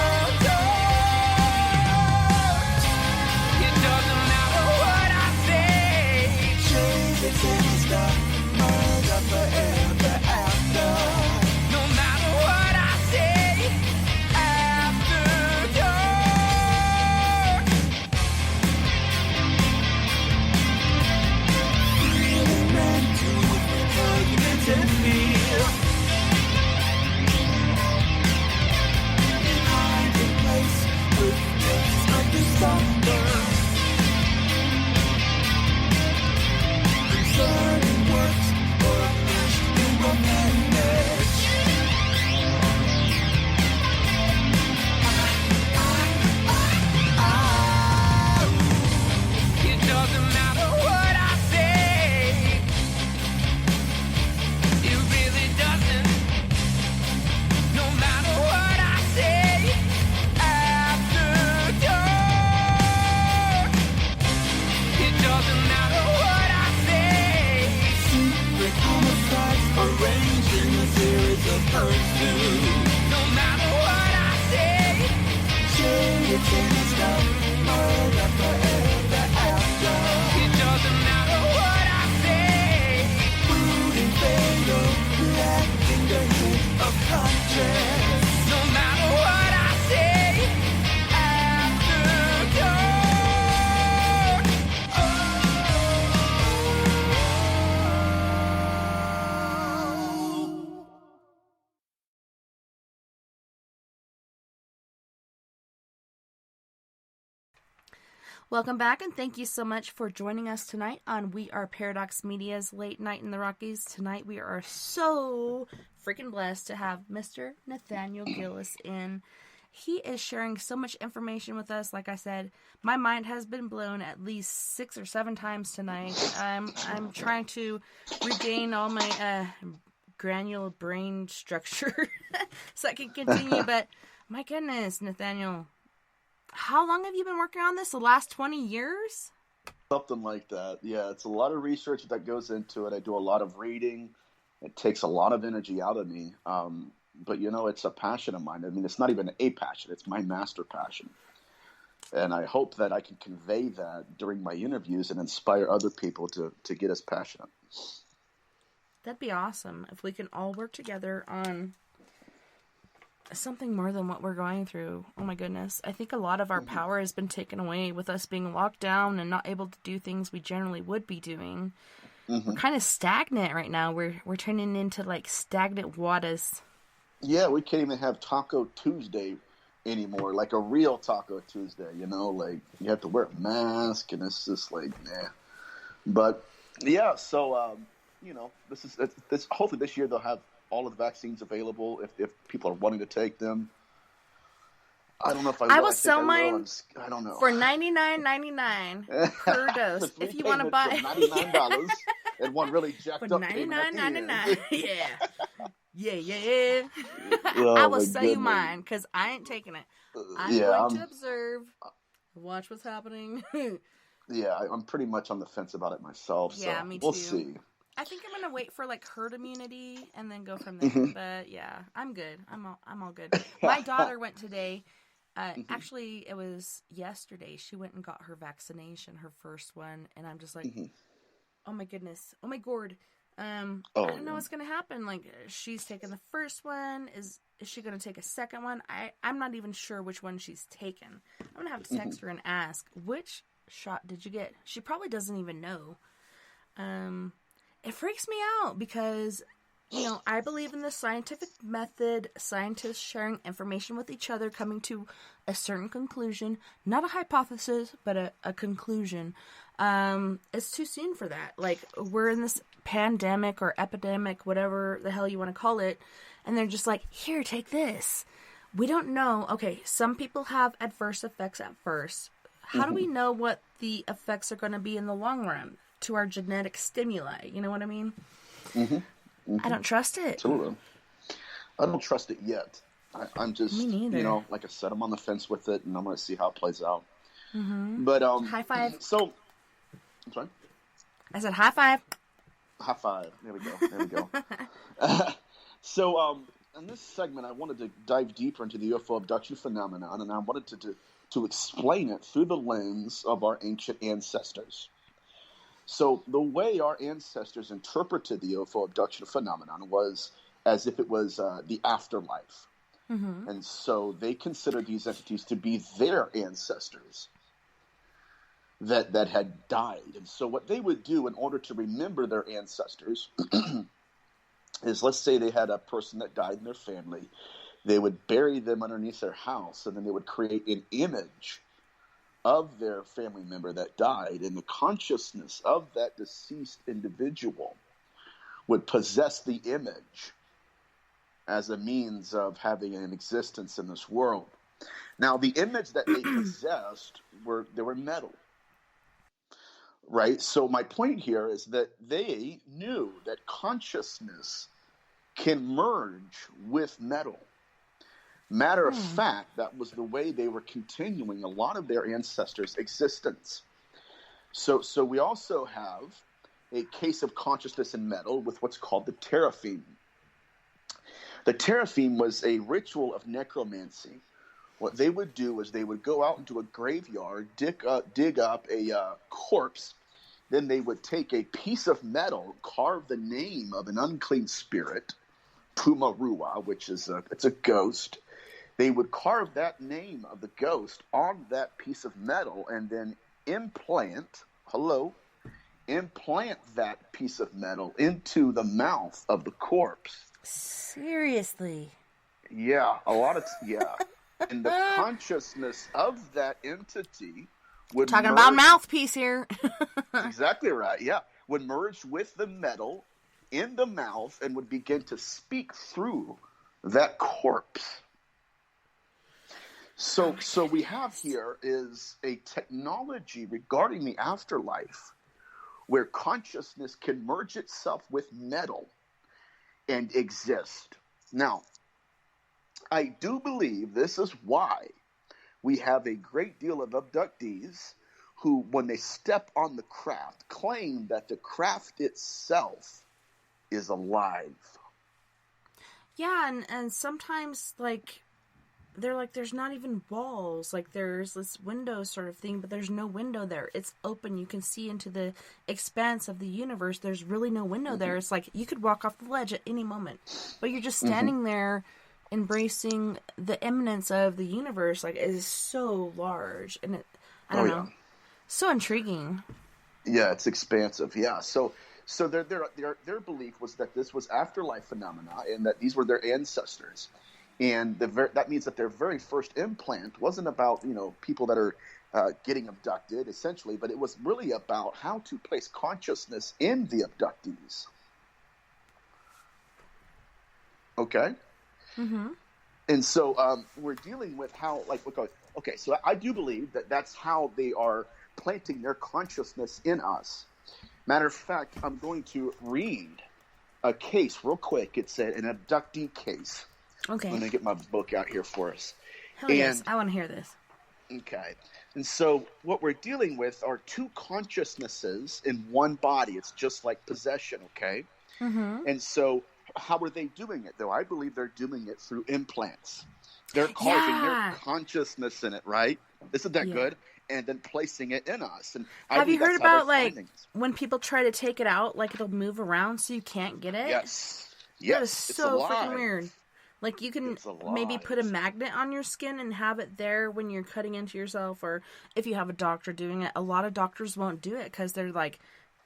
dark. It doesn't matter what I say. Change it in the sky, murder forever after. No matter what I say, after dark. Really meant to hug and feel. In hiding place with days of December. Concerning works or meshed in romantic. It doesn't matter what I say. It really doesn't. No matter what I say, after dark. It doesn't matter what I say. Secret homicides arranged in a series of pursuits. No matter what I say, shade it's in the sky, murder forever after. It doesn't matter what I say. Brooding fatal, lacking the hint of conscience. No matter what I say, after dark.
Welcome back, and thank you so much for joining us tonight on We Are Paradox Media's Late Night in the Rockies. Tonight we are so freaking blessed to have Mr. Nathaniel Gillis in. He is sharing so much information with us. Like I said, my mind has been blown at least 6 or 7 times tonight. I'm trying to regain all my granular brain structure so I can continue. But my goodness, Nathaniel, how long have you been working on this? The last 20 years?
Something like that. Yeah, it's a lot of research that goes into it. I do a lot of reading. It takes a lot of energy out of me. But, it's a passion of mine. I mean, it's not even a passion. It's my master passion. And I hope that I can convey that during my interviews and inspire other people to get as passionate.
That'd be awesome if we can all work together on something more than what we're going through. Oh my goodness. I think a lot of our power has been taken away with us being locked down and not able to do things we generally would be doing. We're kind of stagnant right now. We're turning into like stagnant waters.
Yeah, we can't even have Taco Tuesday anymore, like a real Taco Tuesday, like you have to wear a mask and it's just like, nah. But yeah, so, this hopefully this year they'll have all of the vaccines available if people are wanting to take them. I don't know if I will.
I will
I think
sell
I will.
mine
I don't know.
for $99.99 per dose. If you want to buy
$99 and one really jacked
for
up payment at the end.
$99.99. Yeah.
Oh,
I will
my
sell you
goodness.
mine because I ain't taking it. I'm going to observe, watch what's happening.
Yeah, I'm pretty much on the fence about it myself.
Yeah,
so
me
we'll
too.
see.
I think I'm gonna wait for like herd immunity and then go from there. But yeah, I'm good. I'm all good. My daughter went today. Actually, it was yesterday. She went and got her vaccination, her first one, and I'm just like, oh my goodness, oh my gourd. I don't know what's gonna happen. Like, she's taken the first one. Is she gonna take a second one? I'm not even sure which one she's taken. I'm gonna have to text her and ask, which shot did you get? She probably doesn't even know. It freaks me out because, I believe in the scientific method, scientists sharing information with each other, coming to a certain conclusion, not a hypothesis, but a conclusion. It's too soon for that. Like, we're in this pandemic or epidemic, whatever the hell you want to call it, and they're just like, here, take this. We don't know. Okay, some people have adverse effects at first. How do we know what the effects are going to be in the long run to our genetic stimuli? You know what I mean? I don't trust it.
Absolutely. I don't trust it yet. I'm just,
Me neither.
like I said, I'm on the fence with it, and I'm going to see how it plays out. But
High five.
So, I'm sorry.
I said high five.
High five. There we go. So, in this segment, I wanted to dive deeper into the UFO abduction phenomenon, and I wanted to explain it through the lens of our ancient ancestors. So the way our ancestors interpreted the UFO abduction phenomenon was as if it was the afterlife. And so they considered these entities to be their ancestors that had died. And so what they would do in order to remember their ancestors is, let's say they had a person that died in their family. They would bury them underneath their house, and then they would create an image of their family member that died, and the consciousness of that deceased individual would possess the image as a means of having an existence in this world. Now, the image that they possessed were metal, right? So my point here is that they knew that consciousness can merge with metal. Matter of fact, that was the way they were continuing a lot of their ancestors' existence. So we also have a case of consciousness in metal with what's called the teraphim. The teraphim was a ritual of necromancy. What they would do is they would go out into a graveyard, dig up a corpse. Then they would take a piece of metal, carve the name of an unclean spirit, Pumarua, which is it's a ghost. They would carve that name of the ghost on that piece of metal and then implant that piece of metal into the mouth of the corpse.
Seriously?
Yeah, and the consciousness of that entity would
Talking about mouthpiece here.
Exactly right, yeah. Would merge with the metal in the mouth and would begin to speak through that corpse. So we have here is a technology regarding the afterlife where consciousness can merge itself with metal and exist. Now, I do believe this is why we have a great deal of abductees who, when they step on the craft, claim that the craft itself is alive.
Yeah, and sometimes, like, they're like, there's not even walls. Like, there's this window sort of thing, but there's no window there. It's open. You can see into the expanse of the universe. There's really no window there. It's like you could walk off the ledge at any moment. But you're just standing there embracing the imminence of the universe. Like, it is so large. And I don't know. So intriguing.
Yeah, it's expansive. Yeah. So their belief was that this was afterlife phenomena and that these were their ancestors. And that means that their very first implant wasn't about, people that are getting abducted, essentially, but it was really about how to place consciousness in the abductees. Okay? Mm-hmm. And so we're dealing with how, okay, so I do believe that that's how they are planting their consciousness in us. Matter of fact, I'm going to read a case real quick. It's an abductee case.
Okay.
I'm going to get my book out here for us.
Hell yes, I want to hear this.
Okay. And so what we're dealing with are two consciousnesses in one body. It's just like possession, okay? Mm-hmm. And so how are they doing it, though? I believe they're doing it through implants. They're carving their consciousness in it, right? Isn't that good? And then placing it in us. And
have you heard about, like, when people try to take it out, like, it'll move around so you can't get it?
Yes.
That is so freaking weird. Like, you can maybe put a magnet on your skin and have it there when you're cutting into yourself, or if you have a doctor doing it. A lot of doctors won't do it because they're like,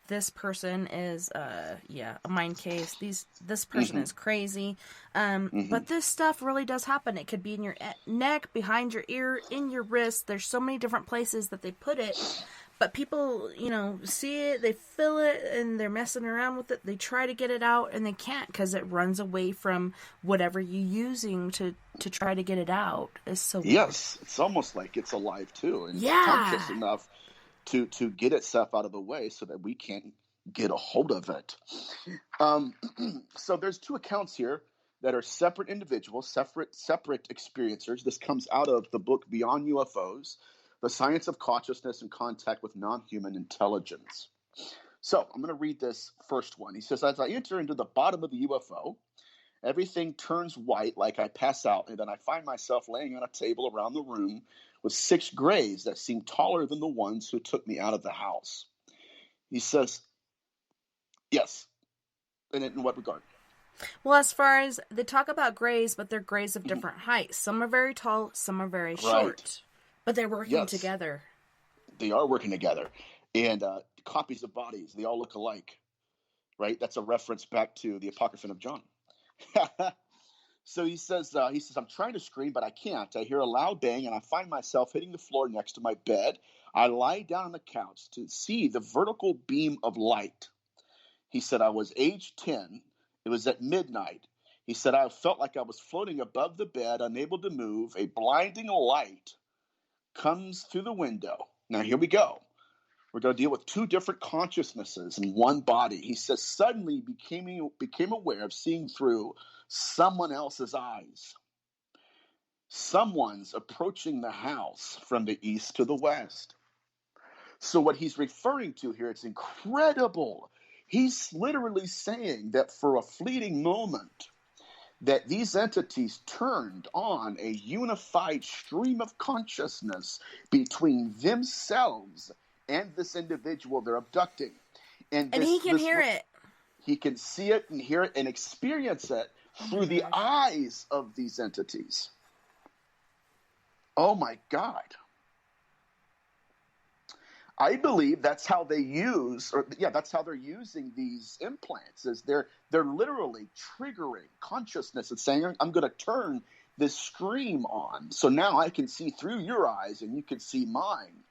this person is, a mind case. This person is crazy. But this stuff really does happen. It could be in your neck, behind your ear, in your wrist. There's so many different places that they put it. But people, see it, they feel it, and they're messing around with it. They try to get it out, and they can't because it runs away from whatever you're using to try to get it out. It's so weird.
Yes, it's almost like it's alive, too. And it's conscious enough to get itself out of the way so that we can't get a hold of it. So there's two accounts here that are separate individuals, separate experiencers. This comes out of the book Beyond UFOs, The Science of Consciousness and Contact with Non-Human Intelligence. So I'm going to read this first one. He says, as I enter into the bottom of the UFO, everything turns white like I pass out, and then I find myself laying on a table around the room with 6 grays that seem taller than the ones who took me out of the house. He says, yes. And in what regard?
Well, as far as they talk about grays, but they're grays of different heights. Some are very tall, some are very short. But they're working together.
They are working together. And copies of bodies, they all look alike. Right? That's a reference back to the Apocryphon of John. So he says, I'm trying to scream, but I can't. I hear a loud bang, and I find myself hitting the floor next to my bed. I lie down on the couch to see the vertical beam of light. He said, I was age 10. It was at midnight. He said, I felt like I was floating above the bed, unable to move. A blinding light comes through the window. Now, here we go. We're going to deal with two different consciousnesses in one body. He says, suddenly became aware of seeing through someone else's eyes. Someone's approaching the house from the east to the west. So what he's referring to here, it's incredible. He's literally saying that for a fleeting moment, that these entities turned on a unified stream of consciousness between themselves and this individual they're abducting. And
he can hear it.
He can see it and hear it and experience it through the eyes of these entities. Oh my God. I believe that's how they that's how they're using these implants, is they're literally triggering consciousness and saying, I'm going to turn this stream on. So now I can see through your eyes and you can see mine.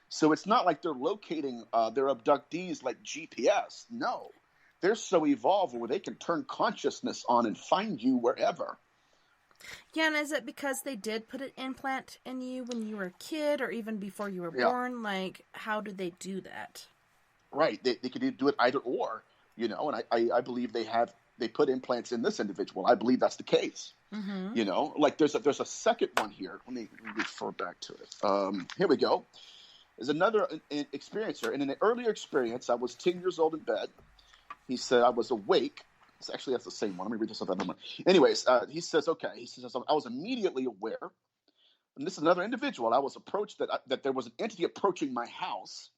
So it's not like they're locating their abductees like GPS. No, they're so evolved where they can turn consciousness on and find you wherever.
Yeah, and is it because they did put an implant in you when you were a kid or even before you were
Yeah.
born? Like, how did they do that?
Right. They could either do it either or, and I believe they put implants in this individual. I believe that's the case.
Mm-hmm.
Like there's a second one here. Let me refer back to it. Here we go. There's another experiencer. And in an earlier experience, I was 10 years old in bed. He said I was awake. Actually, that's the same one. Let me read this other one. Anyways, he says, okay. He says, I was immediately aware. And this is another individual. I was approached that there was an entity approaching my house.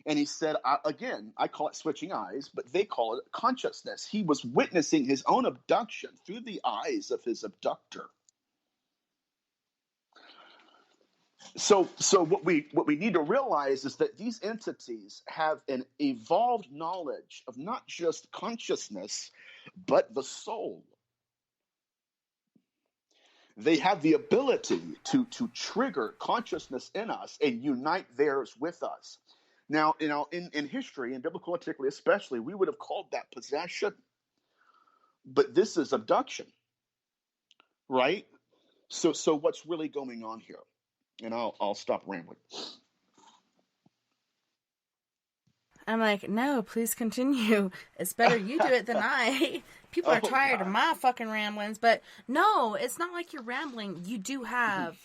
And he said, again, I call it switching eyes, but they call it consciousness. He was witnessing his own abduction through the eyes of his abductor. So what we need to realize is that these entities have an evolved knowledge of not just consciousness, but the soul. They have the ability to trigger consciousness in us and unite theirs with us. Now, in history, in biblical antiquity especially, we would have called that possession. But this is abduction, right? So what's really going on here? And I'll stop rambling.
I'm like, no, please continue. It's better you do it than I. People are tired of my fucking ramblings. But no, it's not like you're rambling. You do have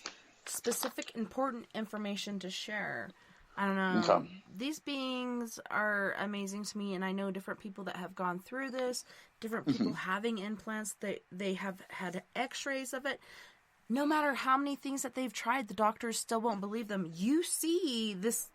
specific, important information to share. I don't know.
Okay.
These beings are amazing to me, and I know different people that have gone through this, different people having implants. They have had x-rays of it. No matter how many things that they've tried, the doctors still won't believe them. You see this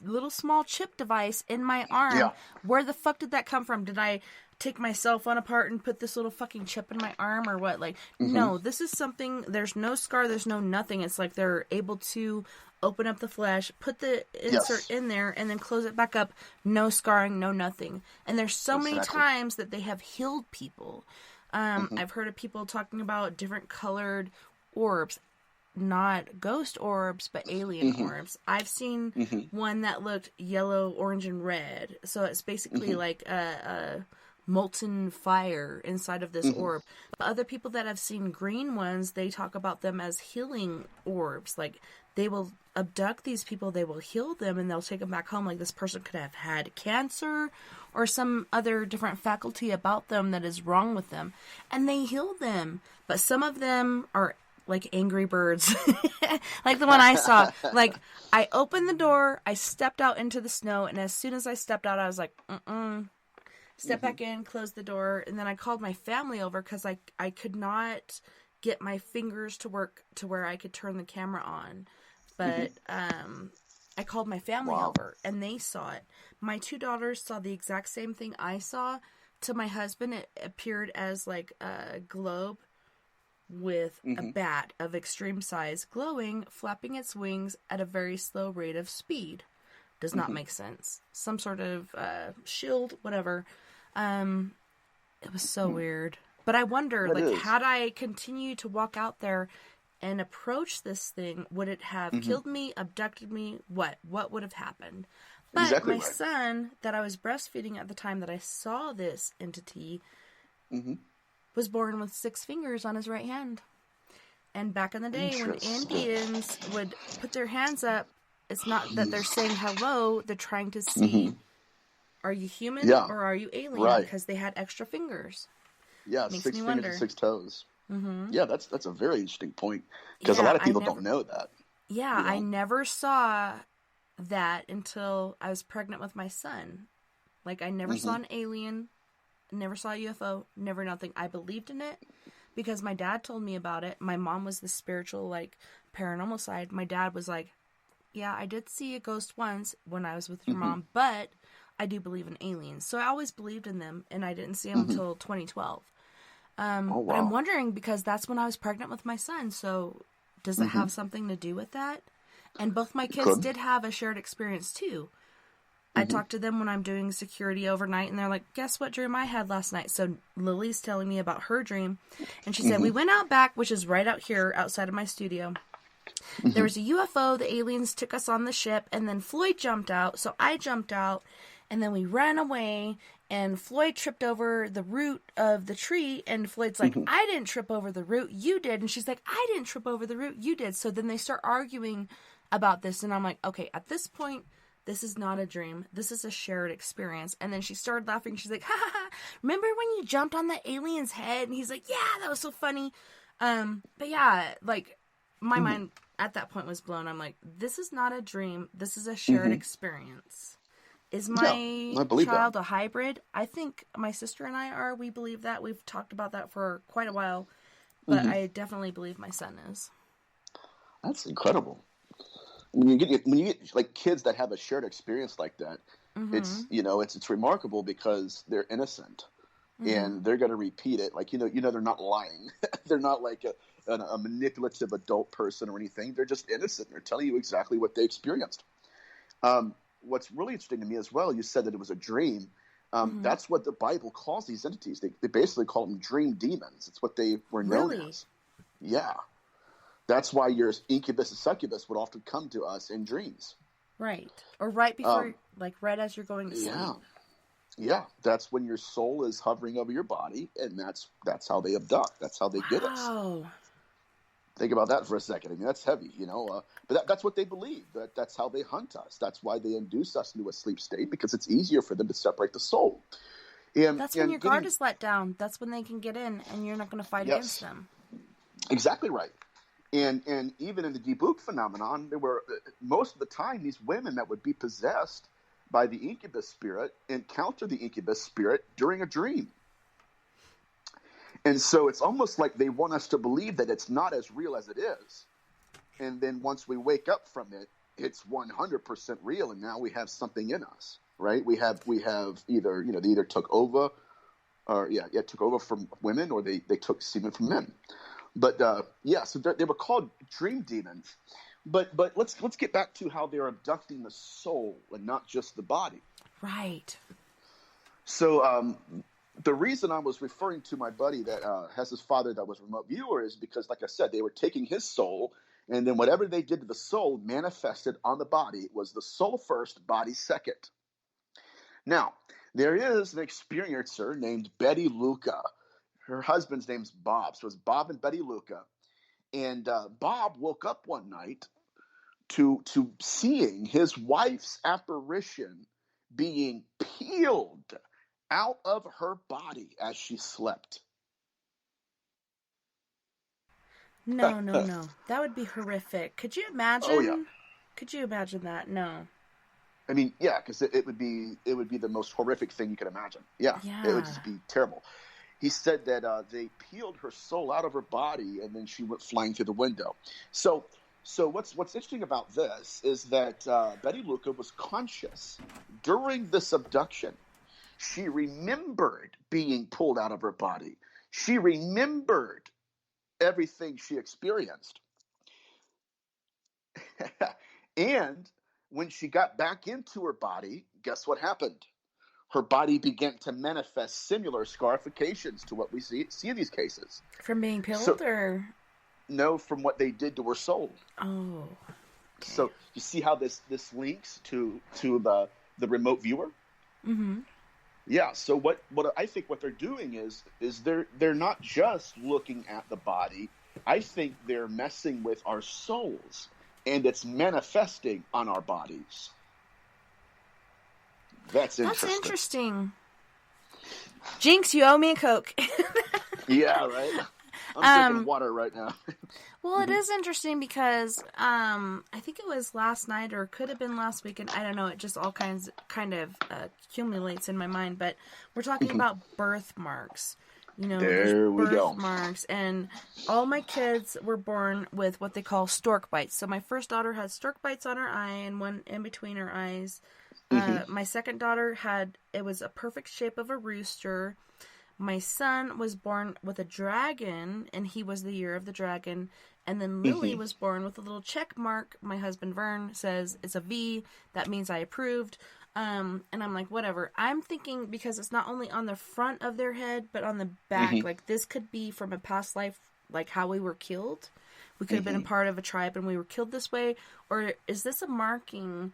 little small chip device in my arm.
Yeah.
Where the fuck did that come from? Did I take my cell phone apart and put this little fucking chip in my arm or what? Like, no, this is something, there's no scar, there's no nothing. It's like they're able to open up the flesh, put the insert in there, and then close it back up. No scarring, no nothing. And there's so many times that they have healed people. I've heard of people talking about different colored orbs, not ghost orbs, but alien orbs. I've seen one that looked yellow, orange, and red. So it's basically like a molten fire inside of this orb. But other people that have seen green ones, they talk about them as healing orbs. Like, they will abduct these people, they will heal them, and they'll take them back home. Like, this person could have had cancer or some other different faculty about them that is wrong with them, and they heal them. But some of them are like angry birds. Like the one I saw. Like, I opened the door, I stepped out into the snow, and as soon as I stepped out, I was like, Step back in, closed the door, and then I called my family over because I could not get my fingers to work to where I could turn the camera on. But I called my family over, and they saw it. My two daughters saw the exact same thing I saw. To my husband, it appeared as like a globe with a bat of extreme size glowing, flapping its wings at a very slow rate of speed. Does not make sense. Some sort of shield, whatever. It was so weird. But I wonder, had I continued to walk out there and approach this thing, would it have killed me, abducted me? What would have happened? But my son, that I was breastfeeding at the time that I saw this entity, was born with 6 fingers on his right hand. And back in the day, when Indians would put their hands up, it's not that they're saying hello, they're trying to see, are you human or are you alien?
Right.
Because they had extra fingers.
Yeah,
Makes
6
me
fingers
wonder.
and 6 toes. Yeah, that's a very interesting point. Because a lot of people don't know that.
Yeah,
you know?
I never saw that until I was pregnant with my son. Like, I never saw an alien, never saw a UFO, never nothing. I believed in it because my dad told me about it. My mom was the spiritual, like, paranormal side. My dad was like, yeah, I did see a ghost once when I was with your mom, but I do believe in aliens. So I always believed in them, and I didn't see them until 2012. But I'm wondering, because that's when I was pregnant with my son, so does it have something to do with that? And both my kids did have a shared experience, too. I talk to them when I'm doing security overnight, and they're like, guess what dream I had last night? So Lily's telling me about her dream, and she said, we went out back, which is right out here outside of my studio. There was a UFO, the aliens took us on the ship, and then Floyd jumped out, so I jumped out, and then we ran away, and Floyd tripped over the root of the tree, and Floyd's like, I didn't trip over the root, you did. And she's like, I didn't trip over the root, you did. So then they start arguing about this, and I'm like, okay, at this point, this is not a dream. This is a shared experience. And then she started laughing. She's like, ha ha ha, remember when you jumped on the alien's head? And he's like, yeah, that was so funny. But yeah, like, my mind at that point was blown. I'm like, this is not a dream. This is a shared experience. Is my
I believe
child
that.
a hybrid? I think my sister and I are. We believe that. We've talked about that for quite a while. But I definitely believe my son is.
That's incredible. When you get like kids that have a shared experience like that, it's it's remarkable because they're innocent and they're going to repeat it. Like they're not lying. They're not like a manipulative adult person or anything. They're just innocent. They're telling you exactly what they experienced. What's really interesting to me as well, you said that it was a dream. That's what the Bible calls these entities. They basically call them dream demons. It's what they were known as. Yeah. That's why your incubus and succubus would often come to us in dreams.
Right. Or right before, like right as you're going to sleep.
Yeah. That's when your soul is hovering over your body, and that's how they abduct. That's how they get us. Think about that for a second. I mean, that's heavy, but that's what they believe. That's how they hunt us. That's why they induce us into a sleep state, because it's easier for them to separate the soul. And
that's when your guard is let down. That's when they can get in, and you're not going to fight against them.
Exactly right. And even in the debug phenomenon, there were most of the time these women that would be possessed by the incubus spirit encounter the incubus spirit during a dream. And so it's almost like they want us to believe that it's not as real as it is. And then once we wake up from it, it's 100% real, and now we have something in us, right? We have either, they either took over took over from women, or they took semen from men. But so they were called dream demons. But let's get back to how they're abducting the soul and not just the body.
Right.
So the reason I was referring to my buddy that has his father that was a remote viewer is because, like I said, they were taking his soul, and then whatever they did to the soul manifested on the body. It was the soul first, body second. Now, there is an experiencer named Betty Luca. Her husband's name's Bob. So it's Bob and Betty Luca. And Bob woke up one night to seeing his wife's apparition being peeled out of her body as she slept.
No. That would be horrific. Could you imagine?
Oh, yeah.
Could you imagine that? No.
I mean, yeah, because it would be the most horrific thing you could imagine. Yeah. It would just be terrible. He said that they peeled her soul out of her body, and then she went flying through the window. So what's interesting about this is that Betty Luca was conscious during this abduction. She remembered being pulled out of her body. She remembered everything she experienced. And when she got back into her body, guess what happened? Her body began to manifest similar scarifications to what we see in these cases.
From being peeled, or?
No, from what they did to her soul.
Oh. Okay.
So you see how this links to the remote viewer?
Mm-hmm.
Yeah, so what I think what they're doing is they're not just looking at the body. I think they're messing with our souls, and it's manifesting on our bodies. That's
interesting. Jinx, you owe me a Coke.
Yeah, right? I'm drinking water right now.
Well, it is interesting because I think it was last night, or could have been last weekend. I don't know. It just all kind of accumulates in my mind. But we're talking about birthmarks.
There we go.
Birthmarks, and all my kids were born with what they call stork bites. So my first daughter had stork bites on her eye and one in between her eyes. My second daughter it was a perfect shape of a rooster. My son was born with a dragon, and he was the year of the dragon. And then Lily was born with a little check mark. My husband Vern says it's a V. That means I approved. And I'm like, whatever. I'm thinking because it's not only on the front of their head, but on the back. Like, this could be from a past life, like how we were killed. We could have been a part of a tribe and we were killed this way. Or is this a marking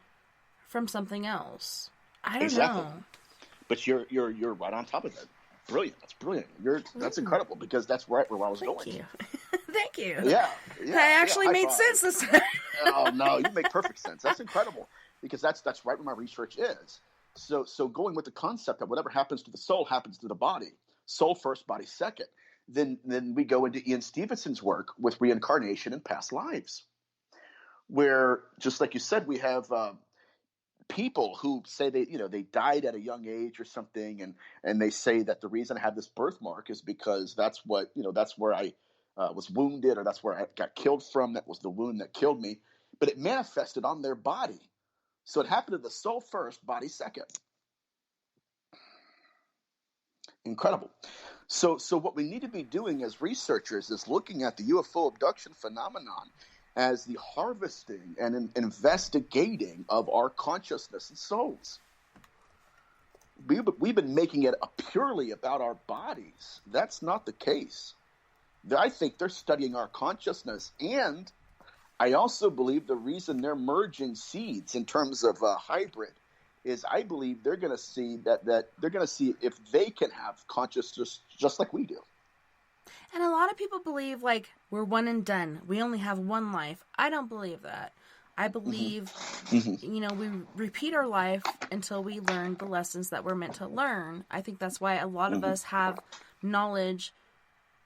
from something else? I don't know.
But you're right on top of that. Brilliant. That's brilliant. That's incredible, because that's right where I was
Thank
going.
you. Thank you.
Yeah.
I actually
high
made
five.
sense this time.
Oh no, you make perfect sense. That's incredible, because that's right where my research is. So going with the concept that whatever happens to the soul happens to the body. Soul first, body second. Then we go into Ian Stevenson's work with reincarnation and past lives, where, just like you said, we have people who say they died at a young age or something, and they say that the reason I have this birthmark is because that's where I was wounded, or that's where I got killed from. That was the wound that killed me, but it manifested on their body. So it happened to the soul first, body second. Incredible. So what we need to be doing as researchers is looking at the UFO abduction phenomenon as the harvesting and investigating of our consciousness and souls. We've been making it purely about our bodies. That's not the case. I think they're studying our consciousness, and I also believe the reason they're merging seeds in terms of a hybrid is I believe they're going to see that they're going to see if they can have consciousness just like we do.
And a lot of people believe, like, we're one and done. We only have one life. I don't believe that. I believe, we repeat our life until we learn the lessons that we're meant to learn. I think that's why a lot of us have knowledge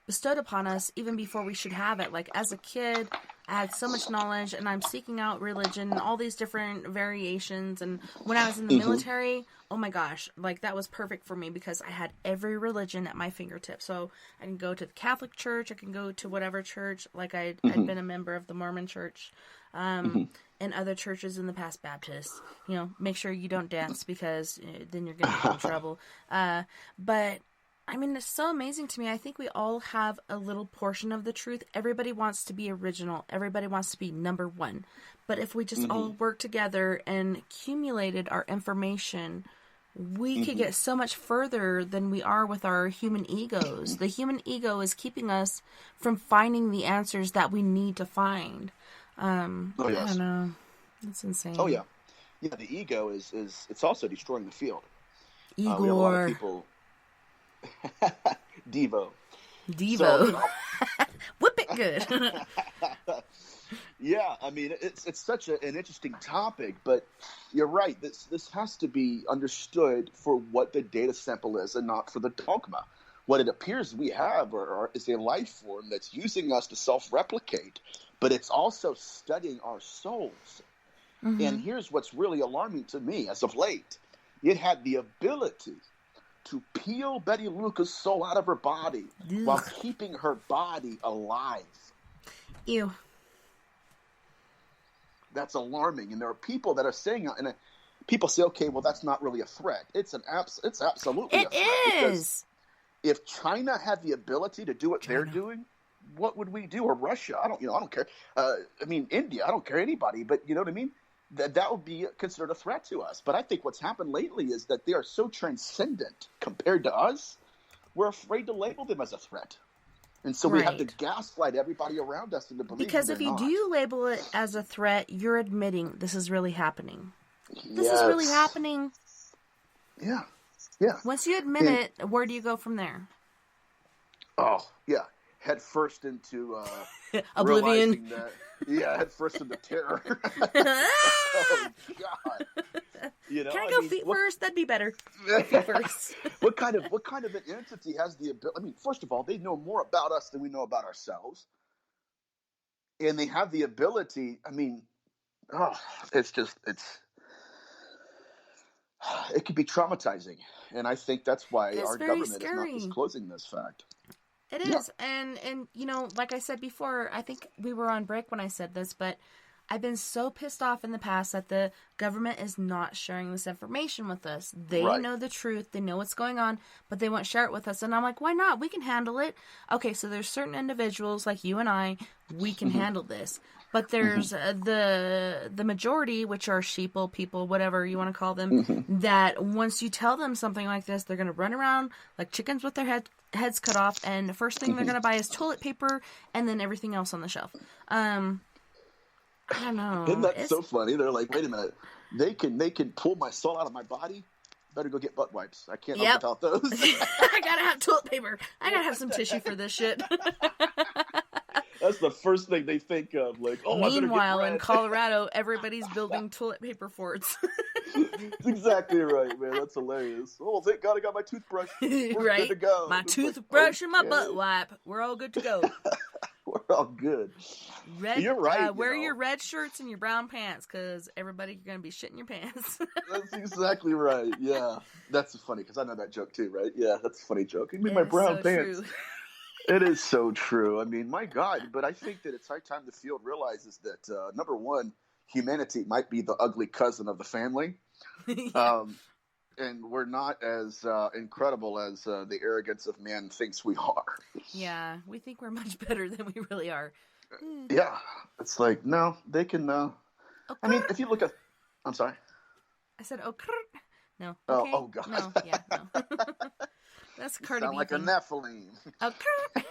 bestowed upon us even before we should have it. Like, as a kid, I had so much knowledge, and I'm seeking out religion and all these different variations. And when I was in the military, oh my gosh, like, that was perfect for me because I had every religion at my fingertips. So I can go to the Catholic Church, I can go to whatever church, like I'd been a member of the Mormon Church, and other churches in the past, Baptist. Make sure you don't dance because then you're going to get in trouble. But I mean, it's so amazing to me. I think we all have a little portion of the truth. Everybody wants to be original. Everybody wants to be number one. But if we just all work together and accumulated our information, we could get so much further than we are with our human egos. The human ego is keeping us from finding the answers that we need to find. I don't know. It's insane.
Oh, yeah. Yeah, the ego is it's also destroying the field.
Igor.
We have a lot of people... Devo.
So, whip it good.
Yeah, I mean, it's such an interesting topic, but you're right. This has to be understood for what the data sample is and not for the dogma. What it appears we have is a life form that's using us to self-replicate, but it's also studying our souls. And here's what's really alarming to me as of late. It had the ability to peel Betty Luca's soul out of her body while keeping her body alive.
Ew.
That's alarming. And there are people that are saying, and people say, okay, well, that's not really a threat. It's absolutely a threat.
It is.
Because if China had the ability to do what they're doing, what would we do? Or Russia? I don't care. India, I don't care anybody, but you know what I mean? That would be considered a threat to us. But I think what's happened lately is that they are so transcendent compared to us, we're afraid to label them as a threat. And so we have to gaslight everybody around us into believing
because if you do label it as a threat, you're admitting this is really happening. This is really happening.
Yeah. Yeah.
Once you admit it, where do you go from there?
Oh, yeah. Head first into
oblivion.
Head first into terror. Oh, God.
Can I go feet first? That'd be better. Feet first.
What kind of an entity has the ability? I mean, first of all, they know more about us than we know about ourselves. And they have the ability, it could be traumatizing. And I think that's why our government is not disclosing this fact.
It is. And like I said before, I think we were on break when I said this, but I've been so pissed off in the past that the government is not sharing this information with us. They know the truth. They know what's going on, but they won't share it with us. And I'm like, why not? We can handle it. Okay, so there's certain individuals like you and I, we can handle this. But there's the majority, which are sheeple, people, whatever you want to call them, that once you tell them something like this, they're going to run around like chickens with their heads cut off, and the first thing they're going to buy is toilet paper and then everything else on the shelf. I don't know.
Isn't that so funny? They're like, wait a minute, they can pull my soul out of my body, better go get butt wipes. I can't live
Yep.
without those.
I gotta have toilet paper. I gotta have some tissue for this shit.
That's the first thing they think of. Like, oh, I better get
Meanwhile, in
bread.
Colorado, everybody's building toilet paper forts.
That's exactly right, man. That's hilarious. Oh, thank God I got my toothbrush. We're
Right?
good to go.
My
It's like,
toothbrush and my
okay,
butt wipe. We're all good to go.
We're all good.
Red,
You're right.
wear
you know.
your red shirts and your brown pants, because everybody, you're going to be shitting your pants.
That's exactly right. Yeah. That's funny, because I know that joke too, right? Yeah, that's a funny joke. Give me
It
my
is
brown
so
pants.
true.
It is so true. I mean, my God. But I think that it's high time the field realizes that, number one, humanity might be the ugly cousin of the family.
Yeah.
And we're not as incredible as the arrogance of man thinks we are.
Yeah, we think we're much better than we really are.
Yeah. It's like, no, they can...
Oh,
I mean,
crrrt.
if you look at... I'm sorry.
I said, oh, crrrt. No.
Oh,
Okay.
oh, God.
No, yeah, no. That's Cardi
Sound
B
like a
thing.
Nephilim.
Oh, crrrt.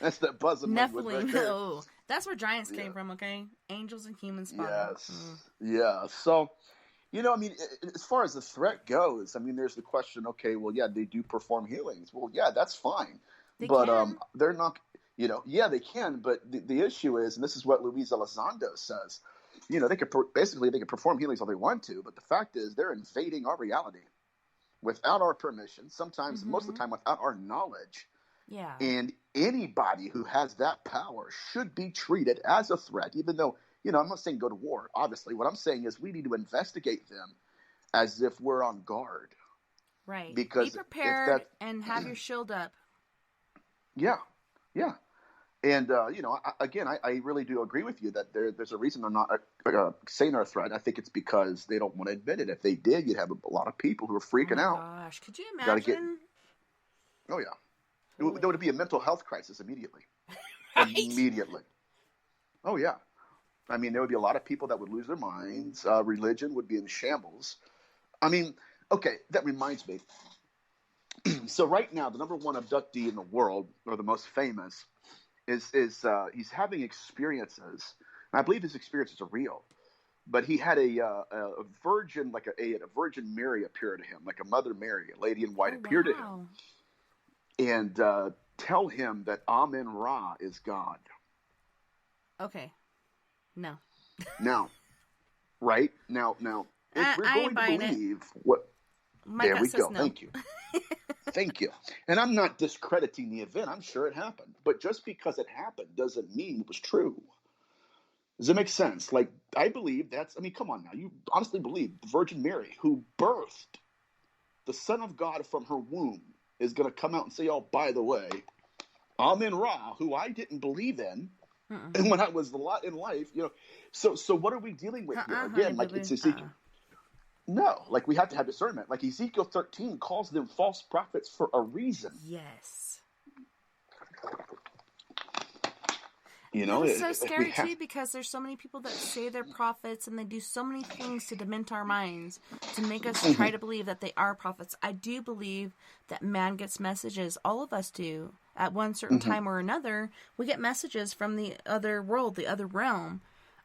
That's that buzzing language
Nephilim.
right there.
Oh, that's where giants came
Yeah.
from, okay? Angels and humans spotted.
Yes. Yeah. So, you know, I mean, as far as the threat goes, I mean, there's the question, okay, well, yeah, they do perform healings. Well, yeah, that's fine.
They
But
can.
they're not, you know, yeah, they can. But the issue is, and this is what Luis Elizondo says, you know, they could basically they can perform healings all they want to. But the fact is, they're invading our reality without our permission, sometimes, most of the time, without our knowledge.
Yeah.
And anybody who has that power should be treated as a threat, even though, you know, I'm not saying go to war, obviously. What I'm saying is we need to investigate them as if we're on guard.
Right.
Because
be
if
prepared
that-
and have your shield up.
Yeah, yeah. And, you know, I really do agree with you that there's a reason they're not saying they're a threat. I think it's because they don't want to admit it. If they did, you'd have a lot of people who are freaking
Oh
out.
my gosh, could you
Gotta get-
imagine?
Oh, yeah. There would be a mental health crisis immediately.
Right?
Immediately. Oh, yeah. I mean, there would be a lot of people that would lose their minds. Religion would be in shambles. I mean, okay, that reminds me. So right now, the number one abductee in the world, or the most famous, is he's having experiences. And I believe his experiences are real. But he had a virgin, like a Virgin Mary appear to him, like a Mother Mary, a lady in white appear to him.
Wow.
And tell him that Amen-Ra is God.
Okay. No.
Now, right? Now, if we're
I
going
ain't
to
buying it.
believe what...
My
there
gut
we
says
go.
no.
Thank you. Thank you. And I'm not discrediting the event. I'm sure it happened. But just because it happened doesn't mean it was true. Does it make sense? Like, I believe that's... I mean, come on now. You honestly believe the Virgin Mary, who birthed the Son of God from her womb, is going to come out and say, oh, by the way, Amen-Ra, who I didn't believe in, and when I was in life, you know. So what are we dealing with here? Again, like it's Ezekiel. No, like we have to have discernment. Like Ezekiel 13 calls them false prophets for a reason.
Yes.
You know,
It's so
if we
scary
have-
too, because there's so many people that say they're prophets and they do so many things to dement our minds, to make us try to believe that they are prophets. I do believe that man gets messages. All of us do. At one certain time or another, we get messages from the other world, the other realm.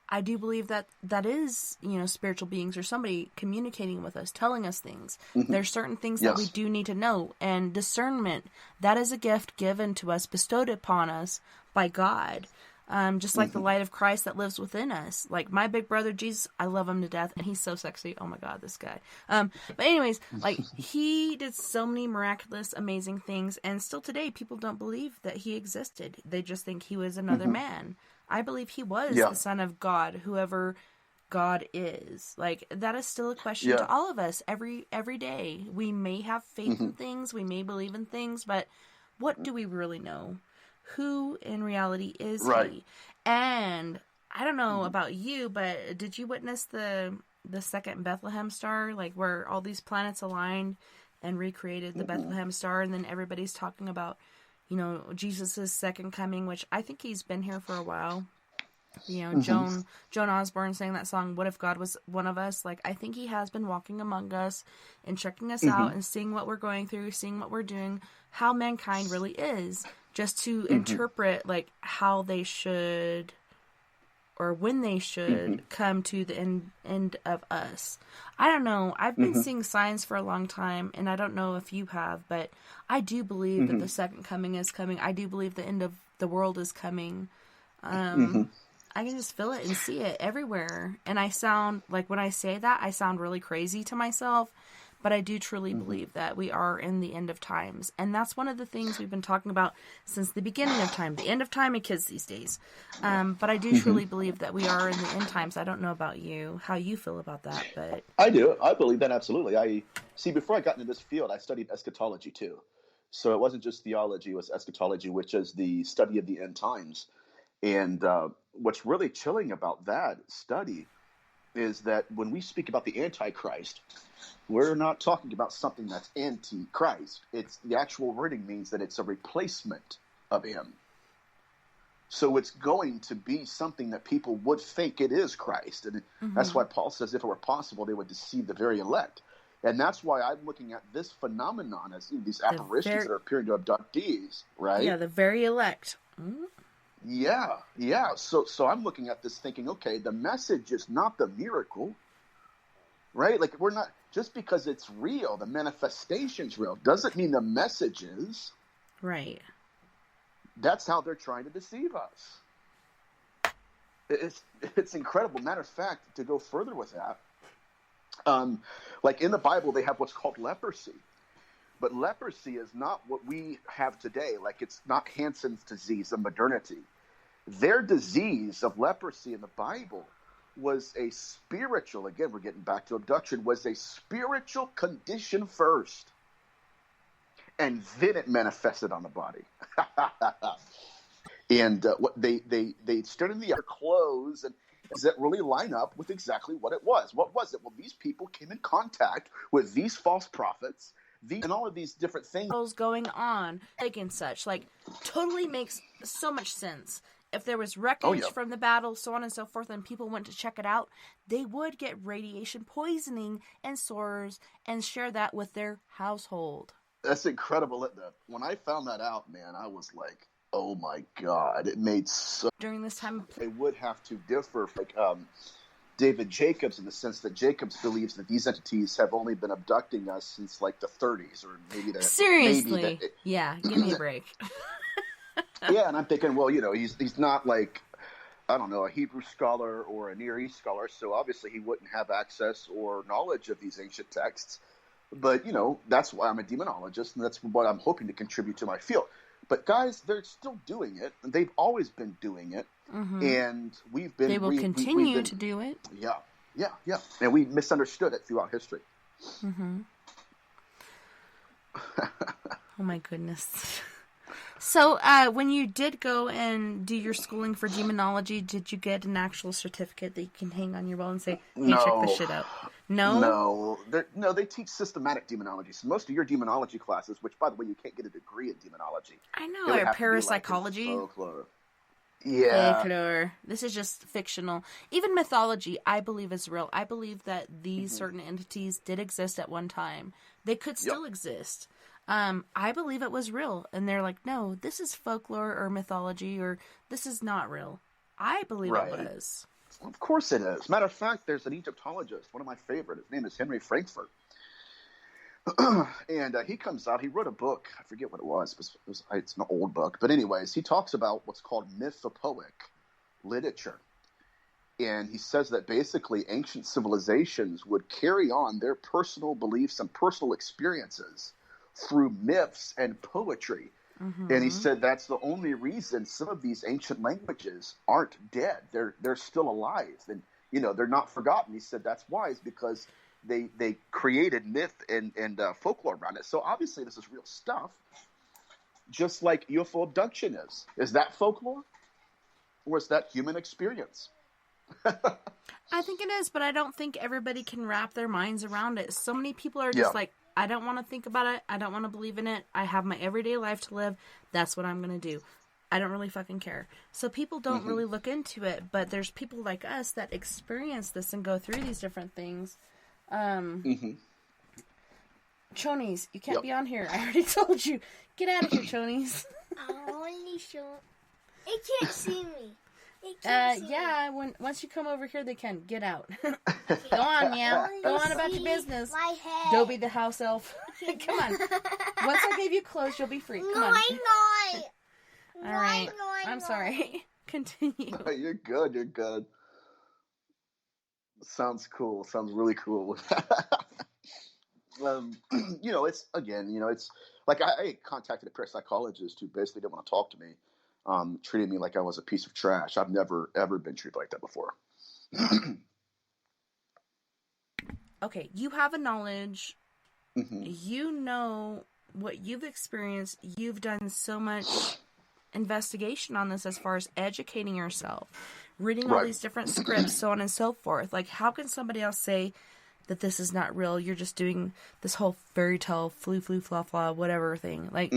I do believe that that is, you know, spiritual beings or somebody communicating with us, telling us things. There's certain things that we
Yes.
do need to know. And discernment, that is a gift given to us, bestowed upon us by God. Just like the light of Christ that lives within us. Like my big brother, Jesus, I love him to death. And he's so sexy. Oh my God, this guy. But anyways, like he did so many miraculous, amazing things. And still today, people don't believe that he existed. They just think he was another man. I believe he was
Yeah.
the son of God, whoever God is. Like that is still a question
Yeah.
to all of us every day. We may have faith in things. We may believe in things, but what do we really know? Who in reality is
Right.
he? And I don't know about you, but did you witness the second Bethlehem star, like where all these planets aligned and recreated the Bethlehem star, and then everybody's talking about, you know, Jesus' second coming, which I think he's been here for a while. You know, Joan Osborne sang that song, What If God Was One of Us? Like, I think he has been walking among us and checking us out and seeing what we're going through, seeing what we're doing, how mankind really is, just to interpret, like, how they should or when they should come to the end of us. I don't know. I've been seeing signs for a long time, and I don't know if you have, but I do believe that the second coming is coming. I do believe the end of the world is coming. I can just feel it and see it everywhere. And I sound, like when I say that, I sound really crazy to myself. But I do truly believe that we are in the end of times. And that's one of the things we've been talking about since the beginning of time. The end of time and kids these days. But I do truly believe that we are in the end times. I don't know about you, how you feel about that. But
I do. I believe that absolutely. I see. Before I got into this field, I studied eschatology too. So it wasn't just theology; it was eschatology, which is the study of the end times. And what's really chilling about that study is that when we speak about the Antichrist, we're not talking about something that's anti-Christ. It's the actual wording means that it's a replacement of him. So it's going to be something that people would think it is Christ. And that's why Paul says if it were possible, they would deceive the very elect. And that's why I'm looking at this phenomenon as these apparitions that are appearing to abductees, right?
yeah, the very elect.
Yeah. So I'm looking at this thinking, okay, the message is not the miracle, right? Like we're not, just because it's real, the manifestation's real, doesn't mean the message is.
Right.
That's how they're trying to deceive us. It's incredible. Matter of fact, to go further with that, like in the Bible, they have what's called leprosy. But leprosy is not what we have today. Like it's not Hansen's disease of modernity. Their disease of leprosy in the Bible was a spiritual, again, we're getting back to abduction, was a spiritual condition first. And then it manifested on the body. And what they started the clothes, and does that really line up with exactly what it was? What was it? Well, these people came in contact with these false prophets, and all of these different things
Going on, like and such, like totally makes so much sense. If there was wreckage from the battle, so on and so forth, and people went to check it out, they would get radiation poisoning and sores and share that with their household.
That's incredible. When I found that out, man, I was like, oh my God, it made so.
During this time,
They would have to differ, like David Jacobs, in the sense that Jacobs believes that these entities have only been abducting us since like the 30s, or maybe that.
seriously, yeah, give me a break.
Yeah, and I'm thinking, well, he's not like, I don't know, a Hebrew scholar or a Near East scholar, so obviously he wouldn't have access or knowledge of these ancient texts. But, that's why I'm a demonologist, and that's what I'm hoping to contribute to my field. But guys, they're still doing it. They've always been doing it, and we've been.
They will continue to do it.
Yeah, and we misunderstood it throughout history.
Oh my goodness. So, when you did go and do your schooling for demonology, did you get an actual certificate that you can hang on your wall and say, hey, check this shit out? No?
No, they teach systematic demonology. So most of your demonology classes, which, by the way, you can't get a degree in demonology.
I know, or parapsychology.
Folklore. Yeah.
Folklore. This is just fictional. Even mythology, I believe is real. I believe that these certain entities did exist at one time. They could still exist. I believe it was real. And they're like, no, this is folklore or mythology, or this is not real. I believe it was.
Of course it is. Matter of fact, there's an Egyptologist, one of my favorite. His name is Henry Frankfurt. And he comes out, he wrote a book. I forget what it was. It's an old book. But anyways, he talks about what's called mythopoeic literature. And he says that basically ancient civilizations would carry on their personal beliefs and personal experiences through myths and poetry. And he said that's the only reason some of these ancient languages aren't dead. They're still alive, and they're not forgotten. He said that's why, is because they created myth and folklore around it. So obviously this is real stuff, just like UFO abduction is. Is that folklore, or is that human experience?
I think it is, but I don't think everybody can wrap their minds around it. So many people are just like, I don't want to think about it. I don't want to believe in it. I have my everyday life to live. That's what I'm going to do. I don't really fucking care. So people don't really look into it, but there's people like us that experience this and go through these different things. Chonies, you can't be on here. I already told you. Get out of here, Chonies.
I only show. It can't see me.
Yeah, once you come over here, they can. Get out. Go on, meow. Go on about your business.
My head.
Dobie the house elf. Come on. Once I gave you clothes, you'll be free. Come on.
No.
All right. I'm sorry. Continue.
You're good. You're good. Sounds cool. Sounds really cool. It's like I contacted a parapsychologist who basically didn't want to talk to me, treated me like I was a piece of trash. I've never, ever been treated like that before.
Okay, you have a knowledge.
Mm-hmm.
You know what you've experienced. You've done so much investigation on this as far as educating yourself, reading all
Right.
these different scripts, so on and so forth. Like, how can somebody else say that this is not real? You're just doing this whole fairy tale, flu, fla, fla, whatever thing. Like,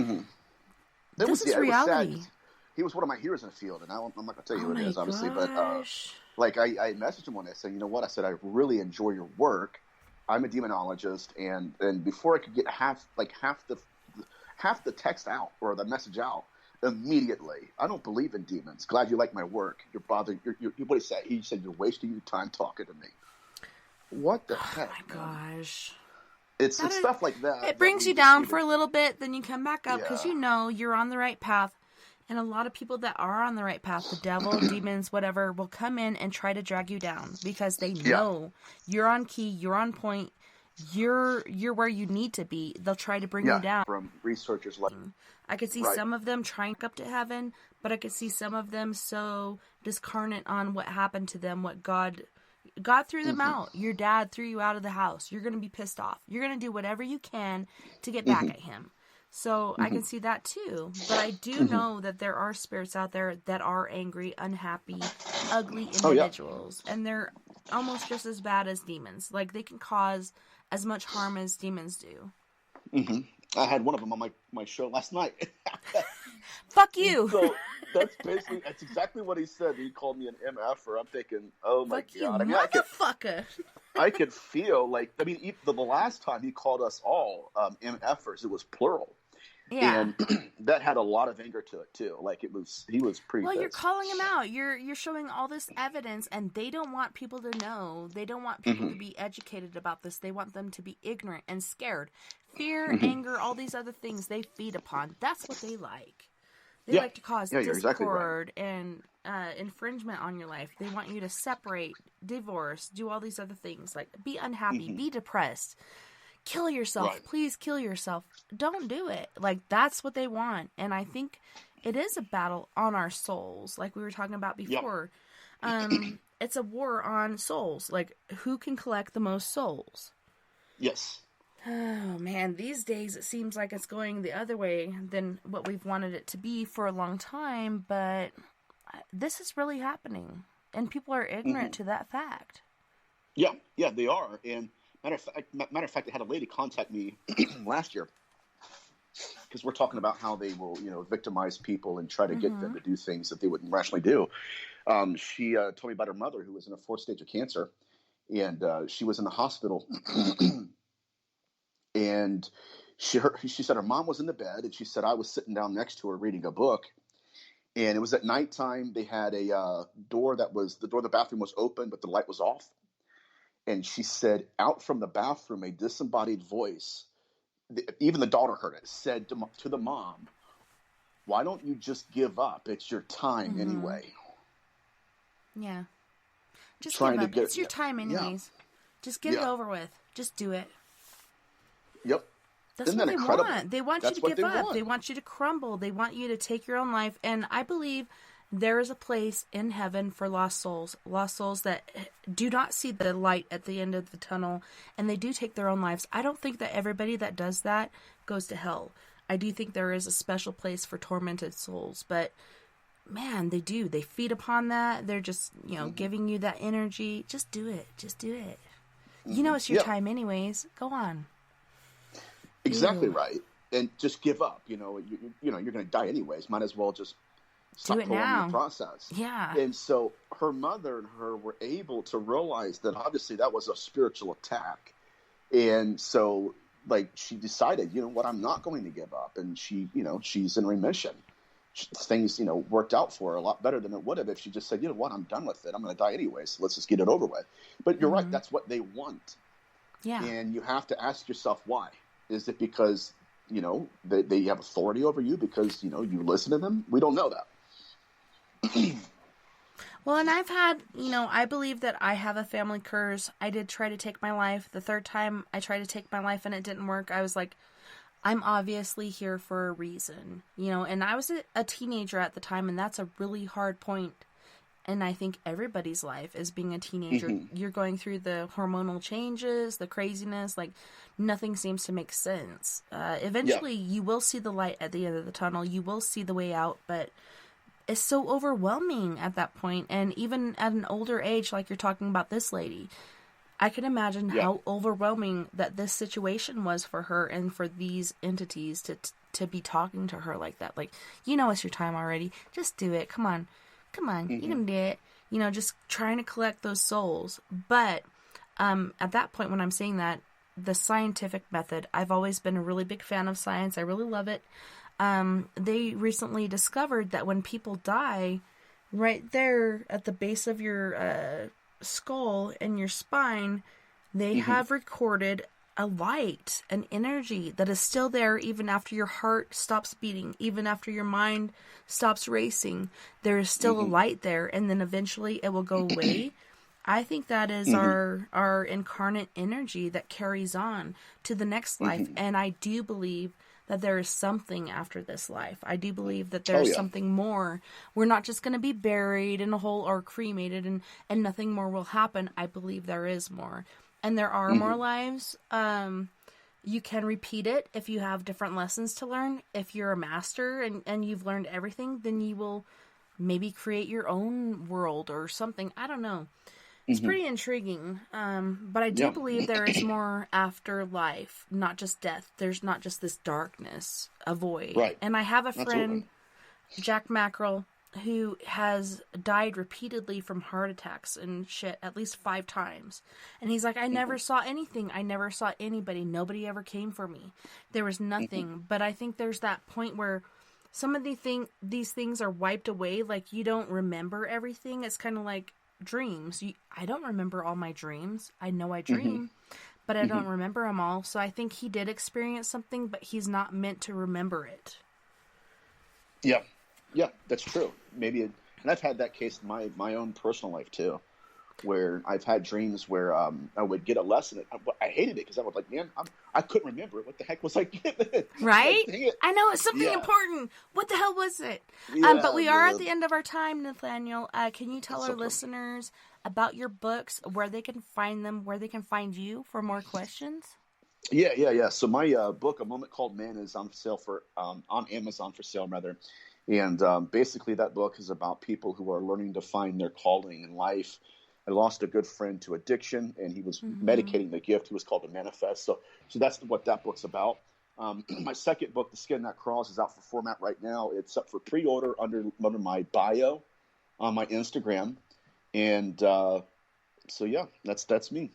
this is reality.
It was sad. He was one of my heroes in the field, and I'm not going to tell you who it is, obviously.
Gosh.
But I messaged him one day saying, you know what? I said, I really enjoy your work. I'm a demonologist, and before I could get half the text out or the message out, immediately, I don't believe in demons. Glad you like my work. You're bothering. You're what did he say? He said you're wasting your time talking to me. What the heck?
Oh my gosh.
It's stuff like that.
It brings you down for a little bit, then you come back up because you know you're on the right path. And a lot of people that are on the right path, the devil, demons, whatever, will come in and try to drag you down because they know you're on key, you're on point, you're where you need to be. They'll try to bring you down.
From researchers like
I could see some of them trying up to heaven, but I could see some of them so discarnate on what happened to them, what God threw them out. Your dad threw you out of the house. You're going to be pissed off. You're going to do whatever you can to get back at him. So I can see that too. But I do know that there are spirits out there that are angry, unhappy, ugly individuals. And they're almost just as bad as demons. Like, they can cause as much harm as demons do.
I had one of them on my show last night.
Fuck you.
So that's exactly what he said. He called me an MFer. I'm thinking, oh my
Fuck you,
God.
motherfucker.
I could feel like, even the last time he called us all MFers, it was plural.
Yeah.
And that had a lot of anger to it too. Like, he was pretty
Well,
pissed.
you're calling him out. You're showing all this evidence, and they don't want people to know. They don't want people to be educated about this. They want them to be ignorant and scared. Fear, anger, all these other things they feed upon. That's what they like. They like to cause
you're exactly
discord and infringement on your life. They want you to separate, divorce, do all these other things. Like, be unhappy, be depressed. Kill yourself.
Right.
Please kill yourself. Don't do it. Like, that's what they want. And I think it is a battle on our souls, like we were talking about before. It's a war on souls. Like, who can collect the most souls?
Yes.
Oh, man. These days, it seems like it's going the other way than what we've wanted it to be for a long time. But this is really happening. And people are ignorant to that fact.
Yeah, they are. And matter of fact, I had a lady contact me last year because we're talking about how they will, victimize people and try to get them to do things that they wouldn't rationally do. She told me about her mother, who was in a 4th stage of cancer, and she was in the hospital. And she said her mom was in the bed, and she said I was sitting down next to her reading a book. And it was at nighttime. They had a door the door of the bathroom was open, but the light was off. And she said, out from the bathroom, a disembodied voice, even the daughter heard it, said to the mom, "Why don't you just give up? It's your time anyway."
Yeah. Just
Trying
give
to
up. It's your time anyways. Just get it over with. Just do it.
Yep.
That's
Isn't
what
that
they
incredible?
want. They want
That's
you to
what
give
they
up.
want.
They want you to crumble. They want you to take your own life. And I believe there is a place in heaven for lost souls that do not see the light at the end of the tunnel, and they do take their own lives. I don't think that everybody that does that goes to hell. I do think there is a special place for tormented souls, but man, they do. They feed upon that. They're just, giving you that energy. Just do it. Just do it. You know it's your time anyways. Go on.
Exactly right. And just give up. You're going to die anyways. Might as well just stop
do it
prolonging
now.
the process.
Yeah.
And so her mother and her were able to realize that obviously that was a spiritual attack. And so, she decided, you know what, I'm not going to give up. And she, she's in remission. things, worked out for her a lot better than it would have if she just said, you know what, I'm done with it. I'm going to die anyway, so let's just get it over with. But you're right. That's what they want.
Yeah.
And you have to ask yourself why. Is it because, they have authority over you because, you listen to them? We don't know that.
Well, and I've had, I believe that I have a family curse. I did try to take my life. The third time I tried to take my life and it didn't work, I was like, I'm obviously here for a reason, and I was a teenager at the time, and that's a really hard point. And I think everybody's life is being a teenager. You're going through the hormonal changes, the craziness, like nothing seems to make sense. Eventually you will see the light at the end of the tunnel. You will see the way out, but it's so overwhelming at that point. And even at an older age, like you're talking about this lady, I can imagine how overwhelming that this situation was for her and for these entities to be talking to her like that. Like, it's your time already. Just do it. Come on. You can do it. Just trying to collect those souls. But at that point, when I'm saying that, the scientific method, I've always been a really big fan of science. I really love it. They recently discovered that when people die, right there at the base of your skull and your spine, they have recorded a light, an energy that is still there even after your heart stops beating, even after your mind stops racing. There is still a light there, and then eventually it will go away. I think that is our incarnate energy that carries on to the next life, and I do believe that there is something after this life. I do believe that there's something more. We're not just going to be buried in a hole or cremated and nothing more will happen. I believe there is more. And there are more lives. You can repeat it if you have different lessons to learn. If you're a master and you've learned everything, then you will maybe create your own world or something. I don't know. It's pretty intriguing. But I do believe there is more after life, not just death. There's not just this darkness, a void. Right. And I have a friend, Jack Mackerel, who has died repeatedly from heart attacks and shit at least 5 times. And he's like, I never saw anything. I never saw anybody. Nobody ever came for me. There was nothing. But I think there's that point where some of these things are wiped away. Like, you don't remember everything. It's kind of like dreams. I don't remember all my dreams. I know I dream, but I don't remember them all. So I think he did experience something, but he's not meant to remember it.
Yeah, that's true. And I've had that case in my own personal life too, where I've had dreams where I would get a lesson. I hated it because I was like, man, I couldn't remember it. What the heck was I getting?
Right?
Like,
I know it's something important. What the hell was it? But we are at the end of our time, Nathaniel. Can you tell our listeners about your books, where they can find them, where they can find you for more questions?
Yeah. So my book, A Moment Called Man, is on sale on Amazon for sale, rather. And basically that book is about people who are learning to find their calling in life. I lost a good friend to addiction, and he was medicating the gift. He was called to manifest. So that's what that book's about. My second book, The Skin That Crawls, is out for format right now. It's up for pre-order under my bio on my Instagram. And that's me.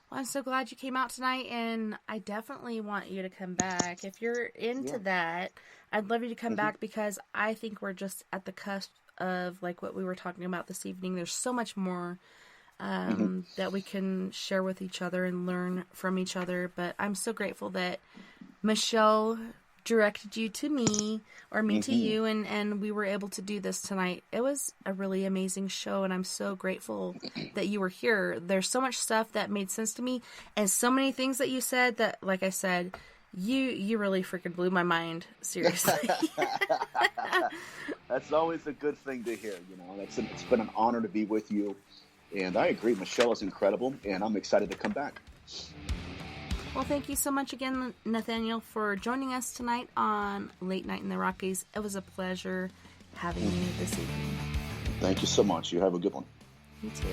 Well, I'm so glad you came out tonight, and I definitely want you to come back. If you're into that, I'd love you to come back, because I think we're just at the cusp of like what we were talking about this evening. There's so much more that we can share with each other and learn from each other. But I'm so grateful that Michelle directed you to me, or me to you, and we were able to do this tonight. It was a really amazing show, and I'm so grateful that you were here. There's so much stuff that made sense to me, and so many things that you said that, like I said, you really freaking blew my mind. Seriously.
That's always a good thing to hear. It's been an honor to be with you, and I agree. Michelle is incredible, and I'm excited to come back.
Well, thank you so much again, Nathaniel, for joining us tonight on Late Night in the Rockies. It was a pleasure having you this evening.
Thank you so much. You have a good one.
You too.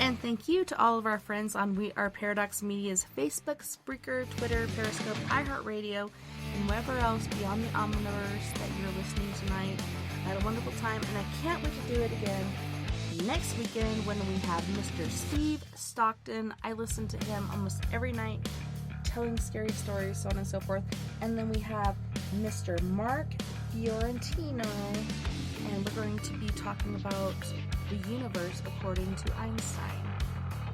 And thank you to all of our friends on We Are Paradox Media's Facebook, Spreaker, Twitter, Periscope, iHeartRadio, and wherever else beyond the Omniverse that you're listening tonight. I had a wonderful time, and I can't wait to do it again next weekend when we have Mr. Steve Stockton. I listen to him almost every night, telling scary stories, so on and so forth. And then we have Mr. Mark Fiorentino, and we're going to be talking about the universe according to Einstein.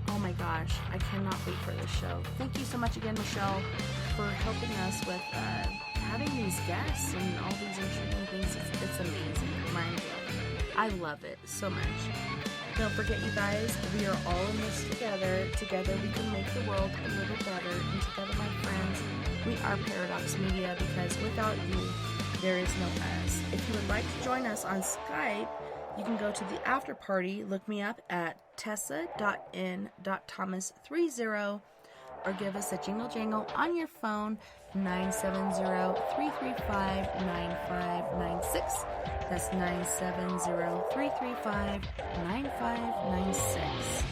Oh my gosh, I cannot wait for this show. Thank you so much again, Michelle, for helping us with having these guests and all these intriguing things. It's amazing, mind-blowing. I love it so much. Don't forget, you guys, we are all in this together. Together we can make the world a little better. And together, my friends, we are Paradox Media, because without you, there is no us. If you would like to join us on Skype, you can go to the after party. Look me up at tessa.n.thomas30, or give us a jingle jangle on your phone, 970-335-9596. That's 970-335-9596.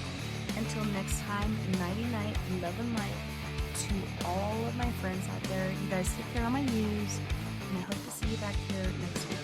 Until next time, nighty night, love and light to all of my friends out there. You guys take care of my news, and I hope to see you back here next week.